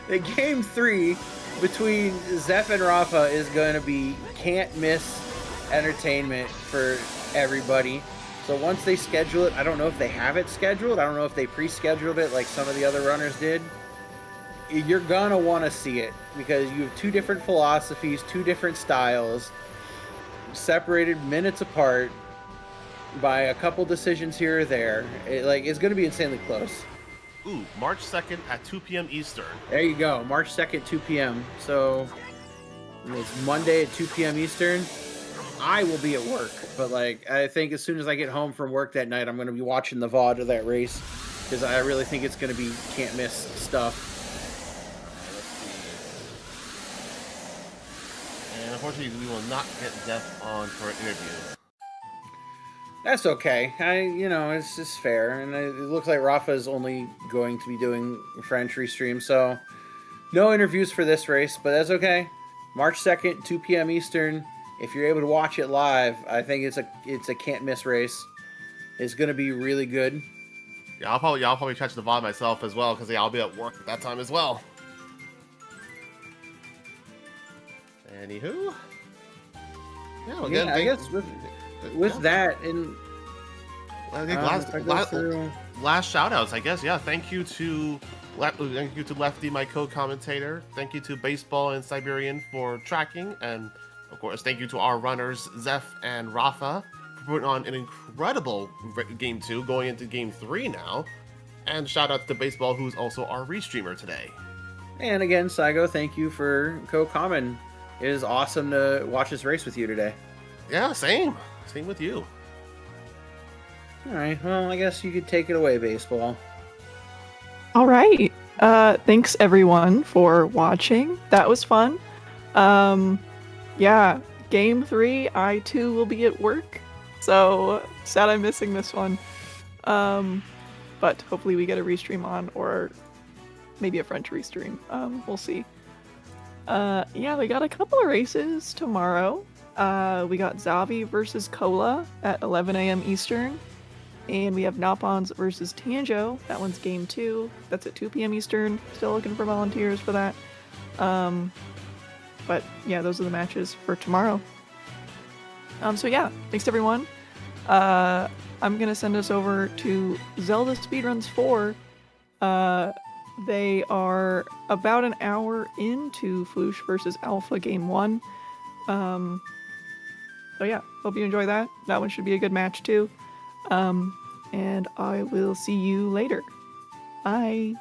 that game 3 between Zeph and Rafa is going to be can't miss entertainment for everybody. So once they schedule it, I don't know if they have it scheduled. I don't know if they pre-scheduled it like some of the other runners did. You're going to want to see it because you have two different philosophies, two different styles, separated minutes apart by a couple decisions here or there. It's going to be insanely close. Ooh, March 2nd at 2 p.m. Eastern. There you go. March 2nd, 2 p.m. So it's Monday at 2 p.m. Eastern. I will be at work, but I think as soon as I get home from work that night, I'm going to be watching the VOD of that race because I really think it's going to be can't miss stuff. And unfortunately, we will not get Zeph on for an interview. That's okay. It's just fair. And it looks like Rafa is only going to be doing French restream, so no interviews for this race, but that's okay. March 2nd, 2 p.m. Eastern. If you're able to watch it live, I think it's a can't miss race. It's going to be really good. Yeah, I'll probably catch the VOD myself as well because I'll be at work at that time as well. Anywho, yeah, again, I guess with that and last shout outs, I guess. Yeah, thank you to Lefty, my co-commentator. Thank you to Baseball and Siberian for tracking, and of course, thank you to our runners Zeph and Rafa for putting on an incredible game 2, going into game 3 now. And shout out to Baseball, who's also our restreamer today. And again, Saigo, thank you for co-commenting. It is awesome to watch this race with you today. Yeah, same with you. All right, well, I guess you could take it away, Baseball. All right. Thanks everyone for watching. That was fun. Yeah, game 3, I too will be at work. So sad I'm missing this one. But hopefully we get a restream on, or maybe a French restream. We'll see. Yeah, we got a couple of races tomorrow. We got Zavi versus Cola at 11 a.m. Eastern. And we have Napons versus Tanjo. That one's game 2. That's at 2 p.m. Eastern. Still looking for volunteers for that. But yeah, those are the matches for tomorrow. So yeah, thanks everyone. I'm gonna send us over to Zelda Speedruns 4. They are about an hour into Floosh versus Alpha Game 1. So yeah, hope you enjoy that. That one should be a good match too. And I will see you later. Bye.